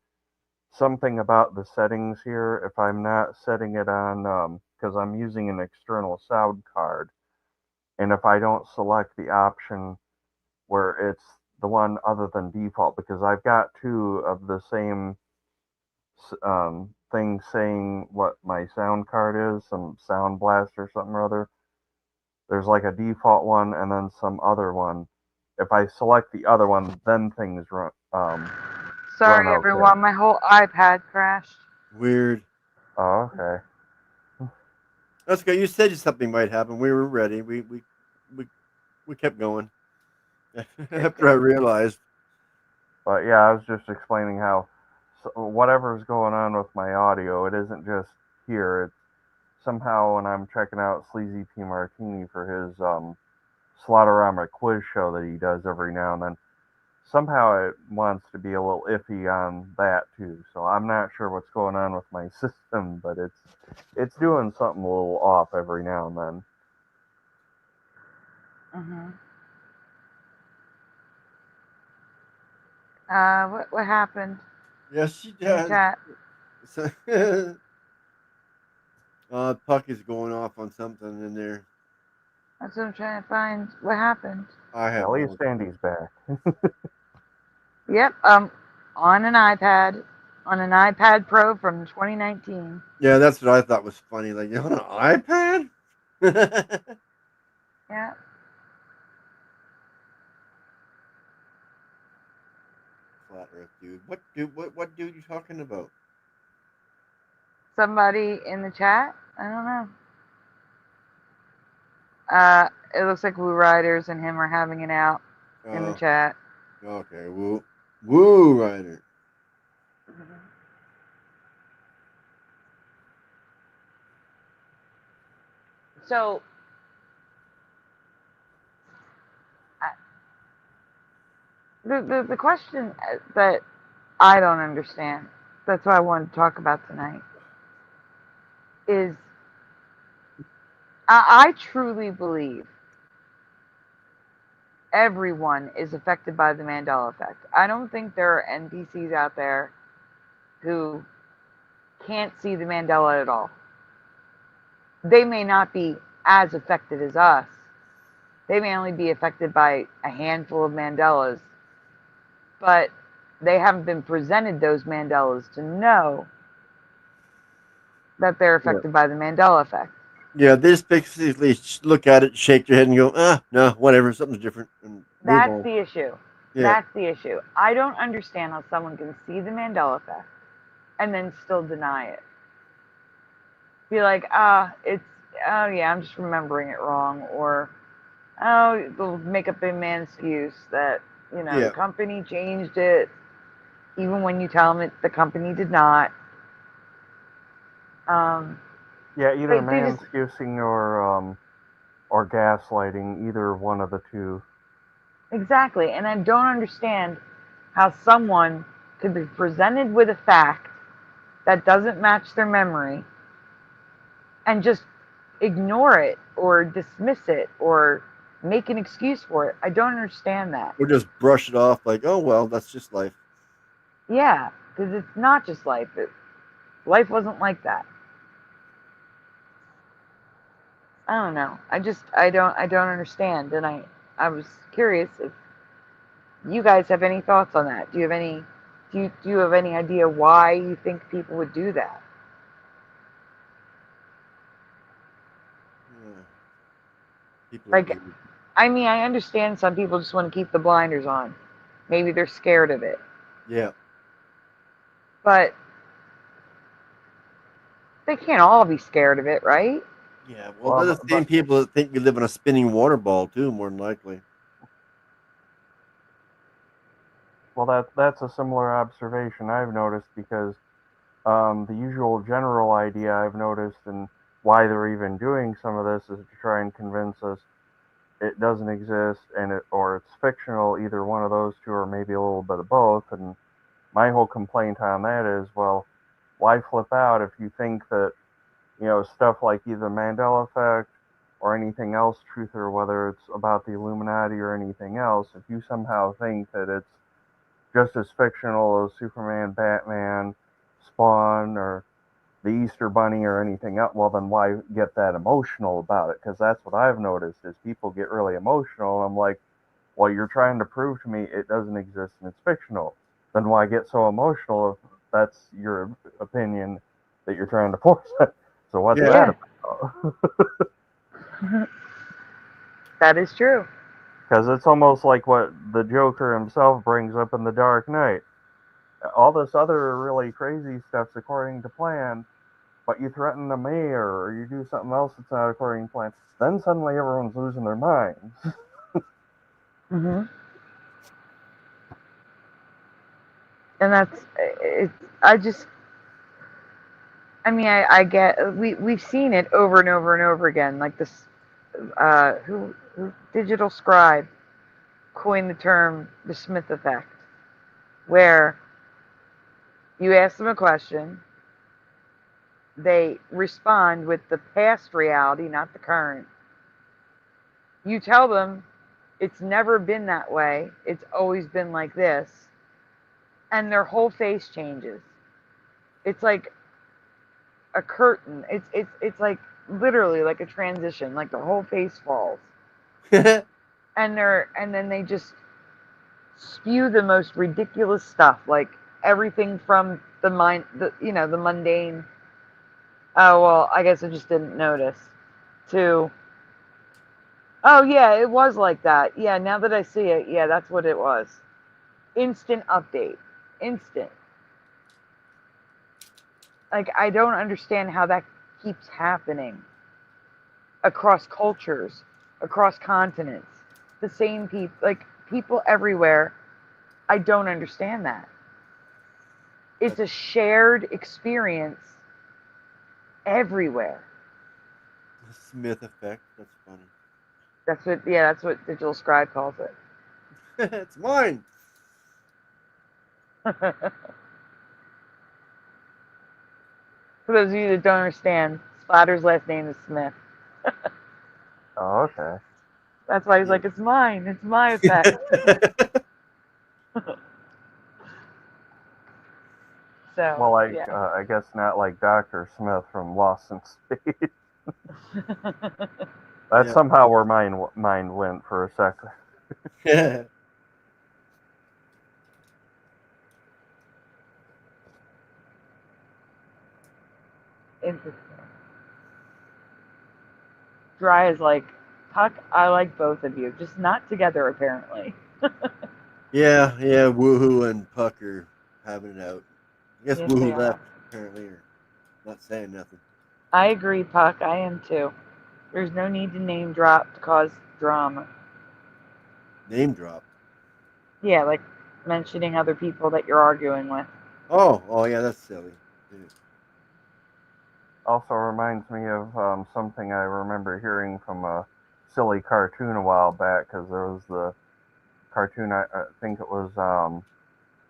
something about the settings here, if I'm not setting it on, because I'm using an external sound card, and if I don't select the option where it's the one other than default, because I've got two of the same thing saying what my sound card is, some Sound Blast or something or other. There's like a default one and then some other one. If I select the other one, then things run. Sorry, run okay. everyone. My whole iPad crashed. Weird. Oh, okay. That's good. You said something might happen. We were ready. We kept going. After I realized. But yeah, I was just explaining how whatever's going on with my audio, it isn't just here. It's somehow when I'm checking out Sleazy P. Martini for his Slaughterama quiz show that he does every now and then, somehow it wants to be a little iffy on that too. So I'm not sure what's going on with my system, but it's doing something a little off every now and then. What happened? Yes, she In the does. chat. Puck is going off on something in there. That's what I'm trying to find. What happened? I have At least Andy's back. Yep. On an iPad Pro from 2019. Yeah, that's what I thought was funny. Like, you on an iPad? Yeah. Flat Earth dude. What dude you talking about? Somebody in the chat? I don't know. It looks like Woo Riders and him are having it out in the chat. Okay, Woo Rider. So, the question that I don't understand, that's what I wanted to talk about tonight, is I truly believe everyone is affected by the Mandela effect. I don't think there are NPCs out there who can't see the Mandela at all. They may not be as affected as us. They may only be affected by a handful of Mandelas, but they haven't been presented those Mandelas to know that they're affected by the Mandela effect. Yeah, they just basically look at it, shake their head, and go, no, whatever, something's different. And That's the issue. Yeah. That's the issue. I don't understand how someone can see the Mandela effect and then still deny it. Be like, yeah, I'm just remembering it wrong, or they'll make up a man excuse that the company changed it, even when you tell them the company did not. Yeah, either man-excusing or gaslighting, either one of the two. Exactly, and I don't understand how someone could be presented with a fact that doesn't match their memory and just ignore it or dismiss it or make an excuse for it. I don't understand that. Or just brush it off like, oh, well, that's just life. Yeah, because it's not just life. Life wasn't like that. I don't know. I don't understand, and I was curious if you guys have any thoughts on that. Do you have any idea why you think people would do that? Like, I mean, I understand some people just want to keep the blinders on. Maybe they're scared of it. Yeah. But they can't all be scared of it, right? Yeah, well, they're the same people that think we live in a spinning water ball, too, more than likely. Well, that's a similar observation I've noticed, because the usual general idea I've noticed, and why they're even doing some of this, is to try and convince us it doesn't exist or it's fictional, either one of those two, or maybe a little bit of both. And my whole complaint on that is, well, why flip out if you think that stuff like either Mandela effect or anything else, truth, or whether it's about the Illuminati or anything else, if you somehow think that it's just as fictional as Superman, Batman, Spawn, or the Easter Bunny or anything else, well, then why get that emotional about it? Because that's what I've noticed, is people get really emotional. I'm like, well, you're trying to prove to me it doesn't exist and it's fictional. Then why get so emotional if that's your opinion that you're trying to force it? So what's that about? That is true. Because it's almost like what the Joker himself brings up in The Dark Knight. All this other really crazy stuff's according to plan, but you threaten the mayor or you do something else that's not according to plan, then suddenly everyone's losing their minds. Mm-hmm. And I get we've seen it over and over and over again. Like this, who Digital Scribe coined the term the Smith effect, where you ask them a question, they respond with the past reality, not the current. You tell them it's never been that way, it's always been like this, and their whole face changes. It's like a curtain. It's like literally like a transition, like the whole face falls. and then they just spew the most ridiculous stuff, like everything from the mundane, oh well, I guess I just didn't notice, to oh yeah, it was like that. Yeah, now that I see it, yeah, that's what it was. Instant update. Instant. Like, I don't understand how that keeps happening across cultures, across continents. The same people, like people everywhere. I don't understand that. It's a shared experience everywhere. The Smith effect. That's funny. That's what Digital Scribe calls it. It's mine. For those of you that don't understand, Splatter's last name is Smith. Oh, okay. That's why he's like, it's mine. It's my effect. So, well, like yeah. I guess not like Dr. Smith from Lost in Space. That's somehow where mine went for a second. Yeah. Interesting. Dry is like, Puck, I like both of you, just not together apparently. yeah, Woohoo and Puck are having it out. I guess Yes, Woohoo they are. left apparently, or not saying nothing. I agree, Puck. I am too. There's no need to name drop to cause drama. Name drop. Yeah, like mentioning other people that you're arguing with. Oh yeah, that's silly. Yeah. Also reminds me of something I remember hearing from a silly cartoon a while back, because there was the cartoon, I think it was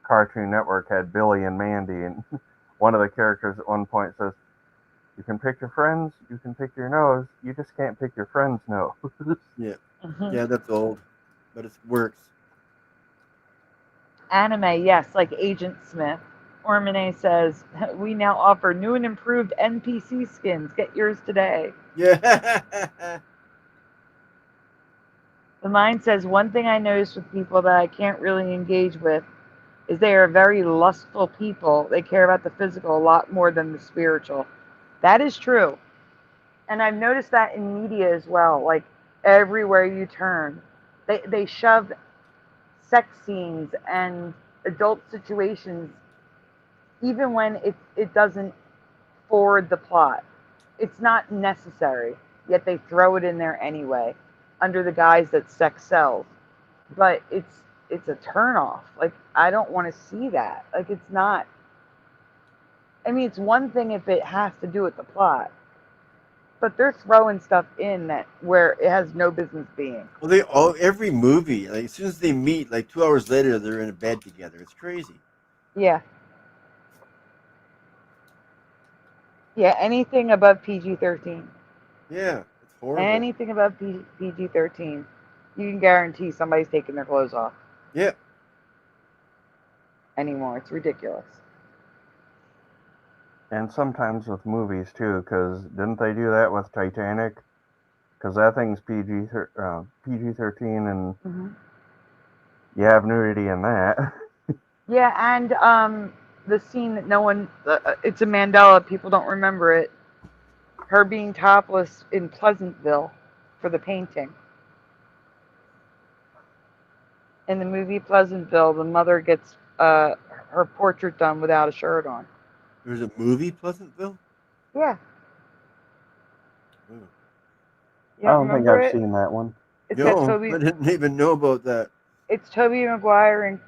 Cartoon Network, had Billy and Mandy, and one of the characters at one point says, you can pick your friends, you can pick your nose, you just can't pick your friend's nose. Yeah. Yeah, that's old, but it works. Anime, yes, like Agent Smith. Ormane says, we now offer new and improved NPC skins. Get yours today. Yeah. The Mind says, one thing I noticed with people that I can't really engage with is they are very lustful people. They care about the physical a lot more than the spiritual. That is true. And I've noticed that in media as well. Like, everywhere you turn, they shove sex scenes and adult situations even when it doesn't forward the plot. It's not necessary, yet they throw it in there anyway, under the guise that sex sells. But it's a turnoff. Like, I don't want to see that. Like, it's not. I mean, it's one thing if it has to do with the plot, but they're throwing stuff in that where it has no business being. Well, every movie, like as soon as they meet, like 2 hours later, they're in a bed together. It's crazy. Yeah. Yeah, anything above PG-13. Yeah, it's horrible. Anything above PG-13, you can guarantee somebody's taking their clothes off. Yeah. Anymore. It's ridiculous. And sometimes with movies too, because didn't they do that with Titanic? Because that thing's PG-13, and you have nudity in that. Yeah, and the scene that no one, it's a Mandela, people don't remember it. Her being topless in Pleasantville for the painting. In the movie Pleasantville, the mother gets her portrait done without a shirt on. There's a movie, Pleasantville? Yeah. Oh. You I don't think I've it? seen that one. It's got Toby. I didn't even know about that. It's Tobey Maguire and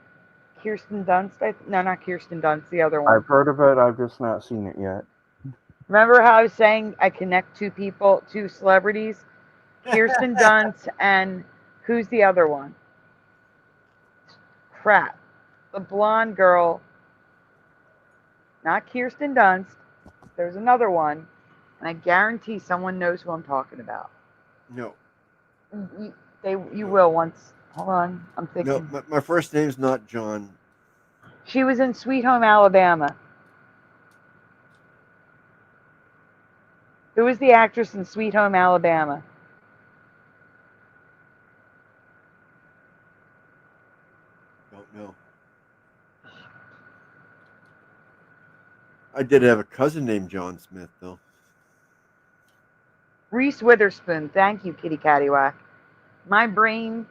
Kirsten Dunst. No, not Kirsten Dunst. The other one. I've heard of it. I've just not seen it yet. Remember how I was saying I connect two celebrities? Kirsten Dunst and who's the other one? Crap. The blonde girl. Not Kirsten Dunst. There's another one. And I guarantee someone knows who I'm talking about. No. You will once. Hold on. I'm thinking. No, my first name's not John. She was in Sweet Home Alabama. Who was the actress in Sweet Home Alabama? Don't know. I did have a cousin named John Smith, though. Reese Witherspoon. Thank you, Kitty Cattywhack. My brain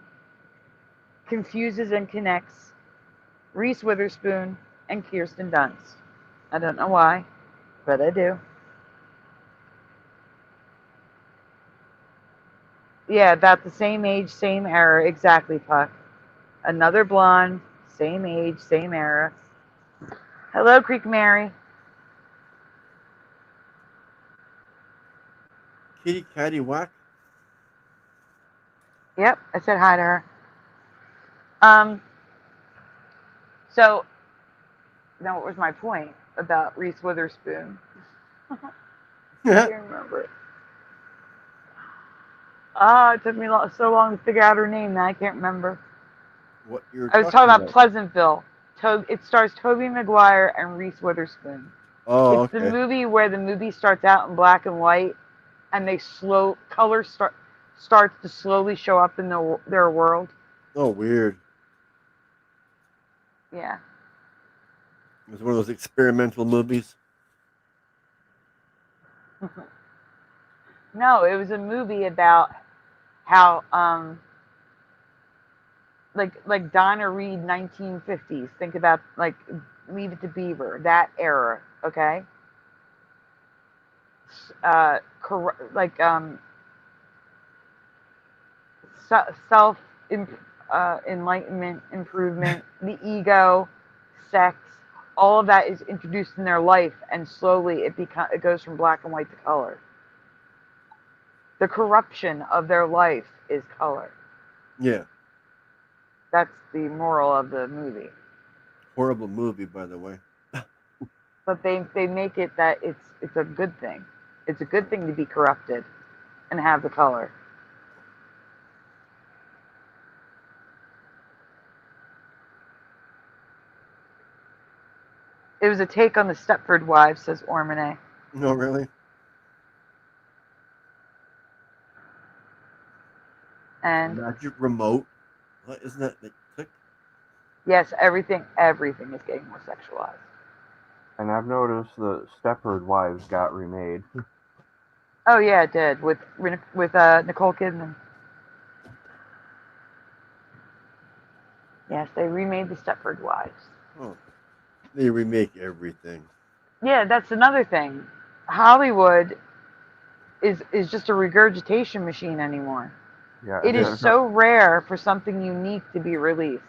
confuses and connects Reese Witherspoon and Kirsten Dunst. I don't know why, but I do. Yeah, about the same age, same era. Exactly, Puck. Another blonde, same age, same era. Hello, Creek Mary. Kitty Cattywhack? Yep, I said hi to her. So, now what was my point about Reese Witherspoon? I can't remember it. It took me so long to figure out her name that I can't remember. What you're I was talking about Pleasantville. It stars Tobey Maguire and Reese Witherspoon. Oh, it's the movie where the movie starts out in black and white, and color starts to slowly show up in their world. Oh, weird. Yeah. It was one of those experimental movies. No, it was a movie about how like Donna Reed 1950s. Think about like Leave It to Beaver, that era, okay? Self enlightenment, improvement, the ego, sex, all of that is introduced in their life, and slowly it goes from black and white to color. The corruption of their life is color. Yeah. That's the moral of the movie. Horrible movie, by the way. But they make it that it's a good thing. It's a good thing to be corrupted and have the color. It was a take on the Stepford Wives, says Ormone. No, really? And Magic remote. What isn't that the click? Yes, everything is getting more sexualized. And I've noticed the Stepford Wives got remade. Oh yeah, it did with Nicole Kidman. Yes, they remade the Stepford Wives. Oh, they remake everything. Yeah, that's another thing. Hollywood is just a regurgitation machine anymore. Yeah, it is so rare for something unique to be released.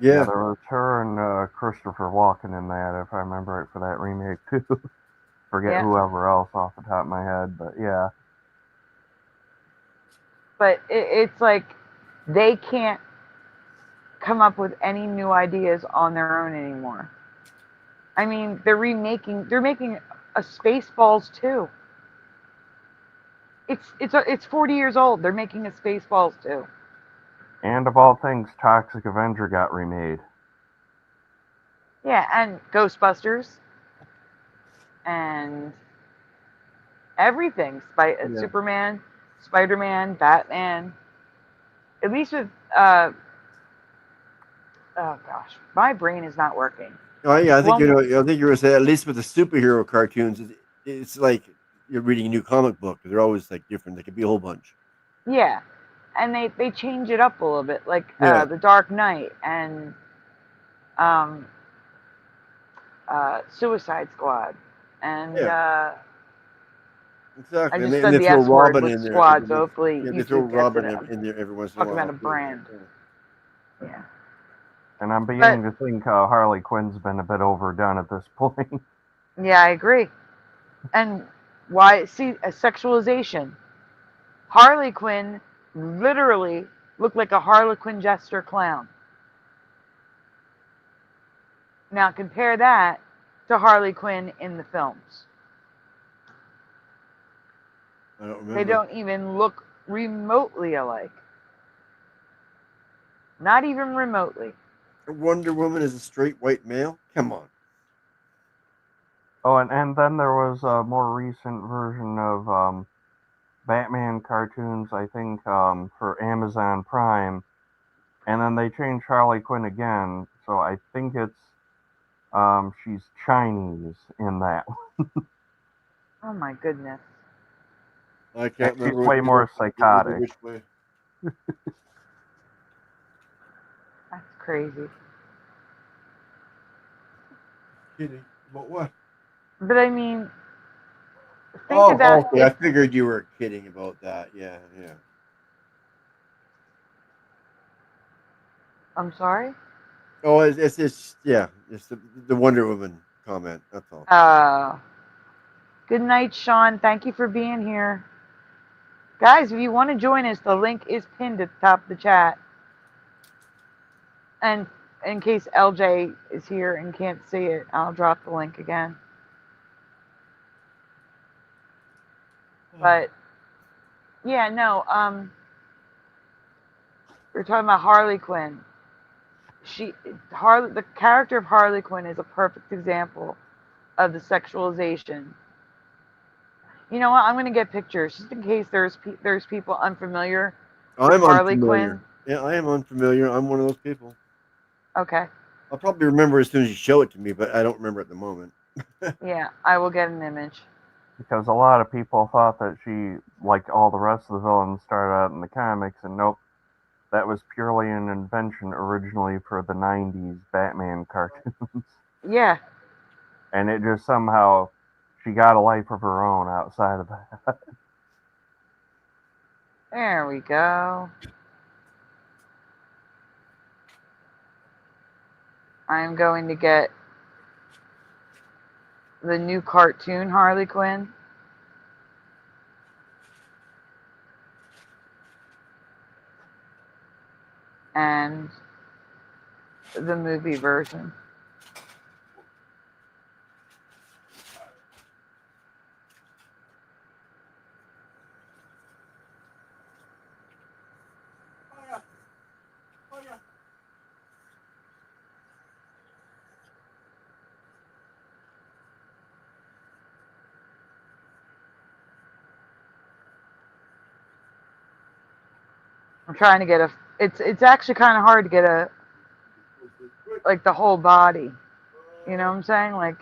Yeah, there was her and Christopher Walken in that, if I remember right, for that remake too. Forget whoever else off the top of my head, but yeah. But it's like they can't come up with any new ideas on their own anymore. I mean, they're making a Spaceballs too. It's 40 years old. They're making a Spaceballs too. And of all things, Toxic Avenger got remade. Yeah, and Ghostbusters. And everything. Superman, Spider-Man, Batman. At least with oh gosh, my brain is not working. Oh yeah, I think you were going to say at least with the superhero cartoons, it's like you're reading a new comic book. They're always like different. They could be a whole bunch. Yeah, and they change it up a little bit, like the Dark Knight and Suicide Squad, and exactly. I just and said they the throw S word Robin with in there. Squad, so hopefully they throw Robin in there every once in a while. Talking about a brand. Yeah. And I'm beginning to think Harley Quinn's been a bit overdone at this point. Yeah, I agree. And why? See, a sexualization. Harley Quinn literally looked like a Harlequin jester clown. Now compare that to Harley Quinn in the films. I don't remember. They don't even look remotely alike. Not even remotely. Wonder Woman is a straight white male? Come on. Oh, and then there was a more recent version of Batman cartoons, I think, for Amazon Prime. And then they changed Harley Quinn again, so I think it's she's Chinese in that one. Oh my goodness. I can't She's remember. way more psychotic. Which way. That's crazy. Kidding. About what? But I mean, think about okay. I figured you were kidding about that. Yeah. I'm sorry? Oh, it's yeah. It's the Wonder Woman comment. That's all. Good night, Sean. Thank you for being here. Guys, if you want to join us, the link is pinned at the top of the chat. And in case LJ is here and can't see it, I'll drop the link again. But yeah, no, we're talking about Harley Quinn. The character of Harley Quinn is a perfect example of the sexualization. You know what? I'm going to get pictures just in case there's people unfamiliar with Harley Quinn. Yeah, I am unfamiliar. I'm one of those people. Okay. I'll probably remember as soon as you show it to me, but I don't remember at the moment. Yeah, I will get an image. Because a lot of people thought that she, like all the rest of the villains, started out in the comics, and nope, that was purely an invention originally for the 90s Batman cartoons. Yeah. And it just somehow, she got a life of her own outside of that. There we go. I'm going to get the new cartoon Harley Quinn. And the movie version. I'm trying to get it's actually kind of hard to get like the whole body. You know what I'm saying? Like,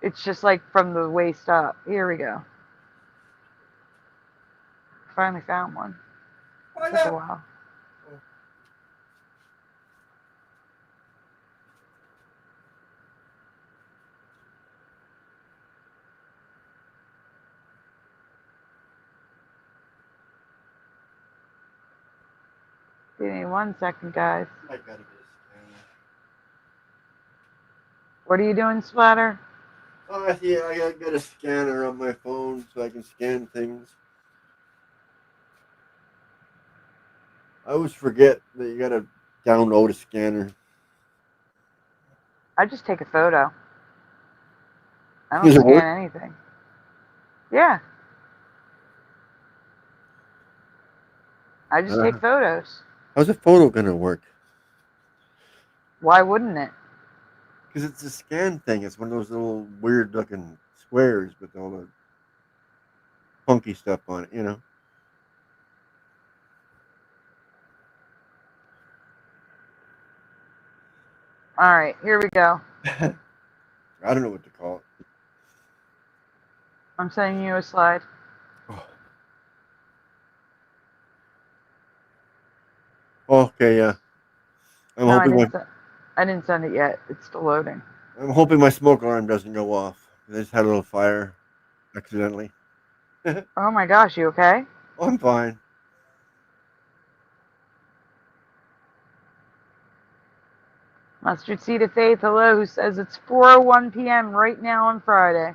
it's just like from the waist up. Here we go. Finally found one. Took a while. Give me 1 second, guys. I gotta get a scanner. What are you doing, Splatter? Yeah, I gotta get a scanner on my phone so I can scan things. I always forget that you gotta download a scanner. I just take a photo. I don't Does it scan work? anything. Yeah. I just take photos. How's a photo gonna work? Why wouldn't it? Because it's a scan thing. It's one of those little weird looking squares with all the funky stuff on it, you know? All right, here we go. I don't know what to call it. I'm sending you a slide. Okay, yeah. I didn't send it yet. It's still loading. I'm hoping my smoke alarm doesn't go off. I just had a little fire accidentally. Oh my gosh, you okay? I'm fine. Mustard Seed of Faith, hello, who says it's 4:01 p.m. right now on Friday.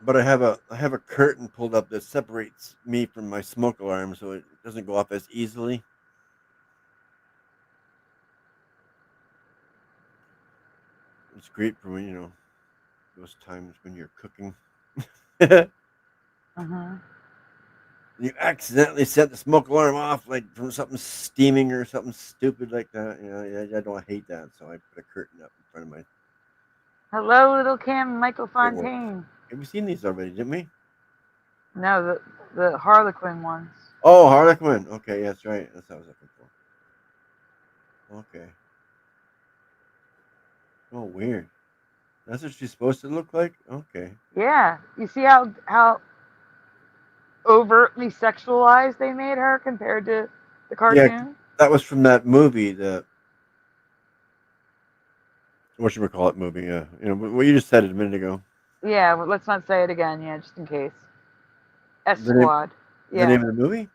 But I have a curtain pulled up that separates me from my smoke alarm, so it doesn't go off as easily. It's great for when, those times when you're cooking. You accidentally set the smoke alarm off, like from something steaming or something stupid like that. I don't hate that, so I put a curtain up in front of my. Hello, Little Kim, Michael It works. Fontaine. Have we seen these already, didn't we? No, the Harlequin ones. Oh, Harlequin. Okay, that's right. That's what I was looking for. Okay. Oh, weird. That's what she's supposed to look like? Okay. Yeah, you see how overtly sexualized they made her compared to the cartoon? Yeah, that was from that movie, whatchamacallit movie, yeah. What you just said it a minute ago. Yeah, well, let's not say it again, yeah, just in case. S The name- Squad. The Yeah, name of the movie?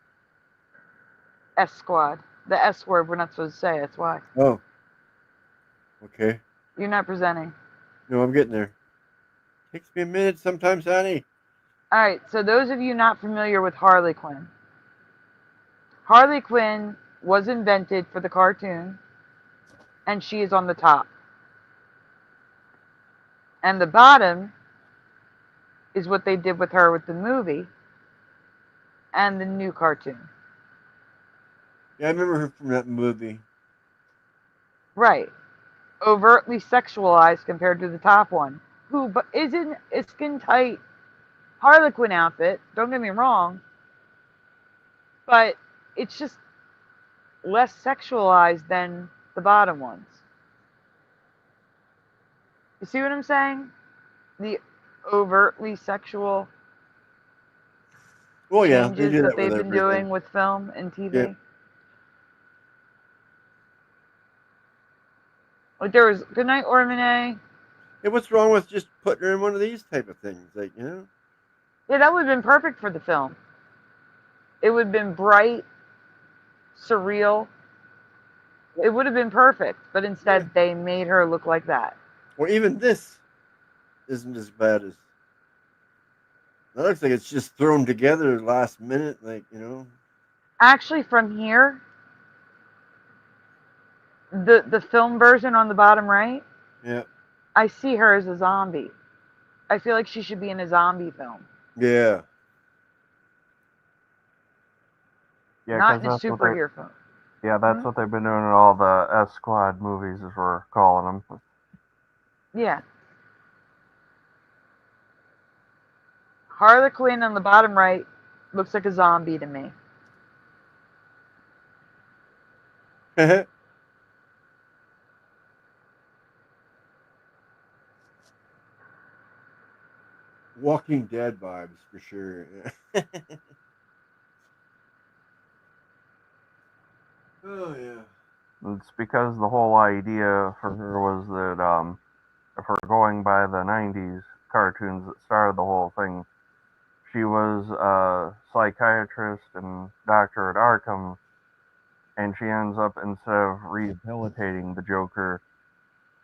S Squad. The S word we're not supposed to say, that's why. Oh. Okay. You're not presenting. No, I'm getting there. Takes me a minute sometimes, honey. Alright, so those of you not familiar with Harley Quinn. Harley Quinn was invented for the cartoon, and she is on the top. And the bottom is what they did with her with the movie and the new cartoon. Yeah, I remember her from that movie. Right. Overtly sexualized compared to the top one, who but is in a skin tight Harlequin outfit, don't get me wrong, but it's just less sexualized than the bottom ones. You see what I'm saying? The overtly sexual Oh yeah, they changes do that that with they've been everything. doing with film and TV. Yep. Like there was Good Night Ormone. Hey, what's wrong with just putting her in one of these type of things? Yeah, that would have been perfect for the film. It would have been bright, surreal. It would have been perfect, but instead they made her look like that. Or even this isn't as bad as. That looks like it's just thrown together last minute, Actually, from here, the film version on the bottom right, Yeah. I see her as a zombie. I feel like she should be in a zombie film, Yeah. Yeah, not 'cause in a that's what they. superhero film. Yeah, that's what they've been doing in all the S Squad movies, as we're calling them. Yeah. Harley Quinn on the bottom right looks like a zombie to me. Walking Dead vibes for sure. Oh yeah. It's because the whole idea for her was that if we're going by the 90s cartoons that started the whole thing, she was a psychiatrist and doctor at Arkham, and she ends up, instead of rehabilitating the Joker,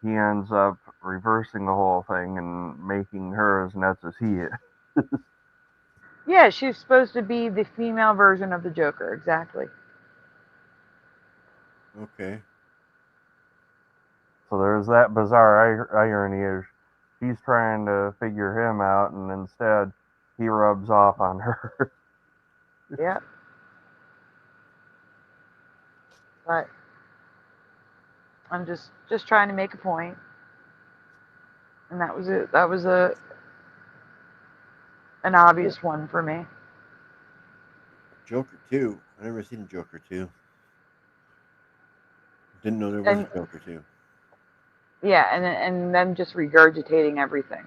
he ends up reversing the whole thing and making her as nuts as he is. Yeah, she's supposed to be the female version of the Joker, exactly. Okay. So there's that bizarre irony of she's trying to figure him out, and instead he rubs off on her. Yeah. But I'm just trying to make a point, and that was it. That was an obvious one for me. Joker 2. I never seen Joker 2. Didn't know there was a Joker 2. Yeah, and them just regurgitating everything.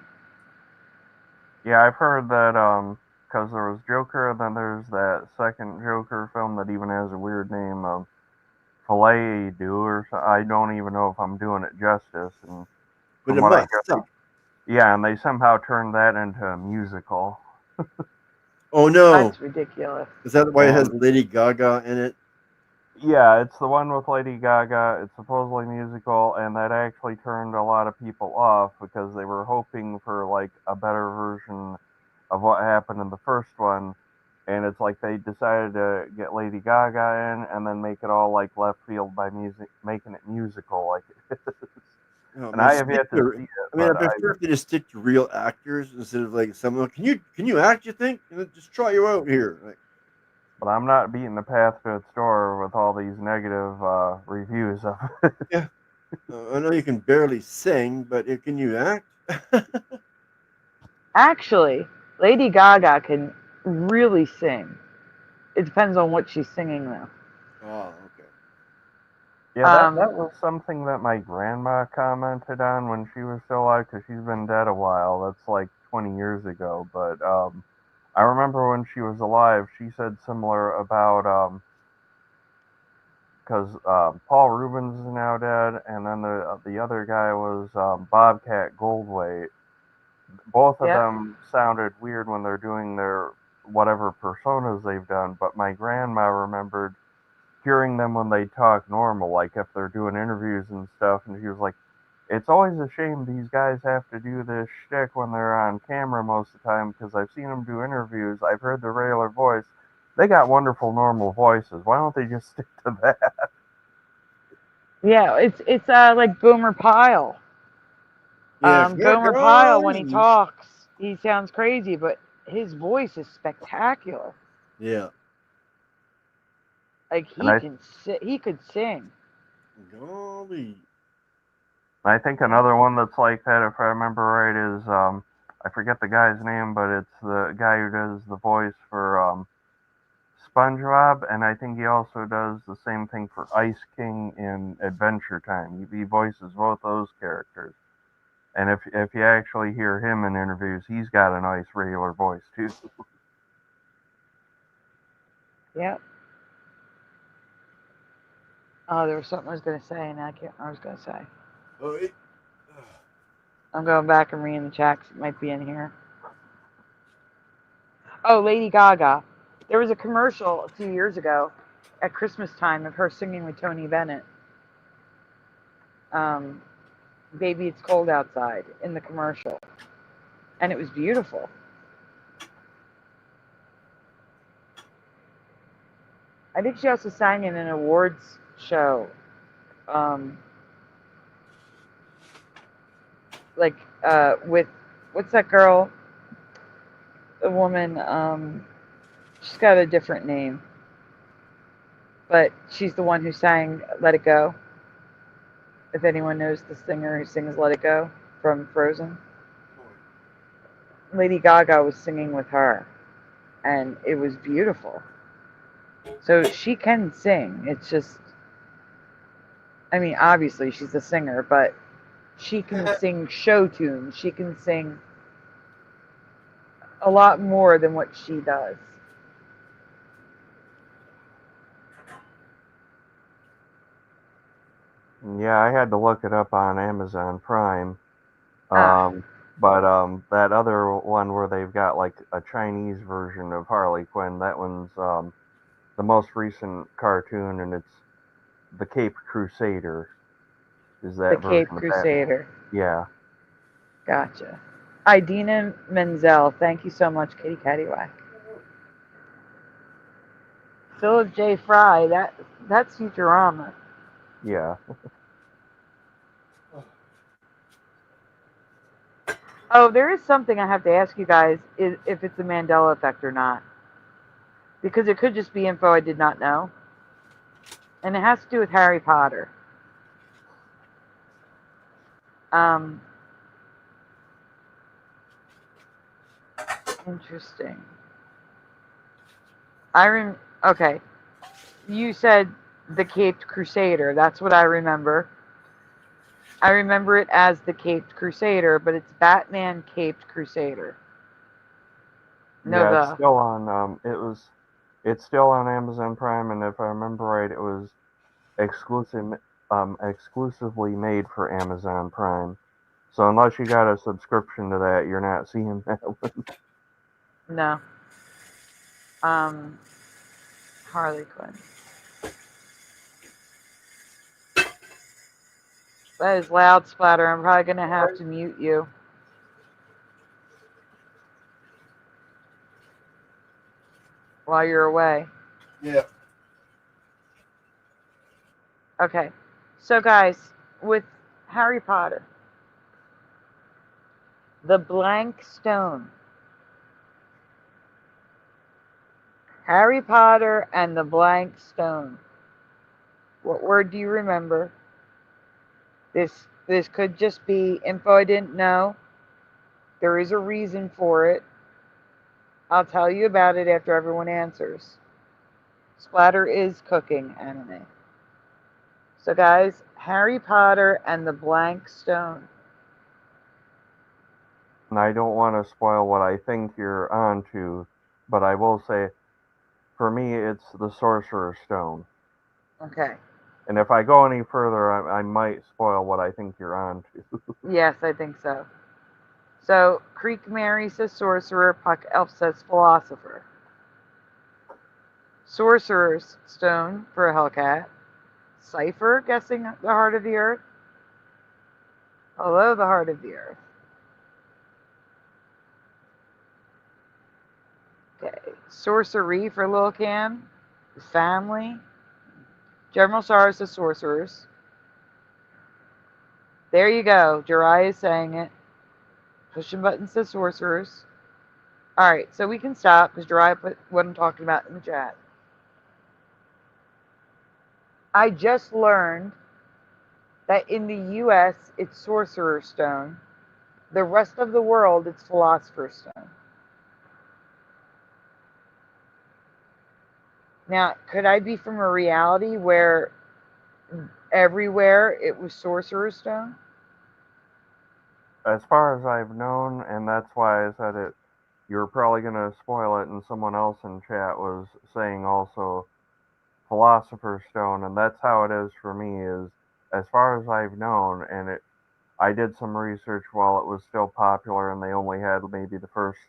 Yeah, I've heard that because there was Joker, and then there's that second Joker film that even has a weird name of Filet Do or something. I don't even know if I'm doing it justice. And But from it what I must guess, suck. yeah, and they somehow turned that into a musical. Oh no! That's ridiculous. Is that why it has Lady Gaga in it? Yeah, it's the one with Lady Gaga. It's supposedly musical, and that actually turned a lot of people off because they were hoping for like a better version of what happened in the first one. And it's like they decided to get Lady Gaga in and then make it all like left field by making it musical. Like, Oh, and man, I have yet to see it. I mean, I But prefer if they just stick to real actors instead of like someone. Can you act? You think? Just try you out here. Like, but I'm not beating the path to its door with all these negative reviews of it. yeah, I know you can barely sing, but can you act? Actually, Lady Gaga can really sing. It depends on what she's singing, though. Oh, okay. Yeah, that was something that my grandma commented on when she was still alive, because she's been dead a while. That's like 20 years ago. But I remember when she was alive, she said similar about, because Paul Rubens is now dead, and then the other guy was Bobcat Goldthwait. Both of them sounded weird when they're doing their whatever personas they've done, but my grandma remembered hearing them when they talk normal, like if they're doing interviews and stuff, and she was like, it's always a shame these guys have to do this shtick when they're on camera most of the time, because I've seen them do interviews, I've heard their regular voice, they got wonderful normal voices, why don't they just stick to that? Yeah, it's like Boomer Pyle. Yeah, Gomer Pyle, when he talks, he sounds crazy, but his voice is spectacular. Yeah. Like he could sing. Golly. I think another one that's like that, if I remember right, is I forget the guy's name, but it's the guy who does the voice for SpongeBob, and I think he also does the same thing for Ice King in Adventure Time. He voices both those characters. And if you actually hear him in interviews, he's got a nice regular voice too. Yep. Oh, there was something I was going to say, and I can't. I was going to say. Oh, I'm going back and reading the chat 'cause it might be in here. Oh, Lady Gaga. There was a commercial a few years ago at Christmas time of her singing with Tony Bennett. Baby, It's Cold Outside in the commercial. And it was beautiful. I think she also sang in an awards show. With, what's that girl? The woman, she's got a different name. But she's the one who sang Let It Go. If anyone knows the singer who sings Let It Go from Frozen. Lady Gaga was singing with her. And it was beautiful. So she can sing. It's just, I mean, obviously she's a singer, but she can sing show tunes. She can sing a lot more than what she does. Yeah, I had to look it up on Amazon Prime. But that other one where they've got like a Chinese version of Harley Quinn, that one's the most recent cartoon, and it's the Cape Crusader. Is that The Cape version Crusader. Of that? Yeah. Gotcha. Idina Menzel, thank you so much, Kitty Cattywhack. Philip J. Fry, that's Futurama. Yeah. Oh, there is something I have to ask you guys, if it's a Mandela effect or not. Because it could just be info I did not know. And it has to do with Harry Potter. Interesting. Okay. You said the Caped Crusader. That's what I remember. I remember it as the Caped Crusader, but it's Batman Caped Crusader. Yeah, it's still on. It's still on Amazon Prime, and if I remember right, it was exclusively made for Amazon Prime. So unless you got a subscription to that, you're not seeing that one. No. Harley Quinn. That is loud, Splatter. I'm probably going to have to mute you. While you're away. Yeah. Okay. So, guys, with Harry Potter, the blank stone. Harry Potter and the blank stone. What word do you remember? This could just be info I didn't know. There is a reason for it. I'll tell you about it after everyone answers. Splatter is cooking anime. So guys, Harry Potter and the blank stone. And I don't want to spoil what I think you're on to, but I will say, for me, it's the Sorcerer's Stone. Okay. And if I go any further, I might spoil what I think you're on to. Yes, I think so. So, Creek Mary says sorcerer, Puck Elf says philosopher. Sorcerer's Stone for a Hellcat. Cypher guessing the heart of the earth. Hello, the heart of the earth. Okay. Sorcery for Lil Cam. Family. General Sars says sorcerers. There you go. Jiraiya is saying it. Pushing button says sorcerers. Alright, so we can stop because Jiraiya put what I'm talking about in the chat. I just learned that in the US it's Sorcerer's Stone. The rest of the world it's Philosopher's Stone. Now, could I be from a reality where everywhere it was Sorcerer's Stone? As far as I've known, and that's why I said it, you were probably going to spoil it, and someone else in chat was saying also Philosopher's Stone, and that's how it is for me, is as far as I've known, and I did some research while it was still popular, and they only had maybe the first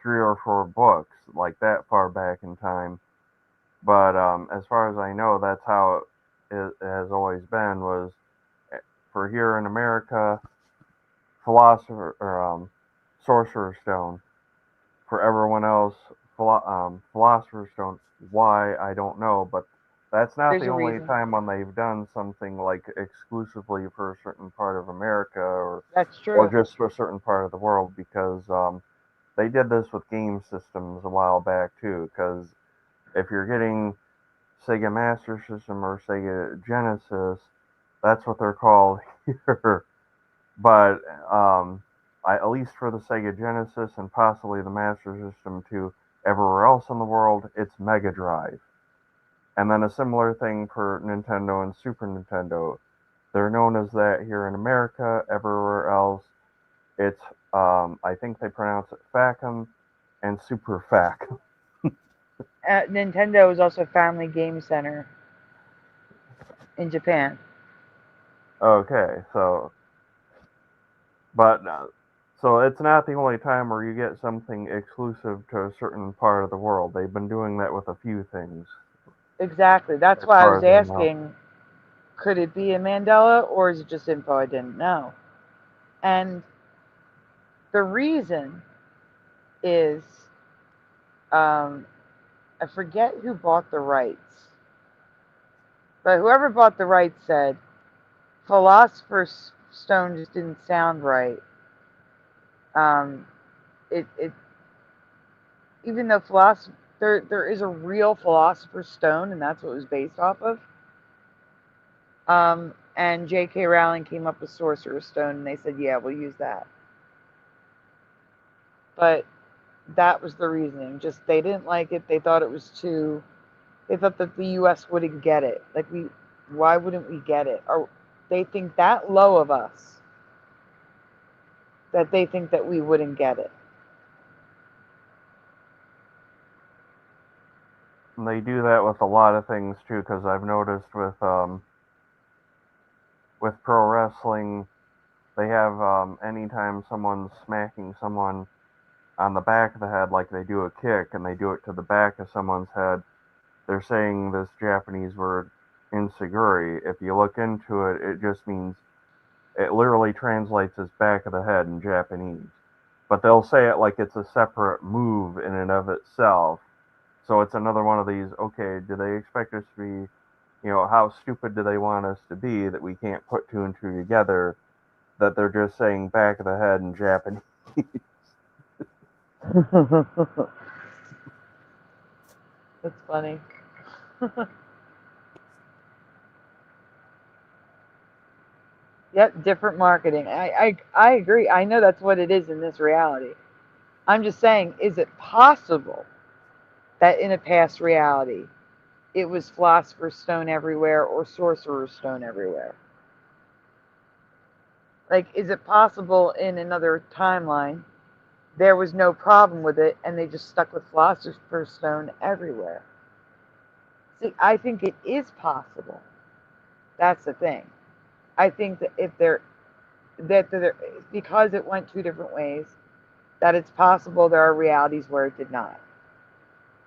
3 or 4 books, like that far back in time. But as far as I know, that's how it has always been, was for here in America, Sorcerer's Stone. For everyone else, Philosopher's Stone. Why, I don't know, but that's not the only time when they've done something like exclusively for a certain part of America, or that's true, or just for a certain part of the world, because they did this with game systems a while back too. Because if you're getting Sega Master System or Sega Genesis, that's what they're called here. But at least for the Sega Genesis and possibly the Master System too, everywhere else in the world, it's Mega Drive. And then a similar thing for Nintendo and Super Nintendo. They're known as that here in America. Everywhere else, it's, I think they pronounce it Facom and Super Facom. Nintendo is also Family Game Center in Japan. Okay, so... But... So it's not the only time where you get something exclusive to a certain part of the world. They've been doing that with a few things. Exactly. That's why I was asking, could it be a Mandela or is it just info I didn't know? And the reason is, I forget who bought the rights, but whoever bought the rights said Philosopher's Stone just didn't sound right. Even though there is a real Philosopher's Stone, and that's what it was based off of. And J.K. Rowling came up with Sorcerer's Stone, and they said, yeah, we'll use that. But that was the reasoning. Just they didn't like it. They thought it was too. They thought that the U.S. wouldn't get it. Like why wouldn't we get it? Or they think that low of us that they think that we wouldn't get it. And they do that with a lot of things too, because I've noticed with pro wrestling, they have anytime someone's smacking someone on the back of the head, like they do a kick, and they do it to the back of someone's head, they're saying this Japanese word, inseguri. If you look into it, it just means It literally translates as back of the head in Japanese. But they'll say it like it's a separate move in and of itself. So it's another one of these, okay, do they expect us to be, how stupid do they want us to be that we can't put two and two together, that they're just saying back of the head in Japanese? That's funny. Yep, different marketing. I agree. I know that's what it is in this reality. I'm just saying, is it possible that in a past reality it was philosopher's stone everywhere or sorcerer's stone everywhere? Like, is it possible in another timeline there was no problem with it and they just stuck with philosopher's stone everywhere? See, I think it is possible. That's the thing. I think that if there, because it went two different ways, that it's possible there are realities where it did not.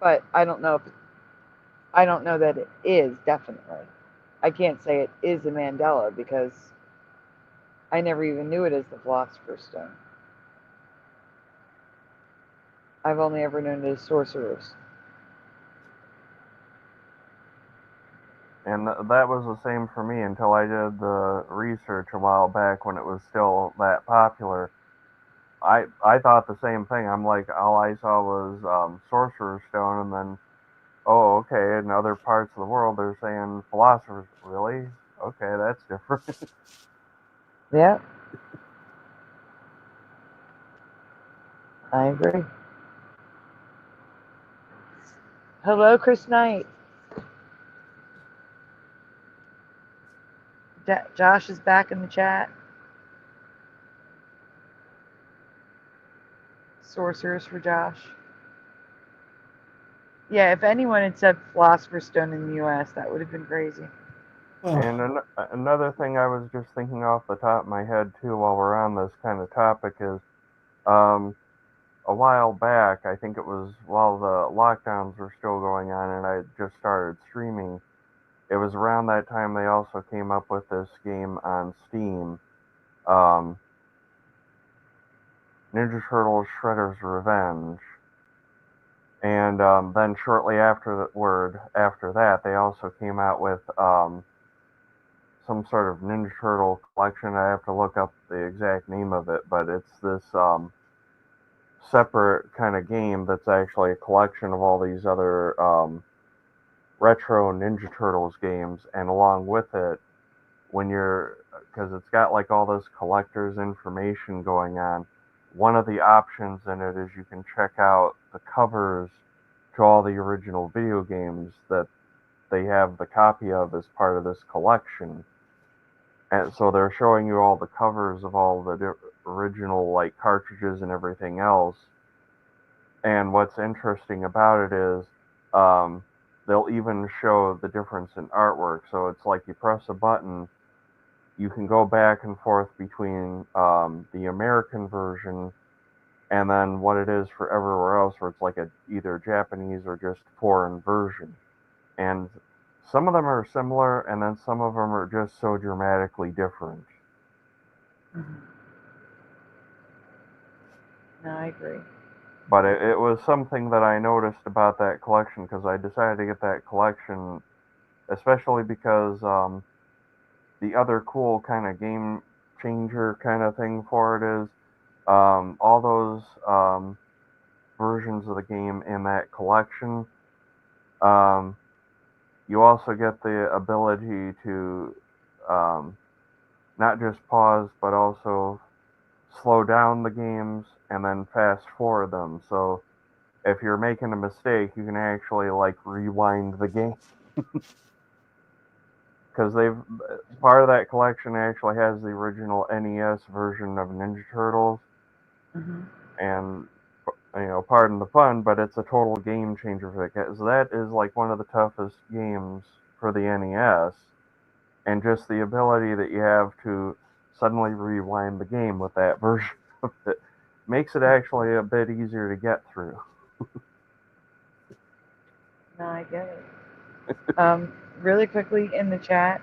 But I don't know that it is definitely. I can't say it is a Mandela because I never even knew it as the Philosopher's Stone. I've only ever known it as Sorcerer's. And that was the same for me until I did the research a while back when it was still that popular. I thought the same thing. I'm like, all I saw was Sorcerer's Stone, and then, oh, okay, in other parts of the world they're saying Philosopher's. Really? Okay, that's different. Yeah. I agree. Hello, Chris Knight. Josh is back in the chat. Sorcerers for Josh. Yeah, if anyone had said Philosopher's Stone in the US, that would have been crazy. And another thing I was just thinking off the top of my head too while we're on this kind of topic is a while back, I think it was while the lockdowns were still going on and I just started streaming, it was around that time they also came up with this game on Steam, Ninja Turtles Shredder's Revenge. And then shortly after that, they also came out with some sort of Ninja Turtle collection. I have to look up the exact name of it, but it's this separate kind of game that's actually a collection of all these other retro Ninja Turtles games, and along with it, because it's got like all this collector's information going on, one of the options in it is you can check out the covers to all the original video games that they have the copy of as part of this collection. And so they're showing you all the covers of all the original like cartridges and everything else. And what's interesting about it is they'll even show the difference in artwork. So it's like you press a button, you can go back and forth between the American version and then what it is for everywhere else, where it's like a either Japanese or just foreign version. And some of them are similar, and then some of them are just so dramatically different. Mm-hmm. No, I agree. But it was something that I noticed about that collection, because I decided to get that collection, especially because the other cool kind of game changer kind of thing for it is all those versions of the game in that collection. You also get the ability to not just pause, but also slow down the games and then fast forward them. So if you're making a mistake, you can actually like rewind the game. Because part of that collection actually has the original NES version of Ninja Turtles. Mm-hmm. And pardon the pun, but it's a total game changer for it, because that is like one of the toughest games for the NES, and just the ability that you have to suddenly rewind the game with that version of it makes it actually a bit easier to get through. No, I get it. Really quickly in the chat,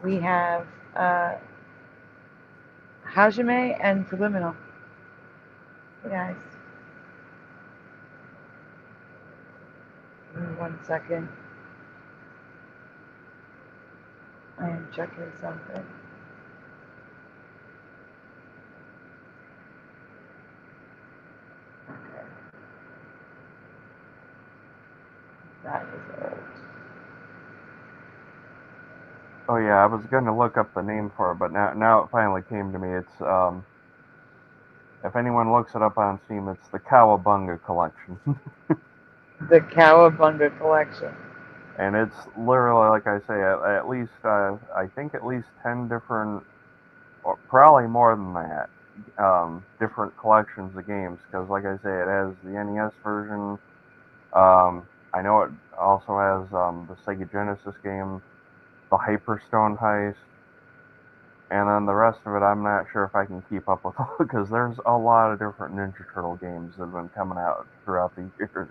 we have Hajime and Preliminal. Hey guys. Give me 1 second. I am checking something. Okay. That is old. Oh yeah, I was going to look up the name for it, but now it finally came to me. It's if anyone looks it up on Steam, it's the Cowabunga Collection. The Cowabunga Collection. And it's literally, like I say, at least I think at least 10 different, or probably more than that, different collections of games. Because, like I say, it has the NES version. I know it also has the Sega Genesis game, the Hyperstone Heist, and then the rest of it, I'm not sure if I can keep up with all, because there's a lot of different Ninja Turtle games that have been coming out throughout the years.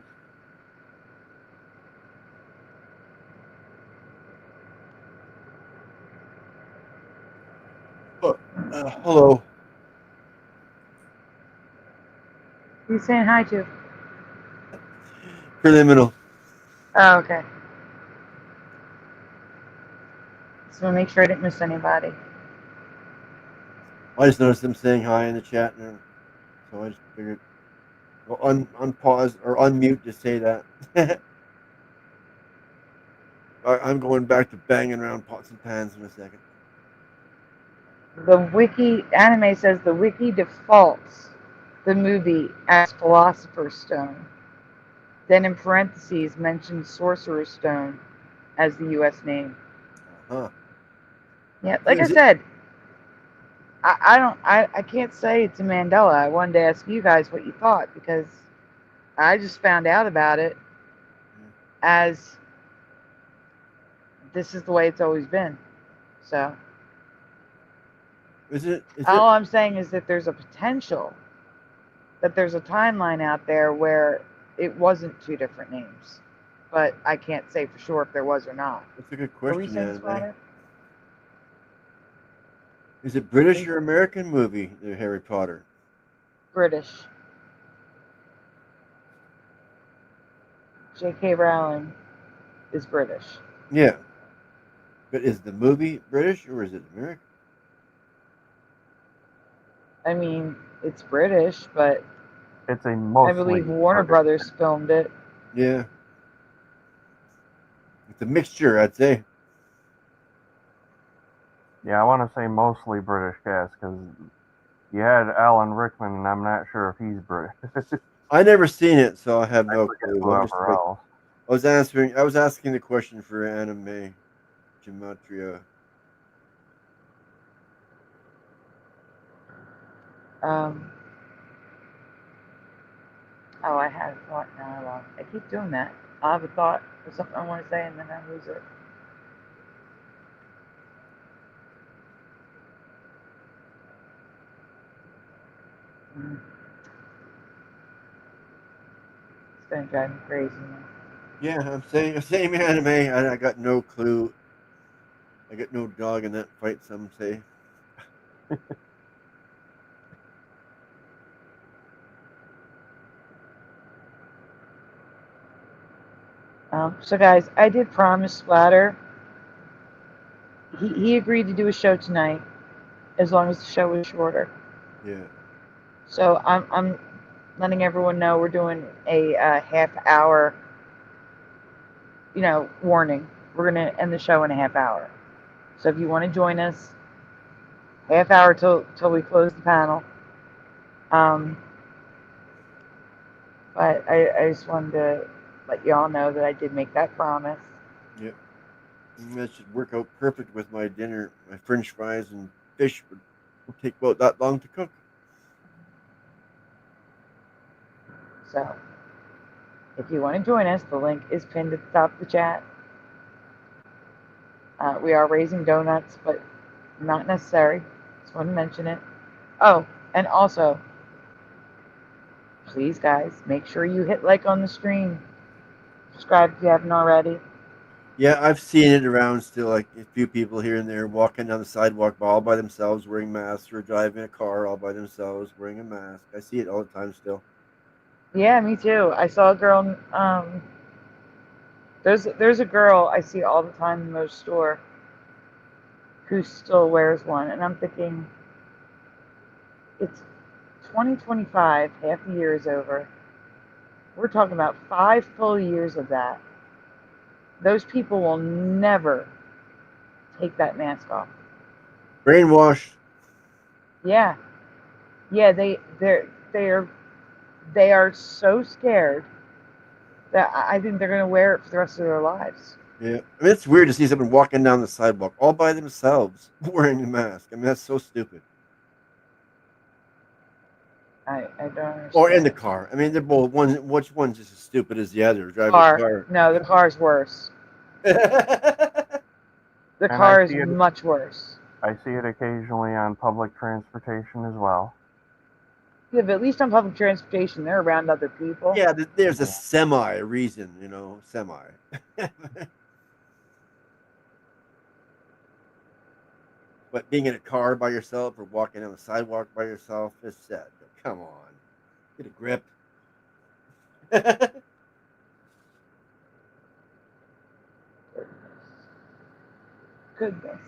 Hello. Who you saying hi to? Preliminal. Oh, okay. Just want to make sure I didn't miss anybody. I just noticed them saying hi in the chat now, so I just figured go unpause or unmute to say that. I'm going back to banging around pots and pans in a second. The wiki anime says the wiki defaults the movie as Philosopher's Stone. Then in parentheses mentions Sorcerer's Stone as the U.S. name. Huh. Yeah, like I said, I can't say it's a Mandela. I wanted to ask you guys what you thought because I just found out about it as this is the way it's always been. So all I'm saying is that there's a potential that there's a timeline out there where it wasn't two different names, but I can't say for sure if there was or not. That's a good What were you question, saying, Squatter? Is it British or American movie, the Harry Potter? British. J.K. Rowling is British. Yeah. But is the movie British or is it American? I mean, it's British, but it's a mostly I believe Warner Brothers filmed it. Yeah. It's a mixture, I'd say. Yeah, I want to say mostly British cast, because you had Alan Rickman, and I'm not sure if he's British. I never seen it, so I have no clue. Whoever else. I was asking the question for anime gematria. Oh, I had a thought now. I lost. I keep doing that. I'll have a thought or something I want to say, and then I lose it. It's gonna drive me crazy now. Yeah, I'm saying the same anime, and I got no clue. I got no dog in that fight, some say. So guys, I did promise Splatter. He agreed to do a show tonight, as long as the show was shorter. Yeah. So I'm letting everyone know we're doing a half-hour, warning. We're gonna end the show in a half hour. So if you want to join us, half hour till we close the panel. But I just wanted to let you all know that I did make that promise. Yep. That should work out perfect with my dinner. My French fries and fish would take about that long to cook. So if you want to join us, the link is pinned at the top of the chat. We are raising donuts, but not necessary. Just want to mention it. Oh, and also, please, guys, make sure you hit like on the stream. Subscribe if you haven't already. Yeah, I've seen it around still, like a few people here and there walking down the sidewalk all by themselves wearing masks, or driving a car all by themselves wearing a mask. I see it all the time still. Yeah, me too. I saw a girl. There's a girl I see all the time in the store who still wears one, and I'm thinking, it's 2025, half the year is over. We're talking about 5 full years of that. Those people will never take that mask off. Brainwashed. Yeah, yeah, they are so scared that I think they're gonna wear it for the rest of their lives. Yeah, I mean, it's weird to see someone walking down the sidewalk all by themselves wearing a mask. I mean, that's so stupid. I don't understand. Or in the car. I mean, they're both one. Which one's just as stupid as the other? Driving a Car. car. No, the car's worse. The And car I is see it- much worse. I see it occasionally on public transportation as well. Yeah, but at least on public transportation, they're around other people. Yeah, there's a semi reason, semi. But being in a car by yourself or walking on the sidewalk by yourself is sad. Come on, get a grip. Goodness.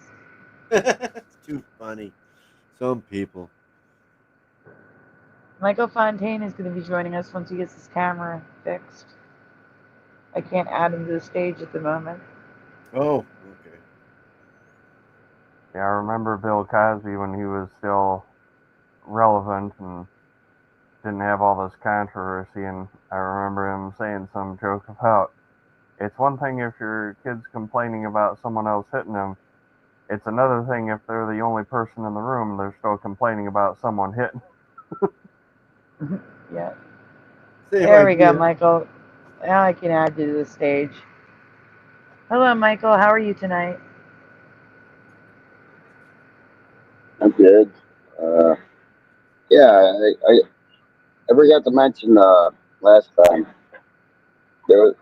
It's too funny. Some people. Michael Fontaine is going to be joining us once he gets his camera fixed. I can't add him to the stage at the moment. Oh, okay. Yeah, I remember Bill Cosby when he was still relevant and didn't have all this controversy, and I remember him saying some joke about, it's one thing if your kid's complaining about someone else hitting them, it's another thing if they're the only person in the room, they're still complaining about someone hitting. Yeah. Same There we go, idea. Michael. Now I can add you to the stage. Hello, Michael. How are you tonight? I'm good. Yeah, I forgot to mention last time. There was,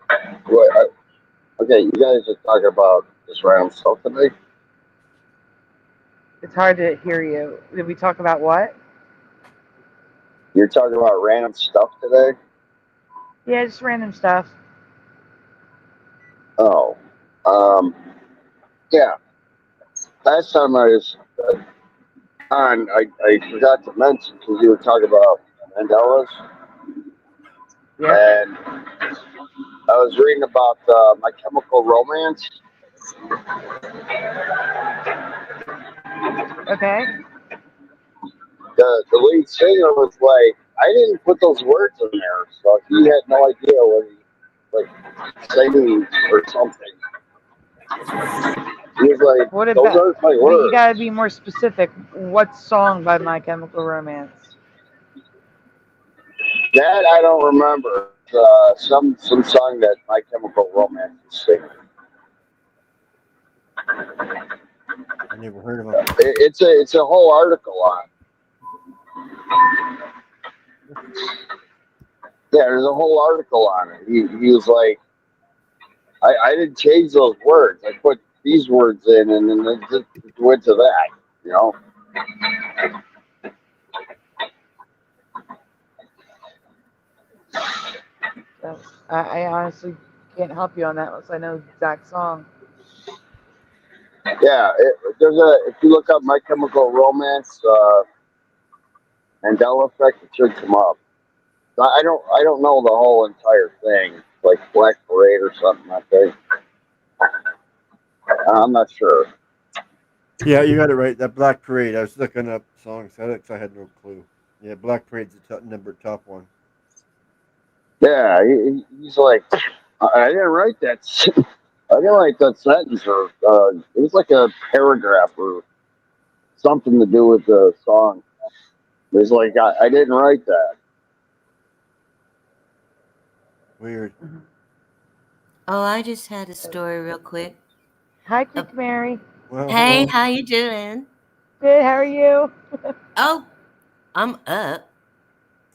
okay, you guys are talking about this random stuff today. It's hard to hear you. Did we talk about what? You're talking about random stuff today. Yeah, just random stuff. Oh, yeah. Last time I was on, I forgot to mention because you were talking about Mandelas. Yeah. And I was reading about My Chemical Romance. Okay. The lead singer was like, I didn't put those words in there, so he had no idea what he like saying or something. He was like, What those about? aren't my But words. you gotta be more specific. What song by My Chemical Romance? That I don't remember. Some song that My Chemical Romance is singing. I never heard of him. It's a whole article on it. Yeah, there's a whole article on it. He was like, I didn't change those words. I put these words in, and then it just went to that, you know. So, I honestly can't help you on that unless I know the exact song. Yeah, if you look up My Chemical Romance, Mandela Effect, it should come up. I don't know the whole entire thing, like Black Parade or something like that. I'm not sure. Yeah, you got it right. That Black Parade. I was looking up songs. I had no clue. Yeah, Black Parade's the top one. Yeah, he's like, I didn't write that. I didn't write that sentence, or it was like a paragraph or something to do with the song. It was like I didn't write that. Weird. Oh, I just had a story real quick. Hi, Quick Mary. Well, Hey, hello. how you doing? Good. How are you? Oh, I'm up.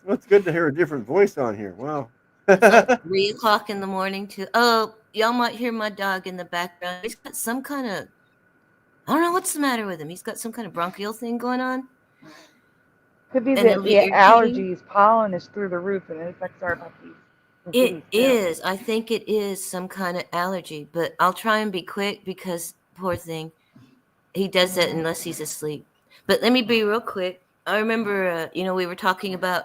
Well, it's good to hear a different voice on here. Wow. It's like 3 o'clock in the morning too. Oh, y'all might hear my dog in the background. He's got some kind of, I don't know what's the matter with him. He's got some kind of bronchial thing going on. Could be And that it'll the be irritating. allergies, pollen is through the roof and it affects our puppies. and It kitties, too. is. I think it is some kind of allergy, but I'll try and be quick because poor thing, he does that unless he's asleep. But let me be real quick. I remember, we were talking about,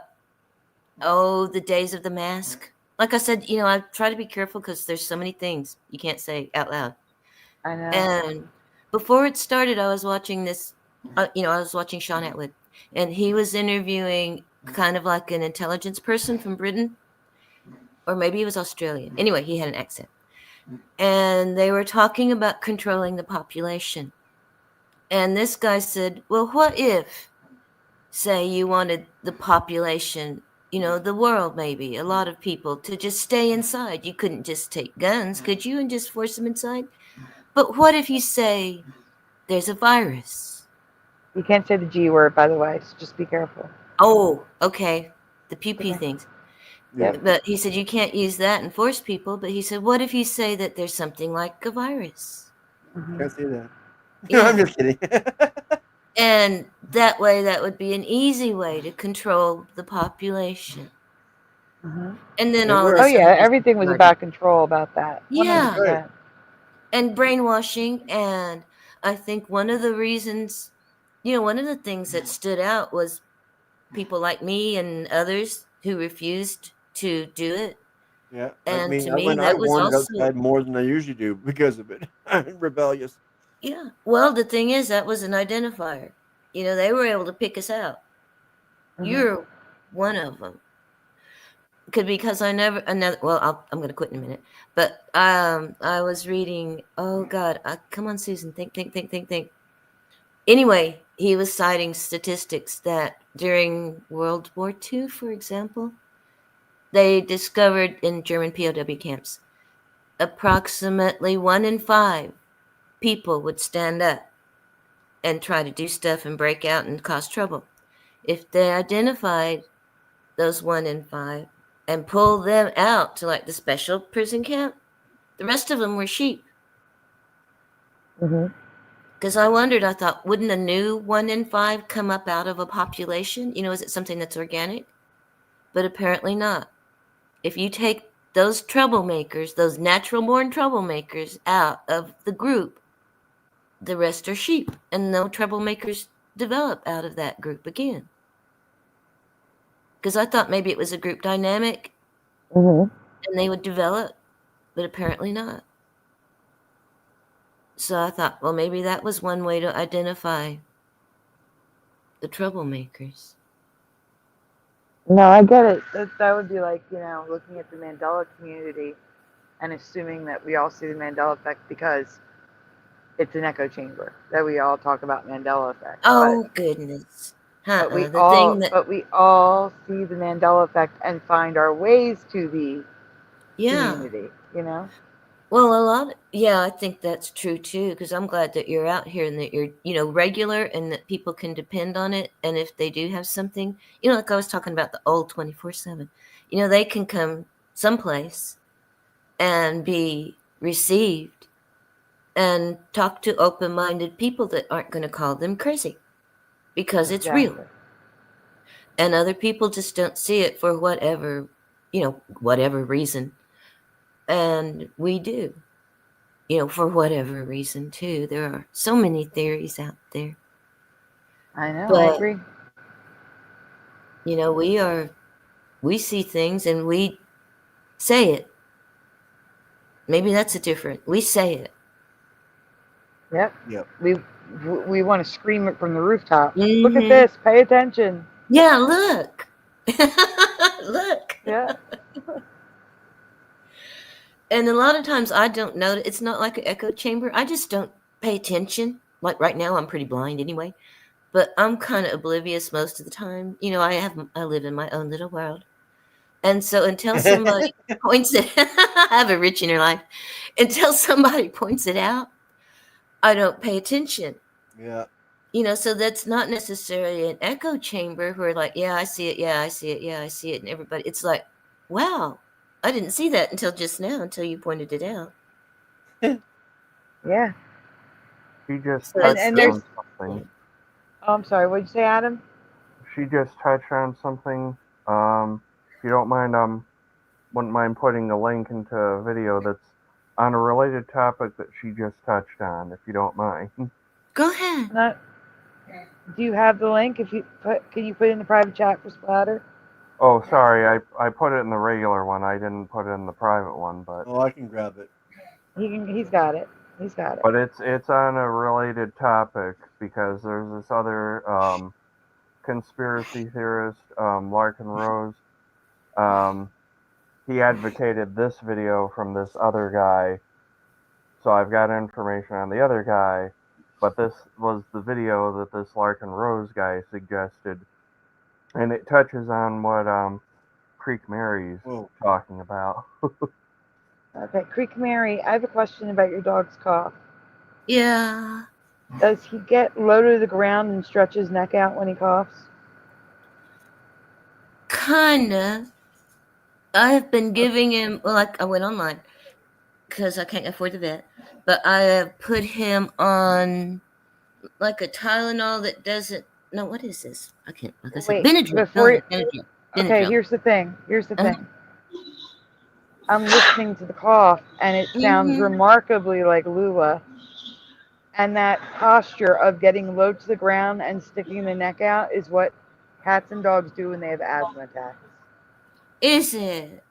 the days of the mask. Like I said, I try to be careful because there's so many things you can't say out loud. I know. And before it started, I was watching this, I was watching Sean Atwood, and he was interviewing kind of like an intelligence person from Britain, or maybe he was Australian. Anyway, he had an accent. And they were talking about controlling the population. And this guy said, well, what if, say, you wanted the population, the world maybe, a lot of people, to just stay inside? You couldn't just take guns, could you, and just force them inside? But what if you say there's a virus? You can't say the G word, by the way, so just be careful. Oh, okay. The pew-pew Okay. things. Yeah. But he said you can't use that and force people. But he said, what if you say that there's something like a virus? Can't say that. Yeah. I'm just kidding. And that way, that would be an easy way to control the population. And then all of a Oh sudden, yeah, just everything was like- about control about that. Yeah. 100%. And brainwashing. And I think one of the reasons, one of the things that stood out was people like me and others who refused to do it. Yeah, And like me. to me, When I that was wandered also, outside more than I usually do because of it. I'm rebellious. yeah. Well, the thing is, that was an identifier. They were able to pick us out. You're one of them. Because I'm going to quit in a minute. But I was reading, oh God, come on, Susan, think. Anyway, he was citing statistics that during World War II, for example, they discovered in German POW camps, approximately 1 in 5 people would stand up and try to do stuff and break out and cause trouble. If they identified those 1 in 5 and pulled them out to like the special prison camp, the rest of them were sheep. Because I thought, wouldn't a new 1 in 5 come up out of a population? Is it something that's organic? But apparently not. If you take those troublemakers, those natural-born troublemakers out of the group, the rest are sheep, and no troublemakers develop out of that group again. Because I thought maybe it was a group dynamic, and they would develop, but apparently not. So I thought, well, maybe that was one way to identify the troublemakers. No, I get it. That would be like, looking at the Mandela community and assuming that we all see the Mandela effect because it's an echo chamber, that we all talk about Mandela effect. Oh, goodness. But we The all thing that- but we all see the Mandela effect and find our ways to the community, Well, I think that's true too, because I'm glad that you're out here and that you're, regular and that people can depend on it. And if they do have something, like I was talking about the old 24/7, they can come someplace and be received and talk to open-minded people that aren't going to call them crazy because it's real. And other people just don't see it for whatever reason. And we do, for whatever reason, too. There are so many theories out there. I know, But, I agree. We see things and we say it. Maybe that's a different. We say it. Yep. Yep. We want to scream it from the rooftop. Look at this. Pay attention. Yeah, look. Look. Yeah. And a lot of times I don't know. It's not like an echo chamber. I just don't pay attention. Like right now, I'm pretty blind anyway. But I'm kind of oblivious most of the time. I live in my own little world. And so until somebody points it, I have a rich inner life. Until somebody points it out, I don't pay attention. Yeah. So that's not necessarily an echo chamber where like, yeah, I see it. Yeah, I see it. Yeah, I see it. And everybody, it's like, wow, I didn't see that until just now, until you pointed it out. Yeah. She just So touched and there's. on something. Oh, I'm sorry. What'd you say, Adam? She just touched on something. If you don't mind, wouldn't mind putting a link into a video that's on a related topic that she just touched on, if you don't mind. Go ahead. Do you have the link? Can you put it in the private chat for Splatter? Oh, sorry, I put it in the regular one. I didn't put it in the private one, but. Oh, I can grab it. He's got it. He's got it. But it's on a related topic because there's this other conspiracy theorist, Larkin Rose. He advocated this video from this other guy, so I've got information on the other guy, but this was the video that this Larkin Rose guy suggested, and it touches on what Creek Mary's talking about. Okay, Creek Mary, I have a question about your dog's cough. Yeah. Does he get low to the ground and stretch his neck out when he coughs? Kinda. I have been giving him, well, I went online because I can't afford the vet, but I have put him on like a Tylenol that doesn't, no, what is this? I can't, like I said, Benadryl. Okay, Benadryl. here's the thing. I'm listening to the cough, and it sounds remarkably like Lula. And that posture of getting low to the ground and sticking the neck out is what cats and dogs do when they have asthma attacks. Is it?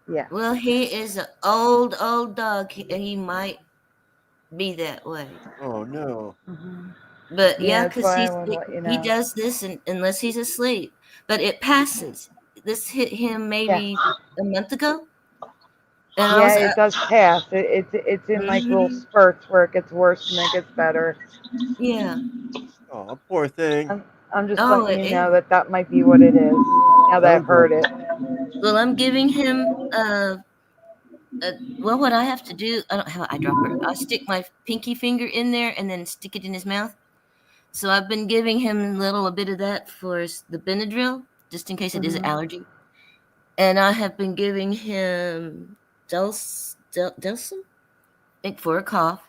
Yeah. Well, he is an old dog. He might be that way. Oh, no. But Yeah, yeah, that's because why I wanna let you he know. does this unless he's asleep. But it passes. This hit him maybe a month ago. And Yeah, it does pass. It's in like little spurts where it gets worse and then it gets better. Yeah. Oh, poor thing. I'm just letting you know that might be what it is. Now that I've heard it. Well, I'm giving him well, what I have to do, I don't have an eyedropper. I stick my pinky finger in there and then stick it in his mouth. So I've been giving him a bit of that for the Benadryl, just in case it is an allergy. And I have been giving him Delsum, I think, for a cough.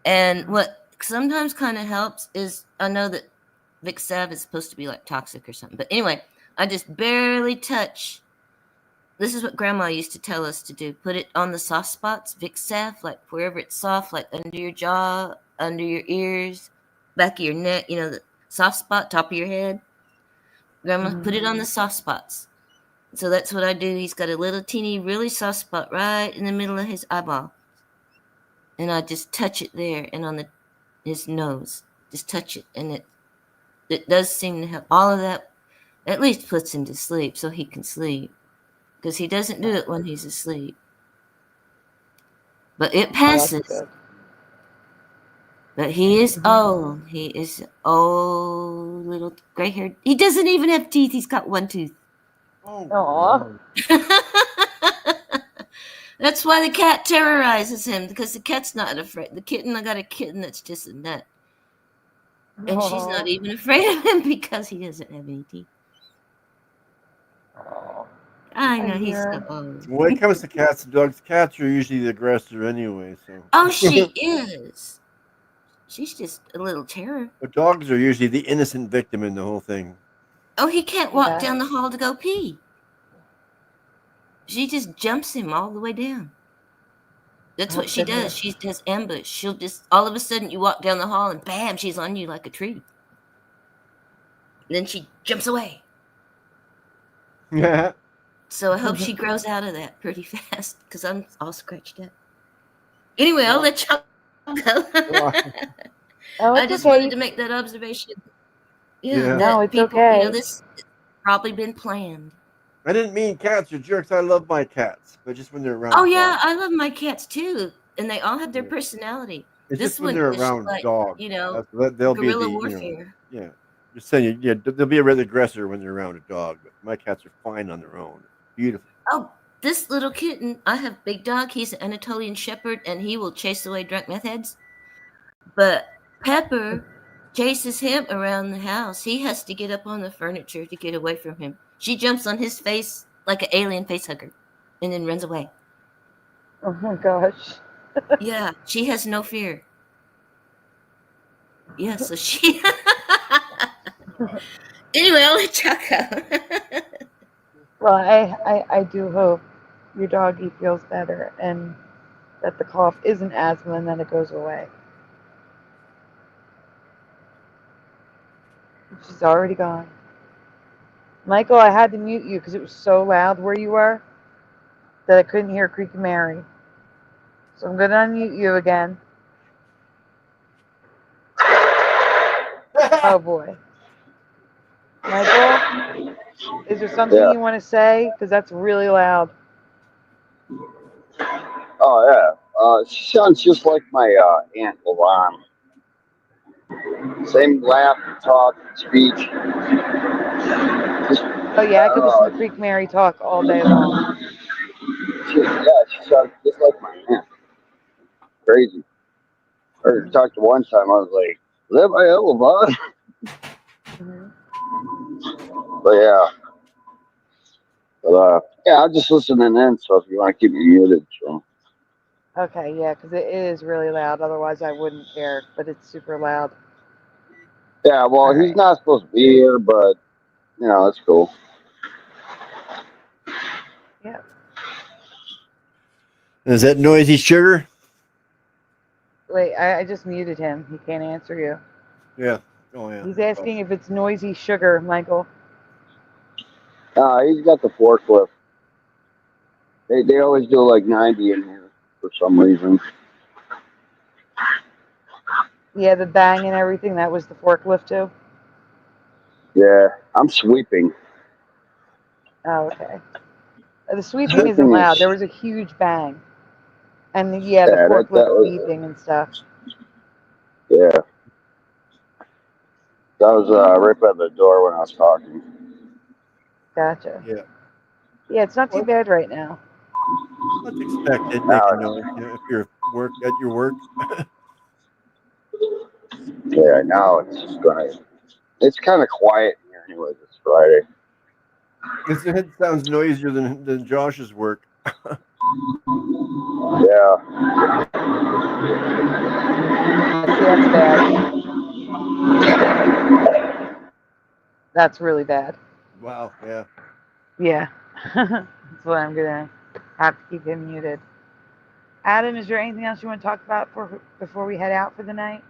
And what sometimes kind of helps is, I know that Vic Sav is supposed to be like toxic or something. But anyway, I just barely touch. This is what Grandma used to tell us to do. Put it on the soft spots, Vic Sav, like wherever it's soft, like under your jaw, under your ears, back of your neck, the soft spot, top of your head. Grandma, put it on the soft spots. So that's what I do. He's got a little teeny, really soft spot right in the middle of his eyeball. And I just touch it there and on his nose. Just touch it. And it does seem to help. All of that at least puts him to sleep so he can sleep. Because he doesn't do it when he's asleep. But it passes. But he is old. He is old, little gray-haired. He doesn't even have teeth. He's got one tooth. Oh. That's why the cat terrorizes him, because the cat's not afraid. I got a kitten that's just a nut. And she's not even afraid of him because he doesn't have any teeth. I know, he's so old. When it comes to cats and dogs, cats are usually the aggressor anyway. So. Oh, she is. She's just a little terror. But dogs are usually the innocent victim in the whole thing. Oh, he can't walk down the hall to go pee. She just jumps him all the way down. That's what she does. She does ambush. She'll just, all of a sudden, you walk down the hall and bam, she's on you like a tree. And then she jumps away. Yeah. So I hope she grows out of that pretty fast, because I'm all scratched up. Anyway, I'll let y'all go. I just wanted to make that observation. Yeah. No, it's people, okay. This has probably been planned. I didn't mean cats are jerks. I love my cats, but just when they're around. Oh yeah, I love my cats too, and they all have their personality. It's this just when one they're is around like, dogs. They'll guerrilla be the, warfare. Yeah, just saying. Yeah, they'll be a real aggressor when they're around a dog. But my cats are fine on their own. Beautiful. Oh, this little kitten, I have Big Dog. He's an Anatolian Shepherd, and he will chase away drunk meth heads. But Pepper chases him around the house. He has to get up on the furniture to get away from him. She jumps on his face like an alien face hugger. and then runs away. Oh my gosh. Yeah, she has no fear. Yeah, so she. Anyway, I'll let Chuck go. Well, I do hope your doggy feels better and that the cough isn't asthma and then it goes away. She's already gone. Michael, I had to mute you because it was so loud where you were that I couldn't hear Creaky Mary. So I'm going to unmute you again. Oh boy. Michael, is there something you want to say? Because that's really loud. Oh yeah, she sounds just like my aunt Lavon. Same laugh, talk, speech. Oh yeah, I could listen to Creaky Mary talk all day long. She sounds just like my aunt. Crazy. I heard her talk to one time. I was like, "Is that my aunt Lavon?" But yeah. But yeah, I'm just listening in. So if you want to keep me muted, so. Okay, yeah, because it is really loud. Otherwise, I wouldn't care. But it's super loud. Yeah, well, he's not supposed to be here, but you know, it's cool. Yeah. Is that Noisy Sugar? Wait, I just muted him. He can't answer you. Yeah. Oh yeah. He's asking if it's Noisy Sugar, Michael. He's got the forklift. They always do like 90 in here for some reason. Yeah, the bang and everything. That was the forklift too. Yeah, I'm sweeping. Oh, okay. The sweeping isn't loud. There was a huge bang. And yeah, the forklift beeping and stuff. Yeah. That was right by the door when I was talking. Gotcha. Yeah. Yeah, it's not too bad right now. That's expected, making noise, if you're at your work. Yeah, now it's just it's kind of quiet here anyway this Friday. It sounds noisier than Josh's work. Yeah. That's bad. That's really bad. Wow, yeah. Yeah. That's why I'm going to have to keep him muted. Adam, is there anything else you want to talk about before we head out for the night?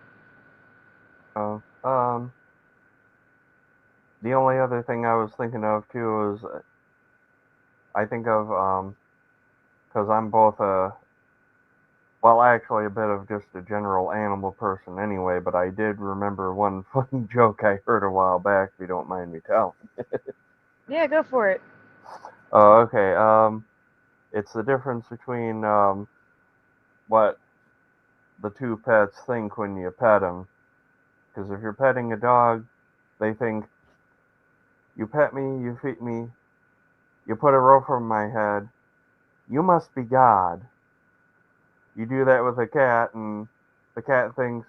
The only other thing I was thinking of too is I think of because I'm both actually a bit of just a general animal person anyway, but I did remember one funny joke I heard a while back, if you don't mind me telling. Yeah, go for it. Oh, okay. It's the difference between what the two pets think when you pet them. Because if you're petting a dog, they think, you pet me, you feed me, you put a roof over my head, you must be God. You do that with a cat, and the cat thinks,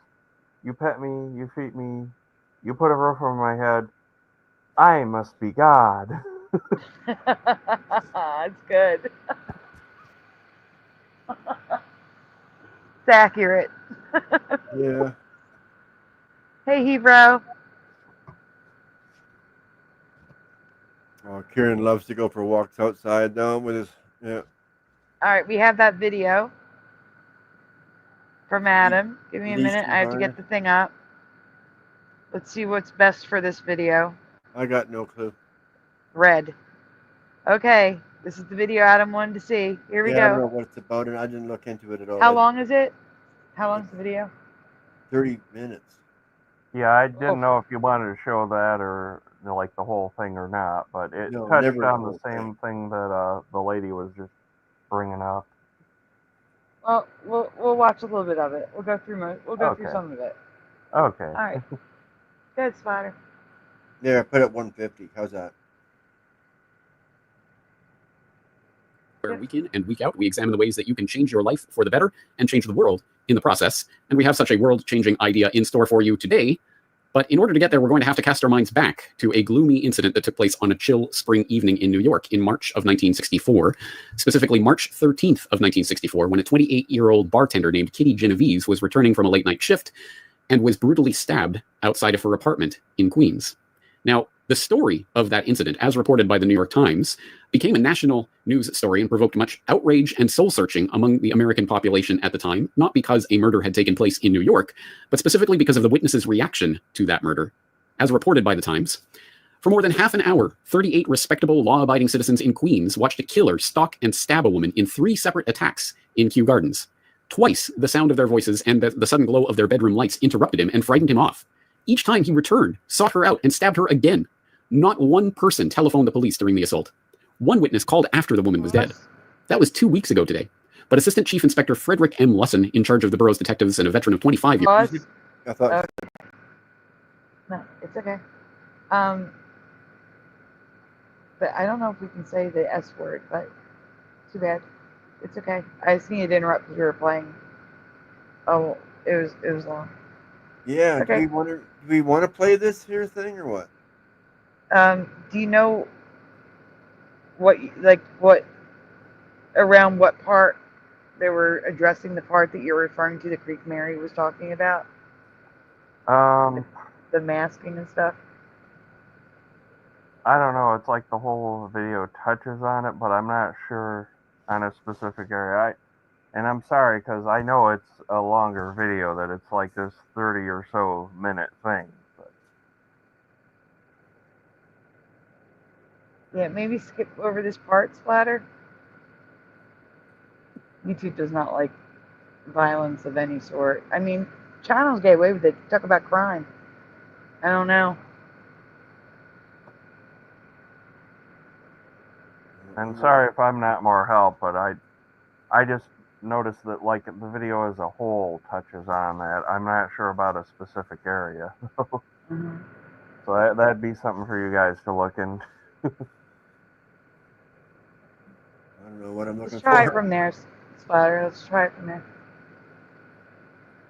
you pet me, you feed me, you put a roof over my head, I must be God. It's good. It's accurate. Yeah. Hey, Hebrew. Oh, Kieran loves to go for walks outside now with his, yeah. All right, we have that video from Adam. Give me a Leash minute. I have to behind. get the thing up. Let's see what's best for this video. I got no clue. Red. Okay, this is the video Adam wanted to see. Here we I don't know go. what it's about, and I didn't look into it at all. How long is it? How long is the video? 30 minutes. Yeah, I didn't know if you wanted to show that or like the whole thing or not, but it No, touched never on the the whole same thing that the lady was just bringing up. Well, we'll watch a little bit of it. We'll go through Okay. some of it. Okay. All right. Good, Spider. There, I put it 150. How's that? Where week in and week out, we examine the ways that you can change your life for the better and change the world in the process. And we have such a world-changing idea in store for you today. But in order to get there, we're going to have to cast our minds back to a gloomy incident that took place on a chill spring evening in New York in March of 1964, specifically March 13th of 1964, when a 28-year-old bartender named Kitty Genovese was returning from a late-night shift and was brutally stabbed outside of her apartment in Queens. Now, the story of that incident, as reported by the New York Times, became a national news story and provoked much outrage and soul-searching among the American population at the time, not because a murder had taken place in New York, but specifically because of the witnesses' reaction to that murder. As reported by the Times, for more than half an hour, 38 respectable, law-abiding citizens in Queens watched a killer stalk and stab a woman in 3 separate attacks in Kew Gardens. Twice, the sound of their voices and the sudden glow of their bedroom lights interrupted him and frightened him off. Each time he returned, sought her out, and stabbed her again. Not one person telephoned the police during the assault. One witness called after the woman was dead. That was 2 weeks ago today. But Assistant Chief Inspector Frederick M. Lusson, in charge of the borough's detectives and a veteran of 25 years... I thought... No, it's okay. But I don't know if we can say the S word, but too bad. It's okay. I just needed to interrupt because we were playing. Oh, it was long. Yeah, Okay. do we want to play this here thing or what? Do you know what around what part they were addressing the part that you're referring to, the Creek Mary was talking about? The masking and stuff? I don't know. It's like the whole video touches on it, but I'm not sure on a specific area. And I'm sorry, because I know it's a longer video, that it's like this 30 or so minute thing. But. Yeah, maybe skip over this part, Splatter. YouTube does not like violence of any sort. I mean, channels get away with it. Talk about crime. I don't know. And sorry if I'm not more help, but I just noticed that like the video as a whole touches on that. I'm not sure about a specific area. Mm-hmm. So that'd be something for you guys to look into. I don't know what I'm looking Let's try for. it from there, Splatter. Let's try it from there.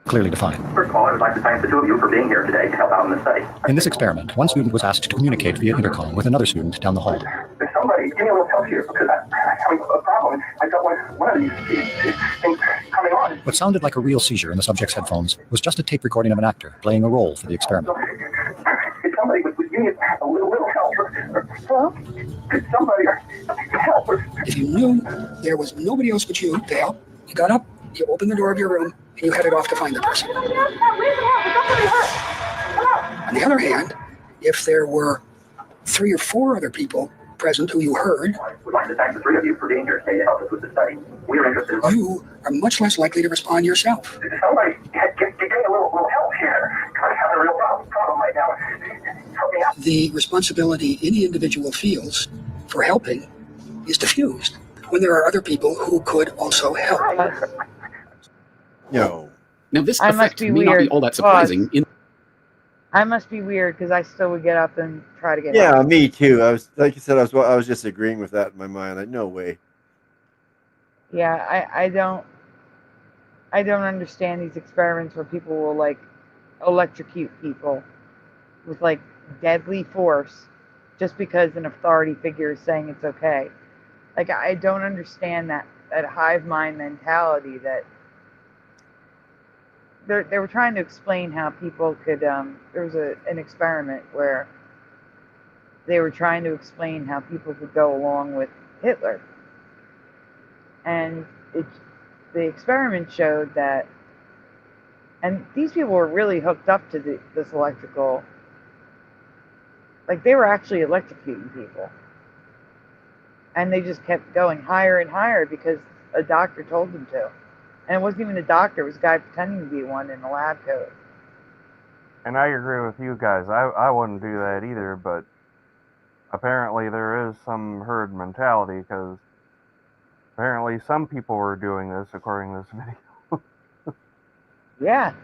Clearly defined. First of all, I would like to thank the two of you for being here today to help out in the study. In this experiment, one student was asked to communicate via intercom with another student down the hall. There's somebody, give me a little help here, because I'm having a problem. I got one of these things coming on. What sounded like a real seizure in the subject's headphones was just a tape recording of an actor playing a role for the experiment. Could somebody give me a little help? Hello? Could somebody help? If you knew there was nobody else but you to help, you got up, you opened the door of your room, and you headed off to find the person. On the other hand, if there were 3 or 4 other people present who you heard, I would like to thank the 3 of you for being here today to help us with the study. We are interested in... You are much less likely to respond yourself. Somebody, give me a little help here. I'm having a real problem right now. Help me out. The responsibility any individual feels for helping is diffused when there are other people who could also help. Yo. Now this I must effect be may not be weird. all that surprising. I must be weird because I still would get up and try to get Yeah, up. me too. I was, like you said, I was just agreeing with that in my mind. Like, no way. Yeah, I don't understand these experiments where people will like electrocute people with like deadly force just because an authority figure is saying it's okay. Like I don't understand that hive mind mentality that they were trying to explain how people could there was an experiment where they were trying to explain how people could go along with Hitler. And the experiment showed that, and these people were really hooked up to this electrical, like they were actually electrocuting people. And they just kept going higher and higher because a doctor told them to. And it wasn't even a doctor, it was a guy pretending to be one in a lab coat. And I agree with you guys. I wouldn't do that either, but apparently there is some herd mentality because apparently some people were doing this according to this video. Yeah.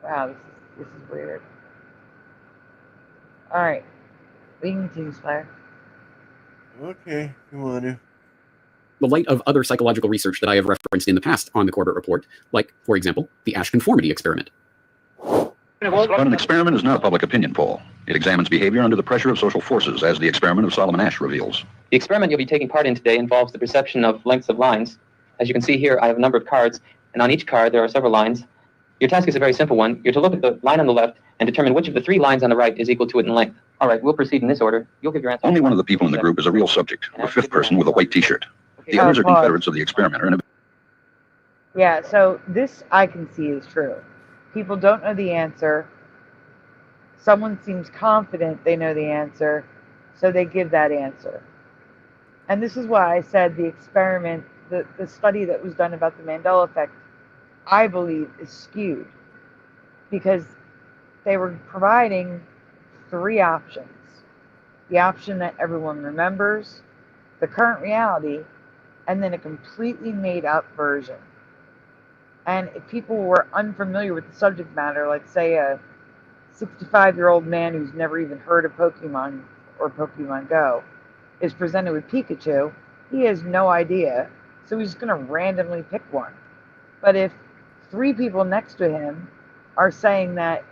Wow, this is weird. Alright. We can continue, Slayer. Okay, you want to. the light of other psychological research that I have referenced in the past on the Corbett Report, like, for example, the Ash conformity experiment. But an experiment is not a public opinion poll. It examines behavior under the pressure of social forces, as the experiment of Solomon Ash reveals. The experiment you'll be taking part in today involves the perception of lengths of lines. As you can see here, I have a number of cards, and on each card there are several lines. Your task is a very simple one. You're to look at the line on the left and determine which of the 3 lines on the right is equal to it in length. All right, we'll proceed in this order. You'll give your answer. Only one of the people in the group is a real subject, the 5th person with a white t-shirt. The others are confederates of the experimenter. And Yeah, so this I can see is true. People don't know the answer. Someone seems confident they know the answer, so they give that answer. And this is why I said the experiment, the study that was done about the Mandela effect, I believe is skewed, because they were providing 3 options. The option that everyone remembers, the current reality, and then a completely made up version. And if people were unfamiliar with the subject matter, like say a 65-year-old man who's never even heard of Pokemon or Pokemon Go is presented with Pikachu, he has no idea, so he's just going to randomly pick one. But if 3 people next to him are saying that,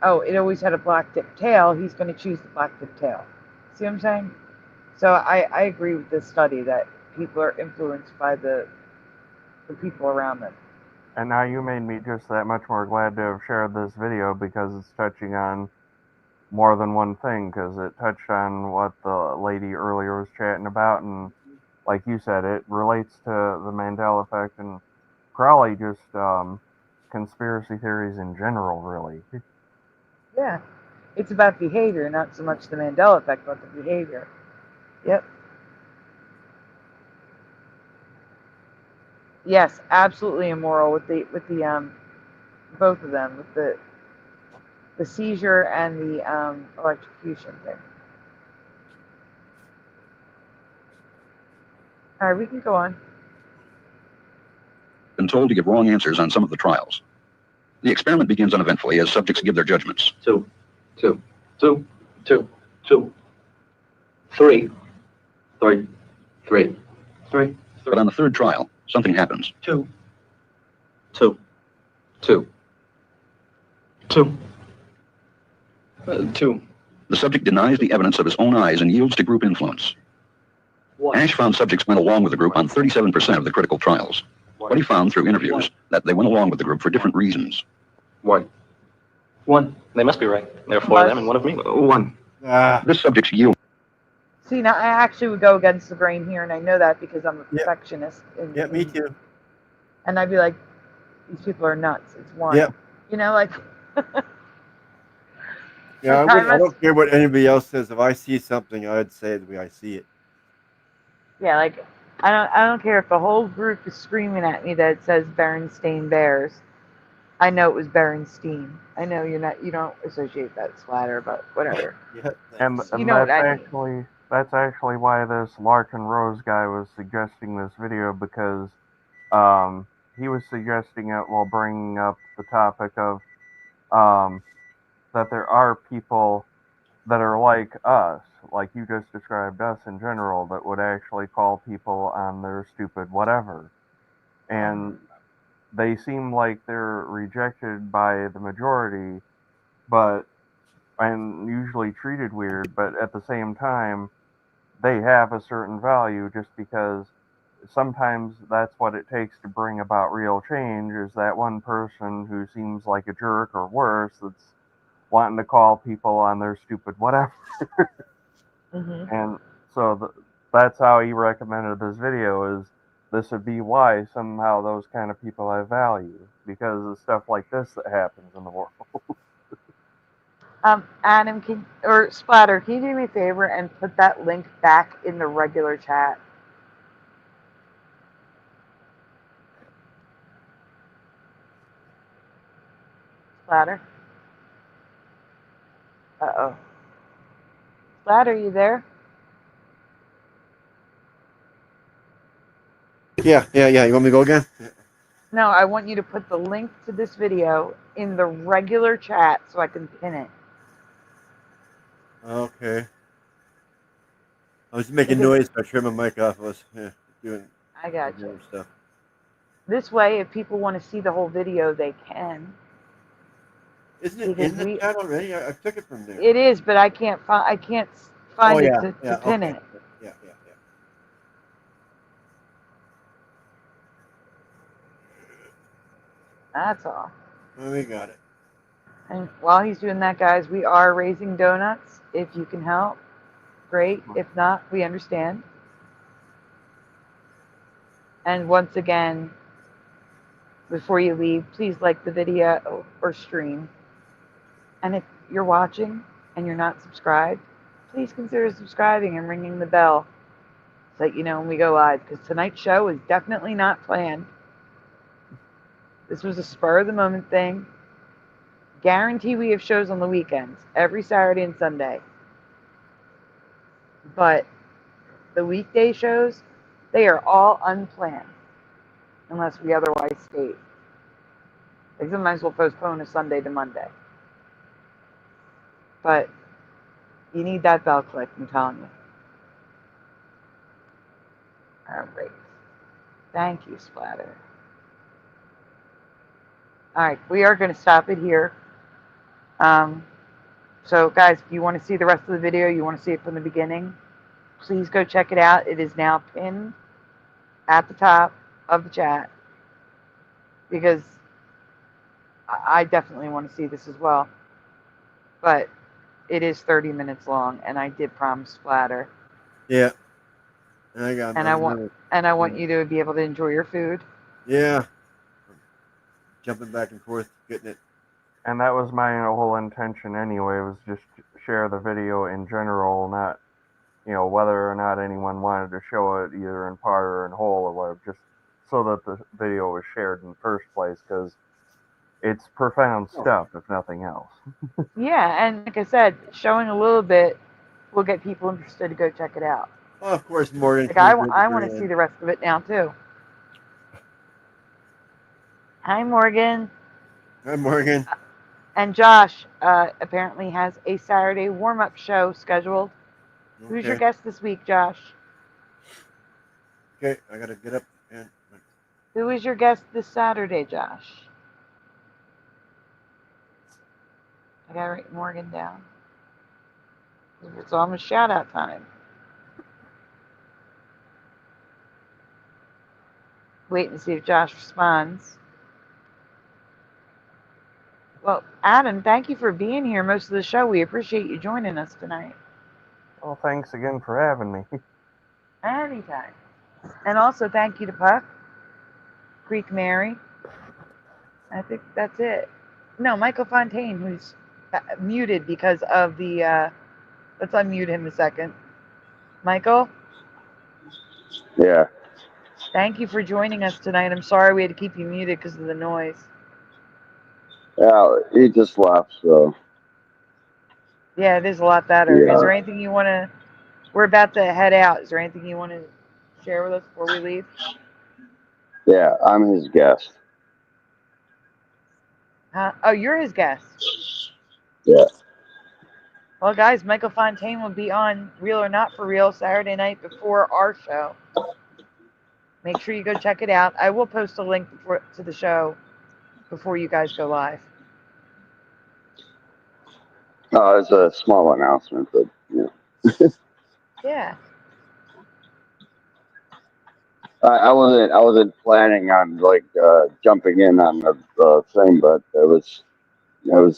oh, it always had a black-tipped tail, he's going to choose the black-tipped tail. See what I'm saying? So I agree with this study that people are influenced by the people around them. And now you made me just that much more glad to have shared this video, because it's touching on more than one thing, because it touched on what the lady earlier was chatting about, and like you said, it relates to the Mandela effect and probably just conspiracy theories in general, really. Yeah, it's about behavior, not so much the Mandela effect, but the behavior. Yep. Yes, absolutely immoral with the both of them, with the seizure and the electrocution thing. All right, we can go on. been told to give wrong answers on some of the trials. The experiment begins uneventfully as subjects give their judgments. 2, 2, 2, 2, 2, 3, 3, 3, 3. But on the 3rd trial, something happens. 2, 2, 2, 2, 2. The subject denies the evidence of his own eyes and yields to group influence. Ash found subjects went along with the group on 37% of the critical trials. What he found through interviews, that they went along with the group for different reasons. 1. They must be right. There are 4 of them and 1 of me. 1. This subject's yield. See, now I actually would go against the grain here, and I know that because I'm a perfectionist. Yeah, me too. And I'd be like, these people are nuts. It's 1. Yep. You know, like. Yeah, I don't care what anybody else says. If I see something, I'd say it the way I see it. Yeah, like I don't care if the whole group is screaming at me that it says Berenstain Bears. I know it was Berenstein. I know you don't associate that splatter, but whatever. Yeah, and you know that's actually why this Larkin Rose guy was suggesting this video, because he was suggesting it while bringing up the topic of that there are people that are like us, like you just described us in general, that would actually call people on their stupid whatever. And they seem like they're rejected by the majority, and usually treated weird, but at the same time, they have a certain value, just because sometimes that's what it takes to bring about real change, is that one person who seems like a jerk or worse that's wanting to call people on their stupid whatever. And so that's how he recommended this video, is this would be why somehow those kind of people have value, because of stuff like this that happens in the world. Adam, or Splatter, can you do me a favor and put that link back in the regular chat? Splatter? Uh-oh. Splatter, you there? Yeah. You want me to go again? No, I want you to put the link to this video in the regular chat so I can pin it. Okay. I was making noise, but I turned my mic off. I was doing I got you. other stuff. This way, if people want to see the whole video, they can. Isn't it Because in the chat already? I took it from there. It is, but I can't find. I can't find it to pin okay. it. Yeah. That's all. Well, we got it. And while he's doing that, guys, we are raising donuts. If you can help, great. If not, we understand. And once again, before you leave, please like the video or stream. And if you're watching and you're not subscribed, please consider subscribing and ringing the bell so that you know when we go live. Because tonight's show is definitely not planned. This was a spur of the moment thing. Guarantee we have shows on the weekends, every Saturday and Sunday. But the weekday shows, they are all unplanned, unless we otherwise state. Like sometimes we'll postpone a Sunday to Monday. But you need that bell click, I'm telling you. All right. Thank you, Splatter. All right, we are going to stop it here. So, guys, if you want to see the rest of the video, you want to see it from the beginning, please go check it out. It is now pinned at the top of the chat because I definitely want to see this as well. But it is 30 minutes long, and I did promise Splatter. Yeah. I got and I want you to be able to enjoy your food. Yeah. Jumping back and forth, getting it. And that was my whole intention anyway, was just share the video in general, not, whether or not anyone wanted to show it either in part or in whole or whatever, just so that the video was shared in the first place, because it's profound stuff, if nothing else. Yeah, and like I said, showing a little bit will get people interested to go check it out. Oh, of course, Morgan. Like I want to see the rest of it now, too. Hi, Morgan. Hi, Morgan. And Josh apparently has a Saturday warm-up show scheduled. Okay. Who's your guest this week, Josh? Okay, I gotta get up and. Who is your guest this Saturday, Josh? I gotta write Morgan down. It's almost shout-out time. Wait and see if Josh responds. Well, Adam, thank you for being here most of the show. We appreciate you joining us tonight. Well, thanks again for having me. Anytime. And also thank you to Puck, Greek Mary. I think that's it. No, Michael Fontaine, who's muted because of the... let's unmute him a second. Michael? Yeah. Thank you for joining us tonight. I'm sorry we had to keep you muted because of the noise. Yeah, he just left, so. Yeah, it is a lot better. Yeah. Is there anything you want to... We're about to head out. Is there anything you want to share with us before we leave? Yeah, I'm his guest. Oh, you're his guest. Yeah. Well, guys, Michael Fontaine will be on Real or Not for Real Saturday night before our show. Make sure you go check it out. I will post a link to the show before you guys go live. It's a small announcement, but Yeah. I wasn't planning on jumping in on the thing, but it was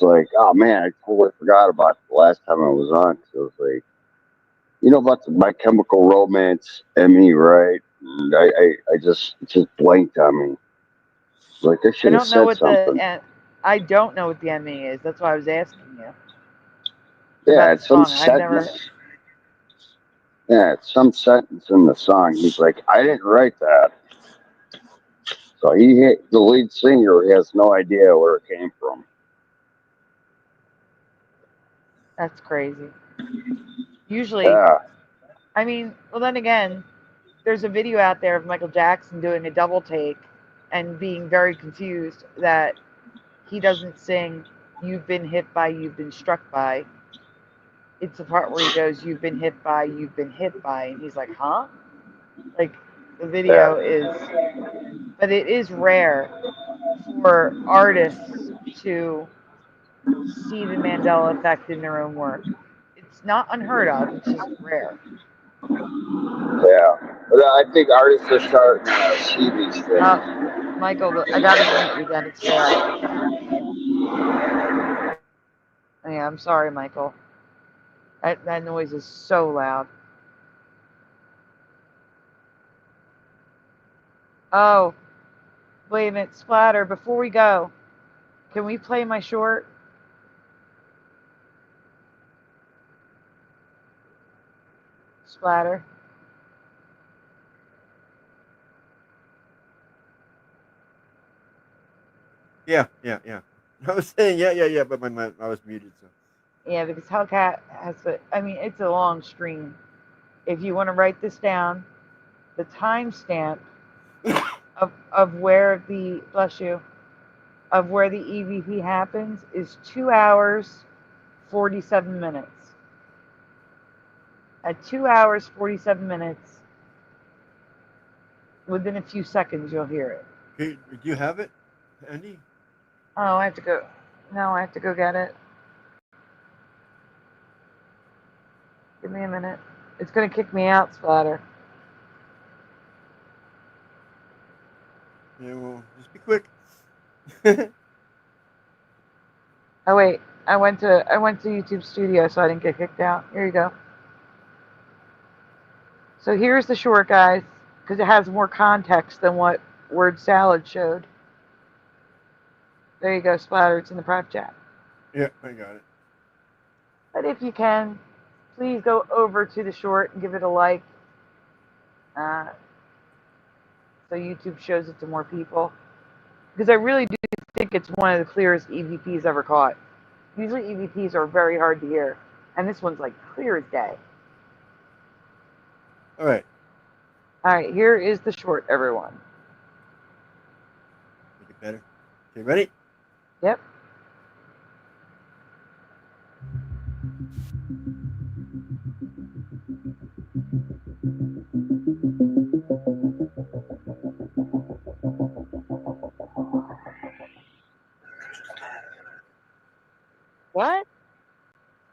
like, oh man, I totally forgot about it the last time I was on. So it was like, about the My Chemical Romance Emmy, right? And I just blanked on me. Like I should have said something. I don't know what the Emmy is. That's why I was asking you. Yeah, it's some sentence. Yeah, it's some sentence in the song. He's like, I didn't write that. So the lead singer has no idea where it came from. That's crazy. Usually, yeah. I mean, well then again, there's a video out there of Michael Jackson doing a double take and being very confused that he doesn't sing "You've been hit by, you've been struck by." It's the part where he goes, "You've been hit by, you've been hit by," and he's like, "Huh?" Like, The video is, but it is rare for artists to see the Mandela effect in their own work. It's not unheard of, it's just rare. Yeah. But I think artists are starting to see these things. Michael, I gotta mute you again, it's bad. Yeah, I'm sorry, Michael. That noise is so loud. Oh, wait a minute, Splatter, before we go, can we play my short? Splatter. Yeah. I was saying yeah, but I was muted. So. Yeah, because Hellcat has to, I mean, it's a long stream. If you want to write this down, the timestamp of where the, bless you, of where the EVP happens is 2 hours, 47 minutes. At 2 hours, 47 minutes, within a few seconds, you'll hear it. Hey, do you have it, Andy? Oh, I have to go. No, I have to go get it. Give me a minute. It's going to kick me out, Splatter. Yeah, well, just be quick. Oh wait, I went to YouTube Studio, so I didn't get kicked out. Here you go. So here's the short, guys, because it has more context than what Word Salad showed. There you go, Splatter. It's in the prep chat. Yeah, I got it. But if you can, please go over to the short and give it a like. So YouTube shows it to more people. Because I really do think it's one of the clearest EVPs ever caught. Usually EVPs are very hard to hear. And this one's like clear as day. All right. All right, here is the short, everyone. Make it better. Okay, ready? Yep. What?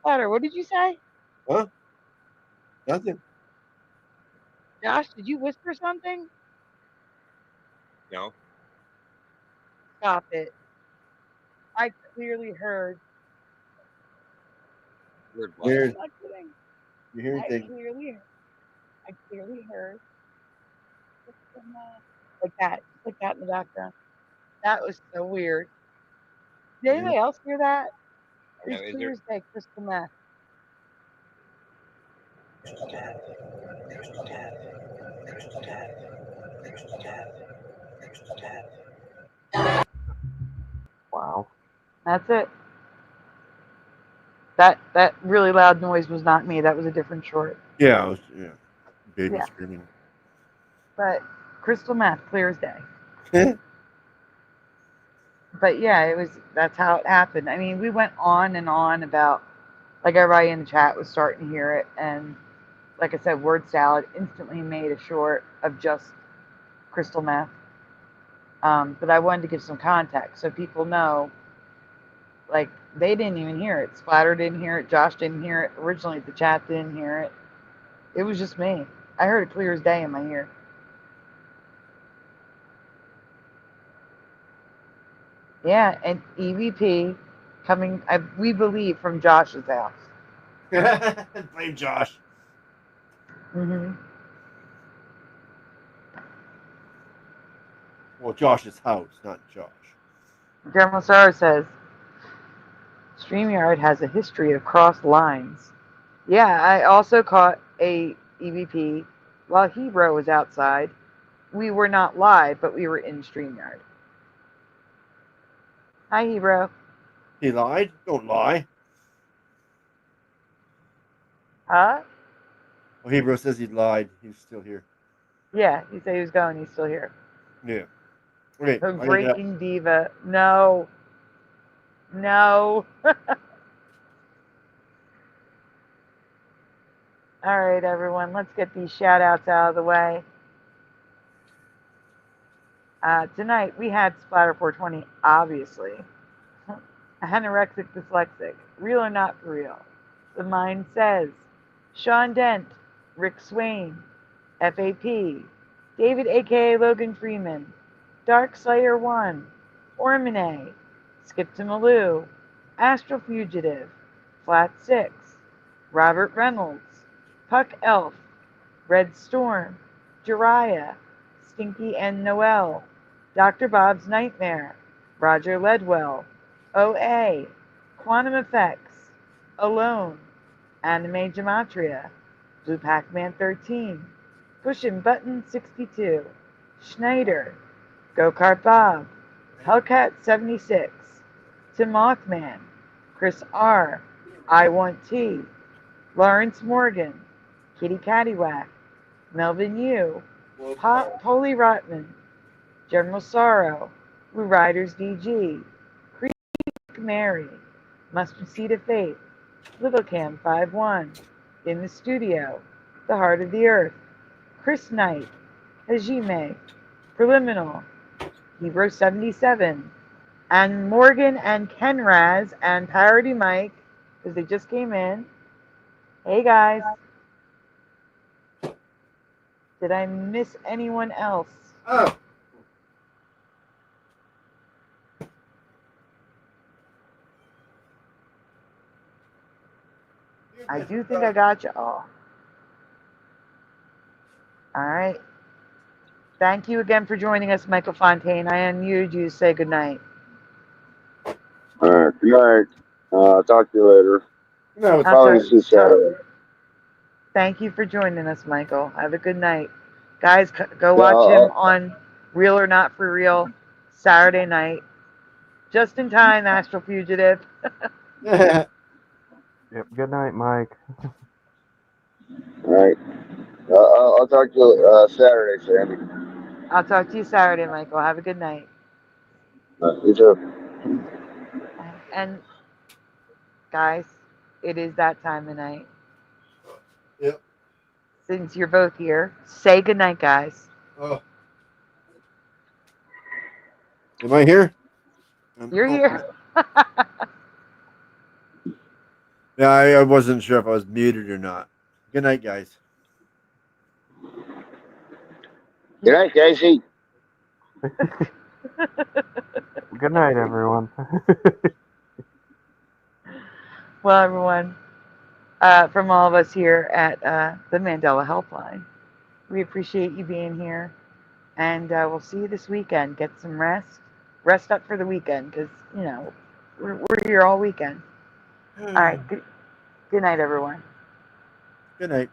Potter, what did you say? Huh? Nothing. Josh, did you whisper something? No. Stop it. I clearly heard. Weird. I'm not kidding. You hear I things? clearly heard. Like that in the background. That was so weird. Did anybody else hear that? It was clear as day, crystal meth. Wow. That's it. That really loud noise was not me. That was a different short. Yeah, I was, baby Yeah. screaming. But crystal meth, clear as day. But yeah, that's how it happened. I mean, we went on and on about, like, everybody in the chat was starting to hear it, and like I said, Word Salad instantly made a short of just crystal meth. But I wanted to give some context so people know, like, they didn't even hear it. Splatter didn't hear it. Josh didn't hear it. Originally, the chat didn't hear it. It was just me. I heard it clear as day in my ear. Yeah, and EVP coming, we believe, from Josh's house. Blame Josh. Mm-hmm. Well, Josh's house, not Josh. General Sarah says, StreamYard has a history of crossed lines. Yeah, I also caught a EVP while Hebro was outside. We were not live, but we were in StreamYard. Hi, Hebro. He lied? Don't lie. Huh? Well, Hebrew says he lied. He's still here. Yeah, he said he was going. He's still here. Yeah. Okay. The breaking diva. No. No. All right, everyone. Let's get these shout outs out of the way. Tonight we had Splatter 420, obviously. Anorexic Dyslexic, Real or Not for Real. The Mind Says. Sean Dent, Rick Swain, FAP, David aka Logan Freeman, Dark Slayer 1, Ormine, Skip to Malou, Astral Fugitive, Flat 6, Robert Reynolds, Puck Elf, Red Storm, Jiraiya, Stinky and Noel, Dr. Bob's Nightmare, Roger Ledwell, OA, Quantum Effects, Alone, Anime Gematria, Blue Pac-Man 13, Pushing Button 62, Schneider, Go-Kart Bob, Hellcat 76, Tim Mothman, Chris R, I Want Tea, Lawrence Morgan, Kitty Caddywhack, Melvin Yu, Polly Rotman, General Sorrow, Blue Riders DG, Creek Mary, Mustard Seed of Faith, Little Cam 51, In the Studio, The Heart of the Earth, Chris Knight, Hajime, Preliminal, Hebrew 77, and Morgan and Ken Raz and Parody Mike, because they just came in. Hey guys. Did I miss anyone else? Oh. I do think I got you all. All right. Thank you again for joining us, Michael Fontaine. I unmuted you to say goodnight. All right. Good night. Talk to you later. No, probably see you Saturday. Thank you for joining us, Michael. Have a good night. Guys, go watch him on Real or Not for Real Saturday night. Just in time, Astral Fugitive. Yep. Good night, Mike. All right. I'll talk to you Saturday, Sandy. I'll talk to you Saturday, Michael. Have a good night. You too. And guys, it is that time of night. Yep. Since you're both here, say goodnight, guys. Oh. Am I here? You're here. Yeah, I wasn't sure if I was muted or not. Good night, guys. Good night, Casey. Good night, everyone. Well, everyone, from all of us here at the Mandela Helpline, we appreciate you being here, and we'll see you this weekend. Get some rest. Rest up for the weekend, because, you know, we're here all weekend. All right. Good night, everyone. Good night.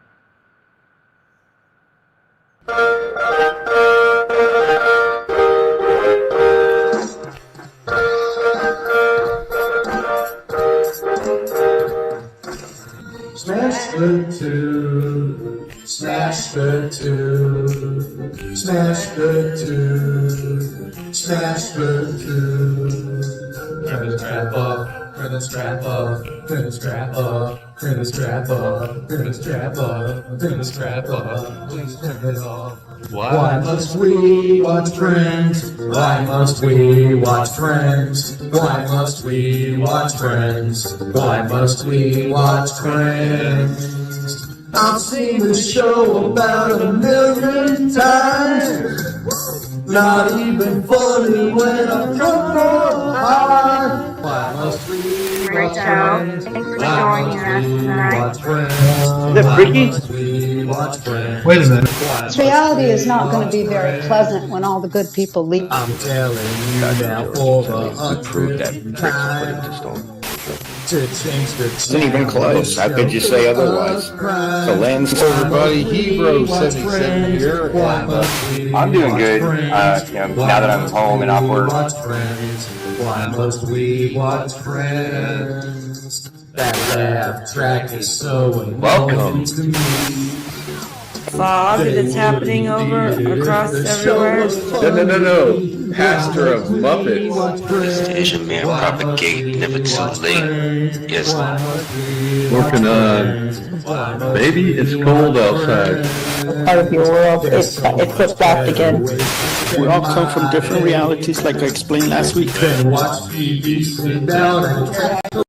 Smash the two, smash the two, smash the two, smash the two. Turn the strap up, turn the strap up, turn the strap up, turn the strap up, turn the strap up, turn the strap up, please turn it off. Why must we watch Friends? Why must we watch Friends? Why must we watch Friends? Why must we watch Friends? I've seen this show about 1,000,000 times. Not even funny when I'm drunk or high. Why must we watch Friends? Why must we watch Friends? Is that Ricky? Why must we watch Friends? Wait a minute. This reality is not going to be very pleasant when all the good people leave. I'm telling you now for the 100th time to change the Isn't even close. How could you say otherwise? The land's everybody. Hero 77 here. I'm doing good. Now that I'm home and off work. Why must we watch Friends? That laugh track is so annoying to me. fog that's happening across everywhere? No. Pastor of Muppets. This Asian man propagate, never too late. Yes. Working on. Maybe it's cold outside. Part of your world, it flip-flopped again. We all come from different realities, like I explained last week. Watch TV, sit down and tackle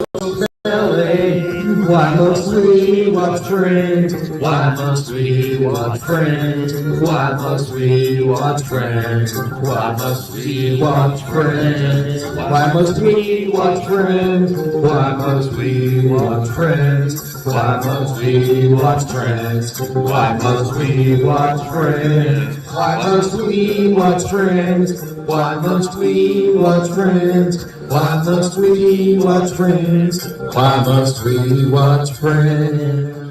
ballet. Why must we watch Friends? Why must we watch Friends? Why must we watch Friends? Why must we watch Friends? Why must we watch Friends? Why must we watch Friends? Why must we watch Friends? Why must we watch Friends? Why must we watch Friends? Why must we watch Friends? Why must we watch Friends? Why must we watch Friends?